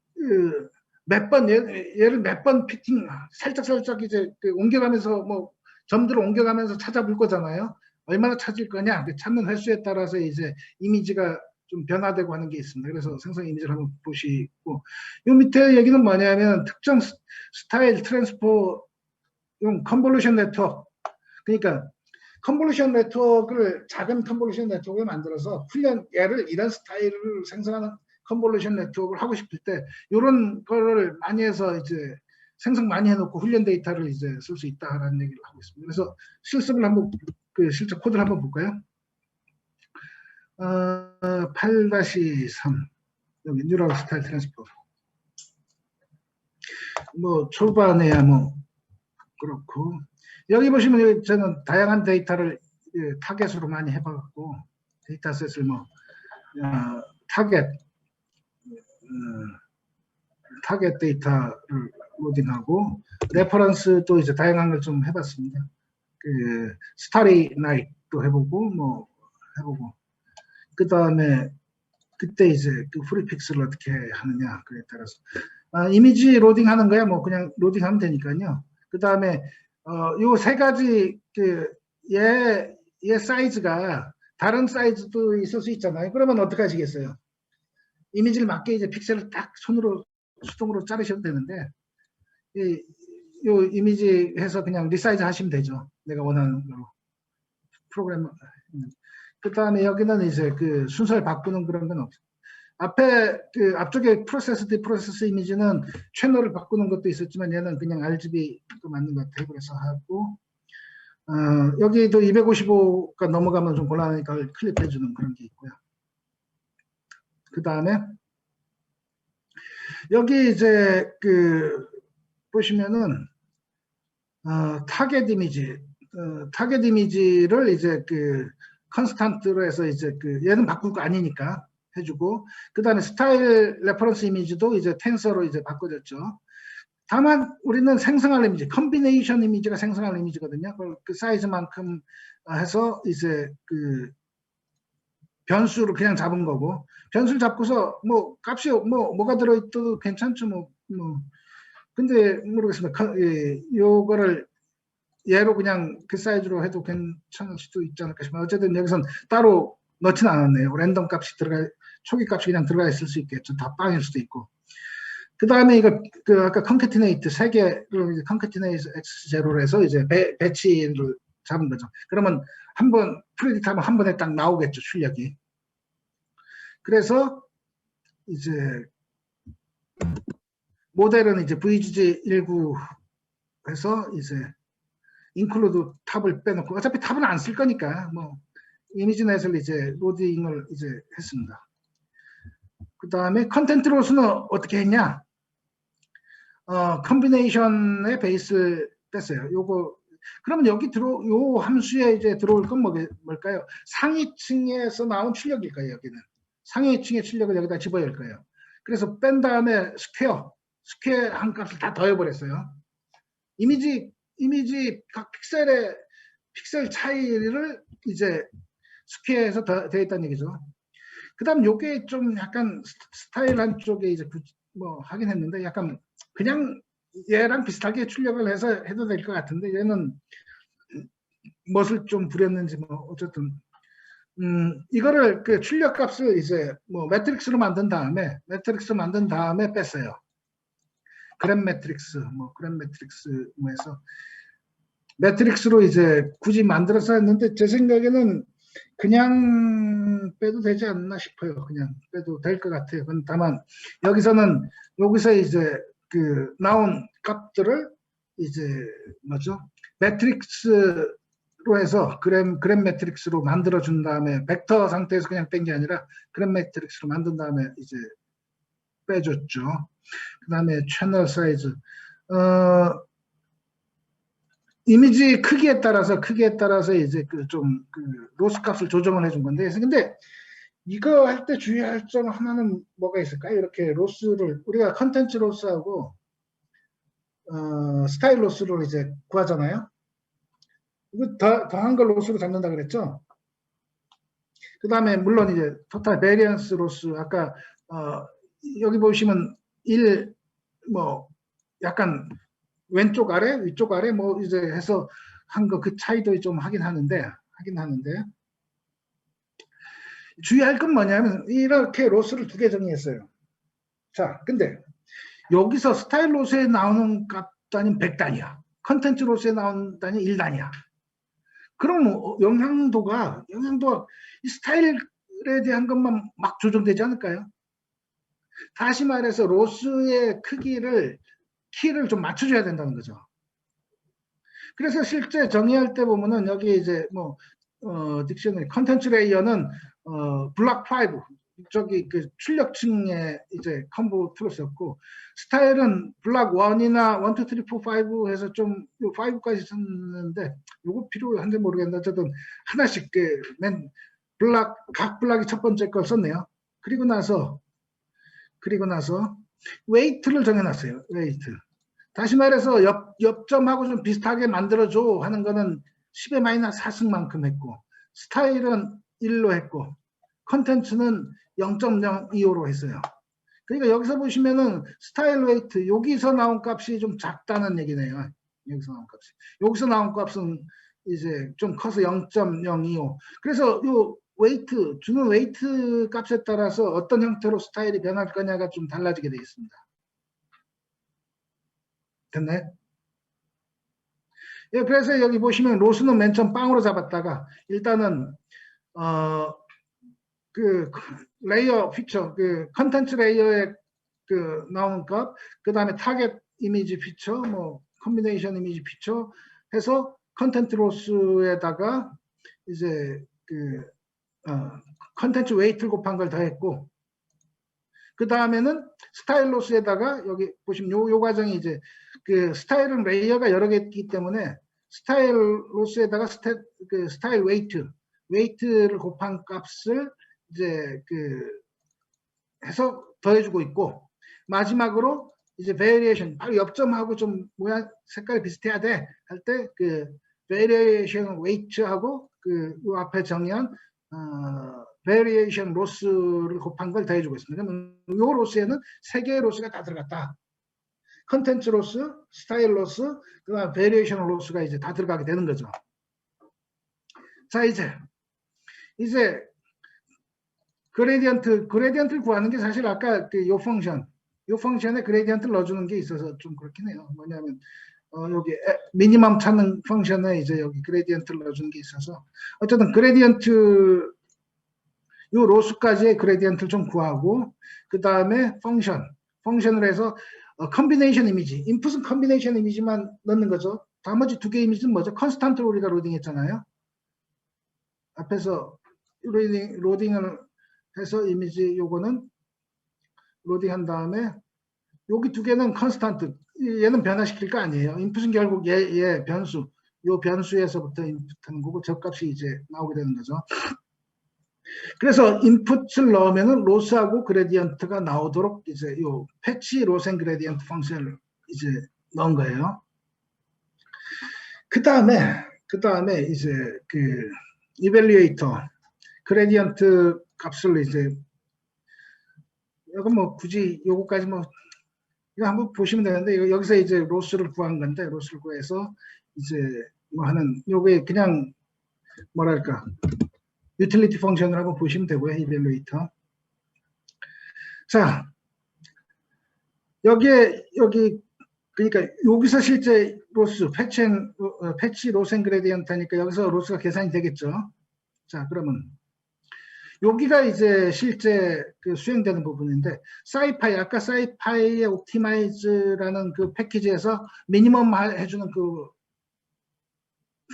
얘를 몇 번 피팅 살짝 이제 옮겨가면서 뭐 점들을 옮겨가면서 찾아볼 거잖아요. 얼마나 찾을 거냐, 찾는 횟수에 따라서 이제 이미지가 좀 변화되고 하는 게 있습니다. 그래서 생성 이미지를 한번 보시고, 요 밑에 얘기는 뭐냐면 특정 스타일 트랜스포용 컨볼루션 네트워크. 그러니까 컨볼루션 네트워크를 작은 컨볼루션 네트워크를 만들어서 얘를 이런 스타일을 생성하는 컨볼루션 네트워크를 하고 싶을 때 이런 거를 많이 해서 이제 생성 많이 해놓고 훈련 데이터를 이제 쓸 수 있다라는 얘기를 하고 있습니다. 그래서 실습을 한번 실제 코드를 한번 볼까요? 8-3 여기 뉴럴 스타일 트랜스포 뭐 초반에야 뭐 그렇고 여기 보시면 저는 다양한 데이터를 타겟으로 많이 해봐갖고 데이터셋을 뭐 타겟 데이터를 로딩하고 레퍼런스도 이제 다양한 걸 좀 해봤습니다. 스타리 나이트도 해보고 뭐 해보고 그 다음에 그때 이제 그 프리픽스를 어떻게 하느냐 그에 따라서 이미지 로딩 하는 거야 뭐 그냥 로딩하면 되니까요. 그 다음에 요 세 가지 얘 사이즈가 다른 사이즈도 있을 수 있잖아요. 그러면 어떻게 하시겠어요? 이미지를 맞게 이제 픽셀을 딱 손으로 수동으로 자르셔도 되는데 요 이미지 해서 그냥 리사이즈 하시면 되죠. 내가 원하는 대로 프로그램. 그 다음에 여기는 이제 그 순서를 바꾸는 그런 건 없어요. 앞에 그 앞쪽에 프로세스 이미지는 채널을 바꾸는 것도 있었지만 얘는 그냥 RGB가 맞는 것 같아요. 그래서 하고 여기도 255가 넘어가면 좀 곤란하니까 클립해 주는 그런 게 있고요. 그 다음에 여기 이제 그 보시면은 타겟 이미지를 이제 그 컨스탄트로 해서 이제 그 얘는 바꿀 거 아니니까 해주고 그 다음에 스타일 레퍼런스 이미지도 이제 텐서로 이제 바꿔줬죠. 다만 우리는 생성할 이미지, 컨비네이션 이미지가 생성할 이미지거든요. 그 사이즈만큼 해서 이제 그 변수를 그냥 잡은 거고 변수를 잡고서 뭐 값이 뭐가 들어있어도 괜찮죠. 근데 모르겠습니다. 요거를 얘로 그냥 그 사이즈로 해도 괜찮을 수도 있지 않을까 싶어요. 어쨌든 여기선 따로 넣지는 않았네요. 랜덤 값이 초기 값이 그냥 들어가 있을 수 있겠죠. 다 빵일 수도 있고. 그 다음에 이거 그 아까 컨캐티네이트 3개를 이제 컨캐티네이트 x0로 해서 이제 배치를 잡은 거죠. 그러면 한번 프리딕트 하면 한 번에 딱 나오겠죠. 출력이. 그래서 이제 모델은 이제 VGG19 해서 이제 인클루드 탑을 빼놓고 어차피 탑은 안 쓸 거니까 뭐 이미지넷을 이제 로딩을 이제 했습니다. 그 다음에 컨텐트 로스는 어떻게 했냐? 컨비네이션의 베이스 뺐어요. 요거 그러면 여기 요 함수에 이제 들어올 건 뭘까요? 상위층에서 나온 출력일까요? 여기는 상위층의 출력을 여기다 집어넣을 거예요. 그래서 뺀 다음에 스퀘어 한 값을 다 더해버렸어요. 이미지 각 픽셀 차이를 이제 스퀘어에서 되어 있다는 얘기죠. 그 다음 요게 좀 약간 스타일 한쪽에 이제 뭐 하긴 했는데 약간 그냥 얘랑 비슷하게 출력을 해서 해도 될 것 같은데 얘는 멋을 좀 부렸는지 뭐 어쨌든 이거를 그 출력 값을 이제 뭐 매트릭스로 만든 다음에 뺐어요. 그램 매트릭스 뭐 해서 매트릭스로 이제 굳이 만들어서 했는데 제 생각에는 그냥 빼도 되지 않나 싶어요. 그냥 빼도 될 것 같아요. 다만 여기서 이제 그 나온 값들을 이제 뭐죠? 매트릭스로 해서 그램 매트릭스로 만들어 준 다음에 벡터 상태에서 그냥 뺀 게 아니라 그램 매트릭스로 만든 다음에 이제 빼줬죠. 그 다음에 채널 사이즈 이미지 크기에 따라서 이제 그 로스 값을 조정을 해준 건데 근데 이거 할 때 주의할 점 하나는 뭐가 있을까요? 이렇게 로스를 우리가 컨텐츠 로스하고 스타일 로스를 이제 구하잖아요. 이거 더한 걸 로스로 잡는다 그랬죠. 그 다음에 물론 이제 토탈 베리언스 로스 아까 여기 보시면 뭐 약간 왼쪽 아래 위쪽 아래 뭐 이제 해서 한 거 그 차이도 좀 하긴 하는데 주의할 건 뭐냐면 이렇게 로스를 2개 정의했어요. 자 근데 여기서 스타일 로스에 나오는 값 단위는 100단위야. 컨텐츠 로스에 나오는 단위 1단위야. 그럼 영향도가 이 스타일에 대한 것만 막 조정되지 않을까요? 다시 말해서 로스의 키를 좀 맞춰줘야 된다는 거죠. 그래서 실제 정의할 때 보면은 여기 이제 뭐 딕셔너리 컨텐츠 레이어는 블락 5 저기 그 출력층에 이제 컴보 틀었었고 스타일은 블락 1이나 1, 2, 3, 4, 5 해서 좀 5까지 썼는데 요거 필요한지 모르겠는데 어쨌든 하나씩 각 블락이 첫 번째 걸 썼네요. 그리고 나서 웨이트를 정해놨어요. 웨이트. 다시 말해서 옆점하고 좀 비슷하게 만들어줘 하는 거는 10의 마이너스 4승만큼 했고 스타일은 1로 했고 컨텐츠는 0.025로 했어요. 그러니까 여기서 보시면은 스타일 웨이트 여기서 나온 값이 좀 작다는 얘기네요. 여기서 나온 값이. 여기서 나온 값은 이제 좀 커서 0.025. 그래서 요 웨이트 주는 웨이트 값에 따라서 어떤 형태로 스타일이 변할 거냐가 좀 달라지게 되어 있습니다. 됐나요? 예, 그래서 여기 보시면 로스는 맨 처음 빵으로 잡았다가 일단은 그 레이어 피처, 그 컨텐츠 레이어에 그 나오는 값, 그 다음에 타겟 이미지 피처, 뭐 컨비네이션 이미지 피처 해서 컨텐츠 로스에다가 이제 그 컨텐츠 웨이트를 곱한 걸 더했고, 그 다음에는 스타일 로스에다가 여기 보시면 요 과정이 이제 그 스타일은 레이어가 여러 개 있기 때문에 스타일 로스에다가 스타일 웨이트를 곱한 값을 이제 그 해서 더해주고 있고, 마지막으로 이제 베리에이션 바로 옆점하고 좀 모양 색깔이 비슷해야 돼 할 때 그 베리에이션 웨이트하고 그 요 앞에 정의한 베리에이션 로스를 곱한 걸 더해주고 있습니다. 그러면 요 로스에는 세 개의 로스가 다 들어갔다. 컨텐츠 로스, 스타일 로스, 그다음 베리에이션 로스가 이제 다 들어가게 되는 거죠. 자, 이제 그레디언트를 구하는 게 사실 아까 그 요 펑션에 그레디언트를 넣어주는 게 있어서 좀 그렇긴 해요. 뭐냐면 여기 미니멈 찾는 펑션에 이제 여기 그레디언트를 넣어주는 게 있어서 어쨌든 그레디언트 요 로스까지의 그레디언트를 좀 구하고, 그 다음에 펑션을 해서 컨비네이션 이미지, 인풋은 컨비네이션 이미지만 넣는 거죠. 나머지 두 개 이미지는 뭐죠? 컨스탄트로 우리가 로딩했잖아요. 앞에서 로딩을 해서 이미지 요거는 로딩한 다음에 여기 두 개는 컨스탄트, 얘는 변화시킬 거 아니에요. 인풋은 결국 얘 변수, 요 변수에서부터 인풋하는 거고 저 값이 이제 나오게 되는 거죠. 그래서 인풋을 넣으면은 로스하고 그레디언트가 나오도록 이제 요 패치 로스 앤 그레디언트 펑션을 이제 넣은 거예요. 그 다음에 이제 그 이밸리에이터 그레디언트 값을 이제 이거 뭐 굳이 요거까지 뭐 이거 한번 보시면 되는데, 이거 여기서 이제 로스를 구한 건데, 로스를 구해서 이제 뭐 하는 요게 그냥 뭐랄까 유틸리티 펑션을 한번 보시면 되고요. 이밸리에이터. 자, 여기 그러니까 여기서 실제 로스 패치 로스 앤 그레디언트 하니까 여기서 로스가 계산이 되겠죠. 자, 그러면 여기가 이제 실제 그 수행되는 부분인데, 아까 사이파이의 옵티마이즈라는 그 패키지에서 미니멈 해주는 그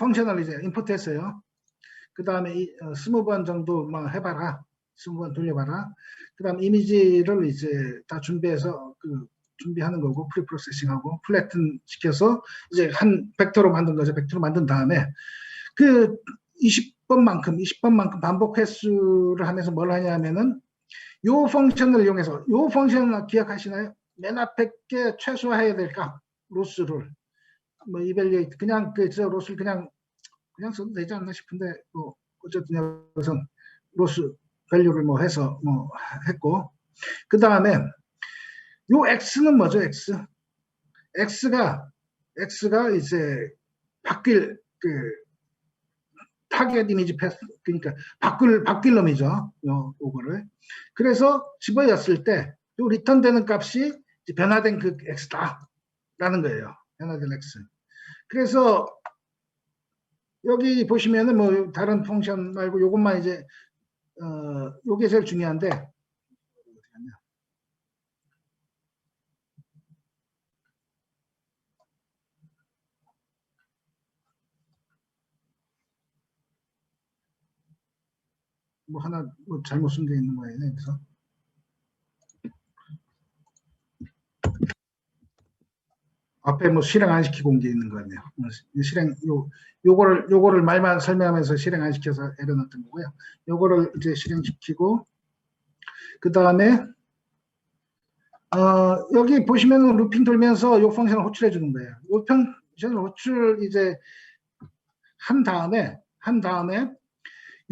펑셔널 이제 임포트했어요. 그 다음에 20번 정도 뭐 해봐라, 20번 돌려봐라. 그 다음 이미지를 이제 다 준비해서 준비하는 거고, 프리프로세싱하고 플래튼 시켜서 이제 한 벡터로 만든 거죠. 벡터로 만든 다음에 그 20번만큼 반복 횟수를 하면서 뭘 하냐면은 요 펑션을 이용해서, 요 펑션 기억하시나요? 맨 앞에 게 최소화해야 될 값, 로스를 뭐 이밸리에이트 그냥 저 로스를 그냥 써도 되지 않나 싶은데, 뭐 어쨌든 여기서 로스 밸류를 뭐 해서 뭐 했고, 그 다음에 요 x는 뭐죠? x가 이제 바뀔 타겟 이미지 패스, 그러니까 바뀔 놈이죠. 요거를. 그래서 집어였을 때 요 리턴되는 값이 변화된 그 x다라는 거예요. 변화된 x. 그래서 여기 보시면은 뭐 다른 펑션 말고 요것만 이제 요게 제일 중요한데, 뭐 하나 뭐 잘못 쓴 게 있는 거예요. 그래서 앞에 뭐 실행 안 시키고 온 게 있는 거 같네요. 요거를 말만 설명하면서 실행 안 시켜서 에러 났던 거고요. 요거를 이제 실행시키고, 그 다음에 여기 보시면은 루핑 돌면서 요 펑션을 호출해 주는 거예요. 요 펑션을 호출 이제 한 다음에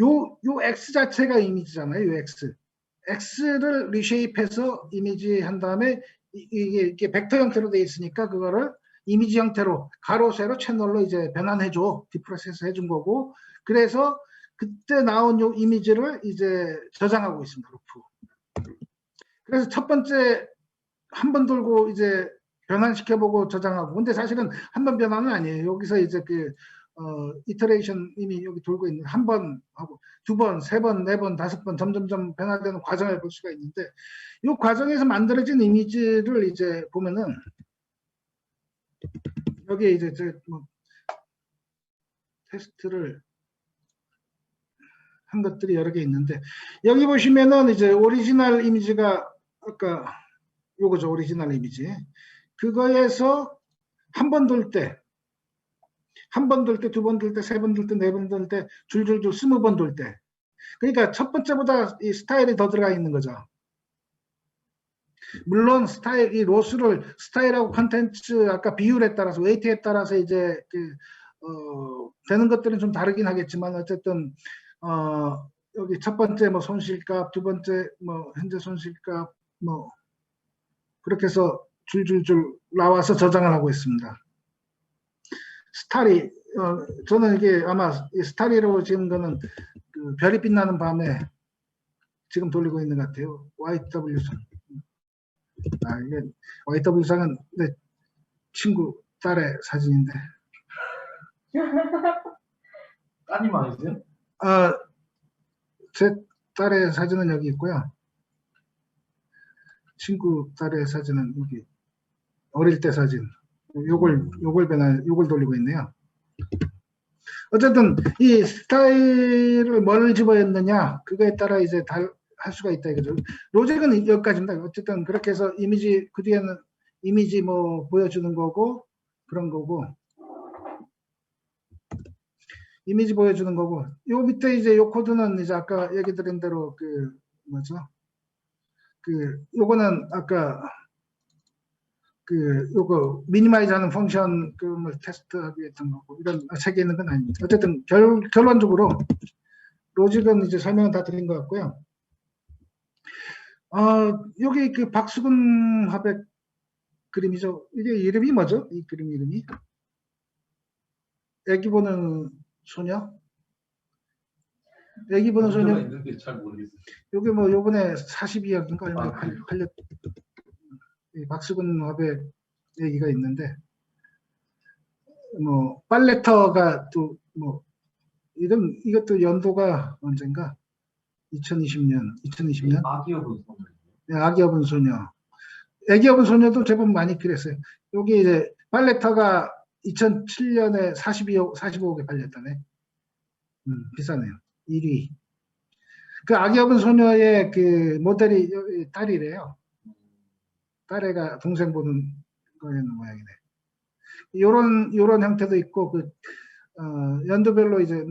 요 X 자체가 이미지잖아요. 요 X. X를 리쉐입해서 이미지 한 다음에 이게 벡터 형태로 돼 있으니까 그거를 이미지 형태로 가로 세로 채널로 이제 변환해줘. 디프로세스 해준 거고. 그래서 그때 나온 요 이미지를 이제 저장하고 있습니다. 루프. 그래서 첫 번째 한 번 돌고 이제 변환시켜보고 저장하고. 근데 사실은 한 번 변환은 아니에요. 여기서 이제 이터레이션 이미 여기 돌고 있는 한 번 하고 두 번, 세 번, 네 번, 다섯 번 점점점 변화되는 과정을 볼 수가 있는데 이 과정에서 만들어진 이미지를 이제 보면은 여기에 이제 테스트를 한 것들이 여러 개 있는데 여기 보시면은 이제 오리지널 이미지가 아까 요거죠. 오리지널 이미지. 그거에서 한 번 돌 때, 한 번 돌 때, 두 번 돌 때, 세 번 돌 때, 네 번 돌 때, 줄줄줄 20번 돌 때. 그러니까 첫 번째보다 이 스타일이 더 들어가 있는 거죠. 물론 스타일, 이 로스를 스타일하고 컨텐츠 아까 비율에 따라서 웨이트에 따라서 이제 되는 것들은 좀 다르긴 하겠지만 어쨌든 여기 첫 번째 뭐 손실값, 두 번째 뭐 현재 손실값 뭐 그렇게 해서 줄줄줄 나와서 저장을 하고 있습니다. 스타리 저는 이게 아마 스타리로 지은 거는 그 별이 빛나는 밤에 지금 돌리고 있는 것 같아요. YW상. 이게 YW상은 내 친구 딸의 사진인데. 따님 아니세요? 제 딸의 사진은 여기 있고요. 친구 딸의 사진은 여기 어릴 때 사진. 요걸 돌리고 있네요. 어쨌든 이 스타일을 뭘 집어였느냐 그거에 따라 이제 할 수가 있다 이거죠. 로직은 여기까지입니다. 어쨌든 그렇게 해서 이미지 그 뒤에는 이미지 뭐 보여주는 거고 그런 거고 이미지 보여주는 거고 요 밑에 이제 요 코드는 이제 아까 얘기 드린 대로 요거는 아까 요거 미니마이즈 하는 펑션 그걸 테스트하기 위해 했던 거고 이런 책에 있는 건 아닙니다. 어쨌든 결론적으로 로직은 이제 설명은 다 드린 것 같고요. 여기 그 박수근 화백 그림이죠. 이게 이름이 뭐죠? 이 그림 이름이? 애기 보는 소녀? 애기 보는 소녀. 있는데 잘 모르겠어요. 여기 뭐 요번에 42억인가 얼마 팔렸. 박수근 화백 얘기가 있는데 뭐 빨래터가 또 뭐 이것도 연도가 언젠가 2020년. 아기 여분 소녀. 네, 아기 여분 소녀. 애기 여분 소녀도 제법 많이 필했어요. 여기 이제 빨래터가 2007년에 45억에 팔렸다네. 비싸네요. 1위. 그 아기 여분 소녀의 그 모델이 딸이래요. 딸애가 동생 보는 거였는 모양이네. 요런 형태도 있고 연도별로 이제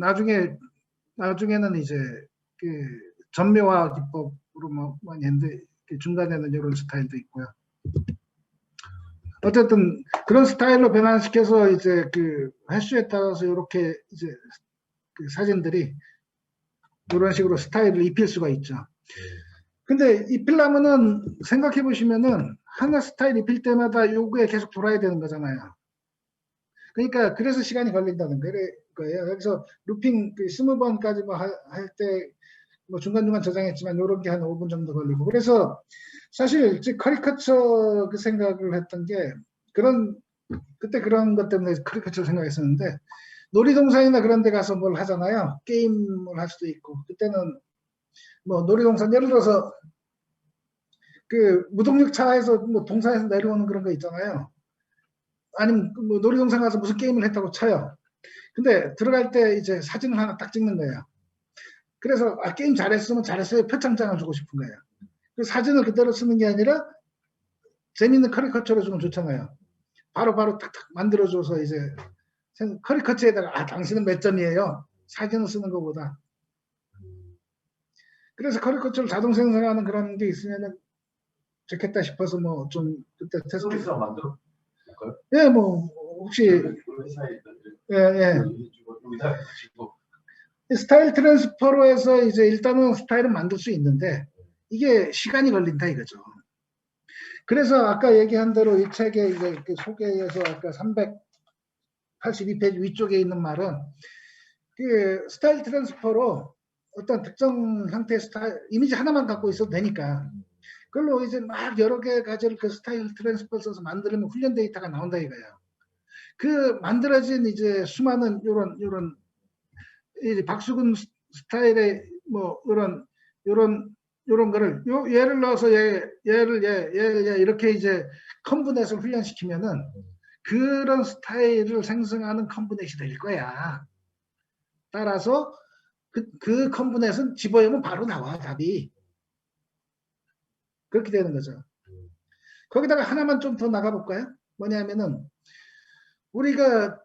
나중에는 이제 그 전묘화 기법으로 뭐 많이 했는데 중간에는 이런 스타일도 있고요. 어쨌든 그런 스타일로 변환시켜서 이제 그 횟수에 따라서 이렇게 이제 그 사진들이 이런 식으로 스타일을 입힐 수가 있죠. 근데 입히려면은 생각해 보시면은 하나 스타일 입힐 때마다 요구에 계속 돌아야 되는 거잖아요. 그러니까 그래서 시간이 걸린다는 거예요. 그래서 루핑 20번까지 뭐 할 때 뭐 중간중간 저장했지만 요런 게 한 5분 정도 걸리고 그래서 사실 커리커처 그 생각을 했던 게 그때 그런 것 때문에 커리커처 생각했었는데 놀이동산이나 그런 데 가서 뭘 하잖아요. 게임을 할 수도 있고 그때는 뭐 놀이동산 예를 들어서 그 무동력차에서 뭐 동산에서 내려오는 그런 거 있잖아요. 아니면 뭐 놀이동산 가서 무슨 게임을 했다고 쳐요. 근데 들어갈 때 이제 사진을 하나 딱 찍는 거예요. 그래서 게임 잘했으면 잘했어요. 표창장을 주고 싶은 거예요. 그 사진을 그대로 쓰는 게 아니라 재밌는 커리커처로 주면 좋잖아요. 바로 탁탁 만들어줘서 이제 커리커처에다가 당신은 몇 점이에요. 사진을 쓰는 것보다. 그래서 커리커처를 자동 생성하는 그런 게 있으면 좋겠다 싶어서 뭐 좀 그때 테스트. 스토리스랑 만들어 볼까요? 예, 뭐 혹시 회사에 예. 스타일 트랜스퍼로 해서 이제 일단은 스타일을 만들 수 있는데 이게 시간이 걸린다 이거죠. 그래서 아까 얘기한 대로 이 책의 이제 그 소개에서 아까 382페이지 위쪽에 있는 말은 그 스타일 트랜스퍼로 어떤 특정 형태의 스타일 이미지 하나만 갖고 있어도 되니까 그걸로 이제 막 여러 개 가지를 그 스타일 트랜스퍼 써서 만들면 훈련 데이터가 나온다 이거예요. 그 만들어진 이제 수많은 요런 박수근 스타일의 뭐 요런 거를 얘를 넣어서 얘를 이렇게 이제 컴브넷을 훈련시키면은 그런 스타일을 생성하는 컴브넷이 될 거야. 따라서 그 컴브넷은 집어넣으면 바로 나와 답이. 그렇게 되는 거죠. 거기다가 하나만 좀 더 나가볼까요? 뭐냐면은 우리가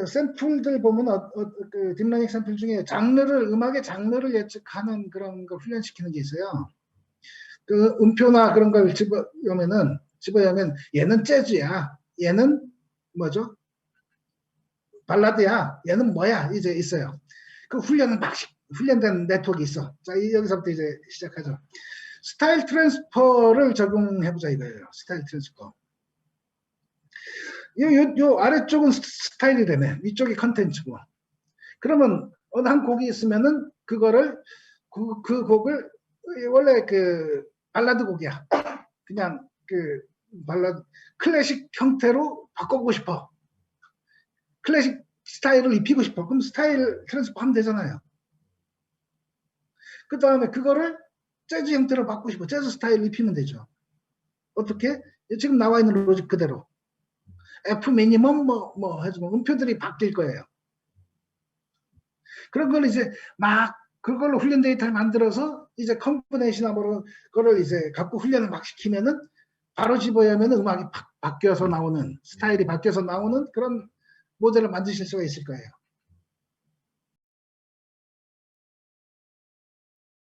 샘플들 보면 그 딥러닝 샘플 중에 음악의 장르를 예측하는 그런 걸 훈련시키는 게 있어요. 그 음표나 그런 걸 집어넣으면 얘는 재즈야, 얘는 뭐죠? 발라드야, 얘는 뭐야? 이제 있어요. 그 훈련된 네트워크가 있어. 자, 여기서부터 이제 시작하죠. 스타일 트랜스퍼를 적용해보자 이거예요. 스타일 트랜스퍼. 요 아래쪽은 스타일이라며. 위쪽이 컨텐츠고. 그러면 어느 한 곡이 있으면은 그거를 그 곡을 원래 그 발라드 곡이야. 그냥 그 발라드 클래식 형태로 바꿔보고 싶어. 클래식 스타일을 입히고 싶어. 그럼 스타일 트랜스퍼 하면 되잖아요. 그 다음에 그거를 재즈 형태로 바꾸고 싶어. 재즈 스타일을 입히면 되죠. 어떻게? 지금 나와 있는 로직 그대로. F 미니멈 뭐 해서 음표들이 바뀔 거예요. 그런 걸 이제 막 그걸로 훈련 데이터를 만들어서 이제 컴포네이션이나 뭐 그거를 이제 갖고 훈련을 막 시키면은 바로 집어넣으면 음악이 바뀌어서 나오는 스타일이 바뀌어서 나오는 그런 모델을 만드실 수가 있을 거예요.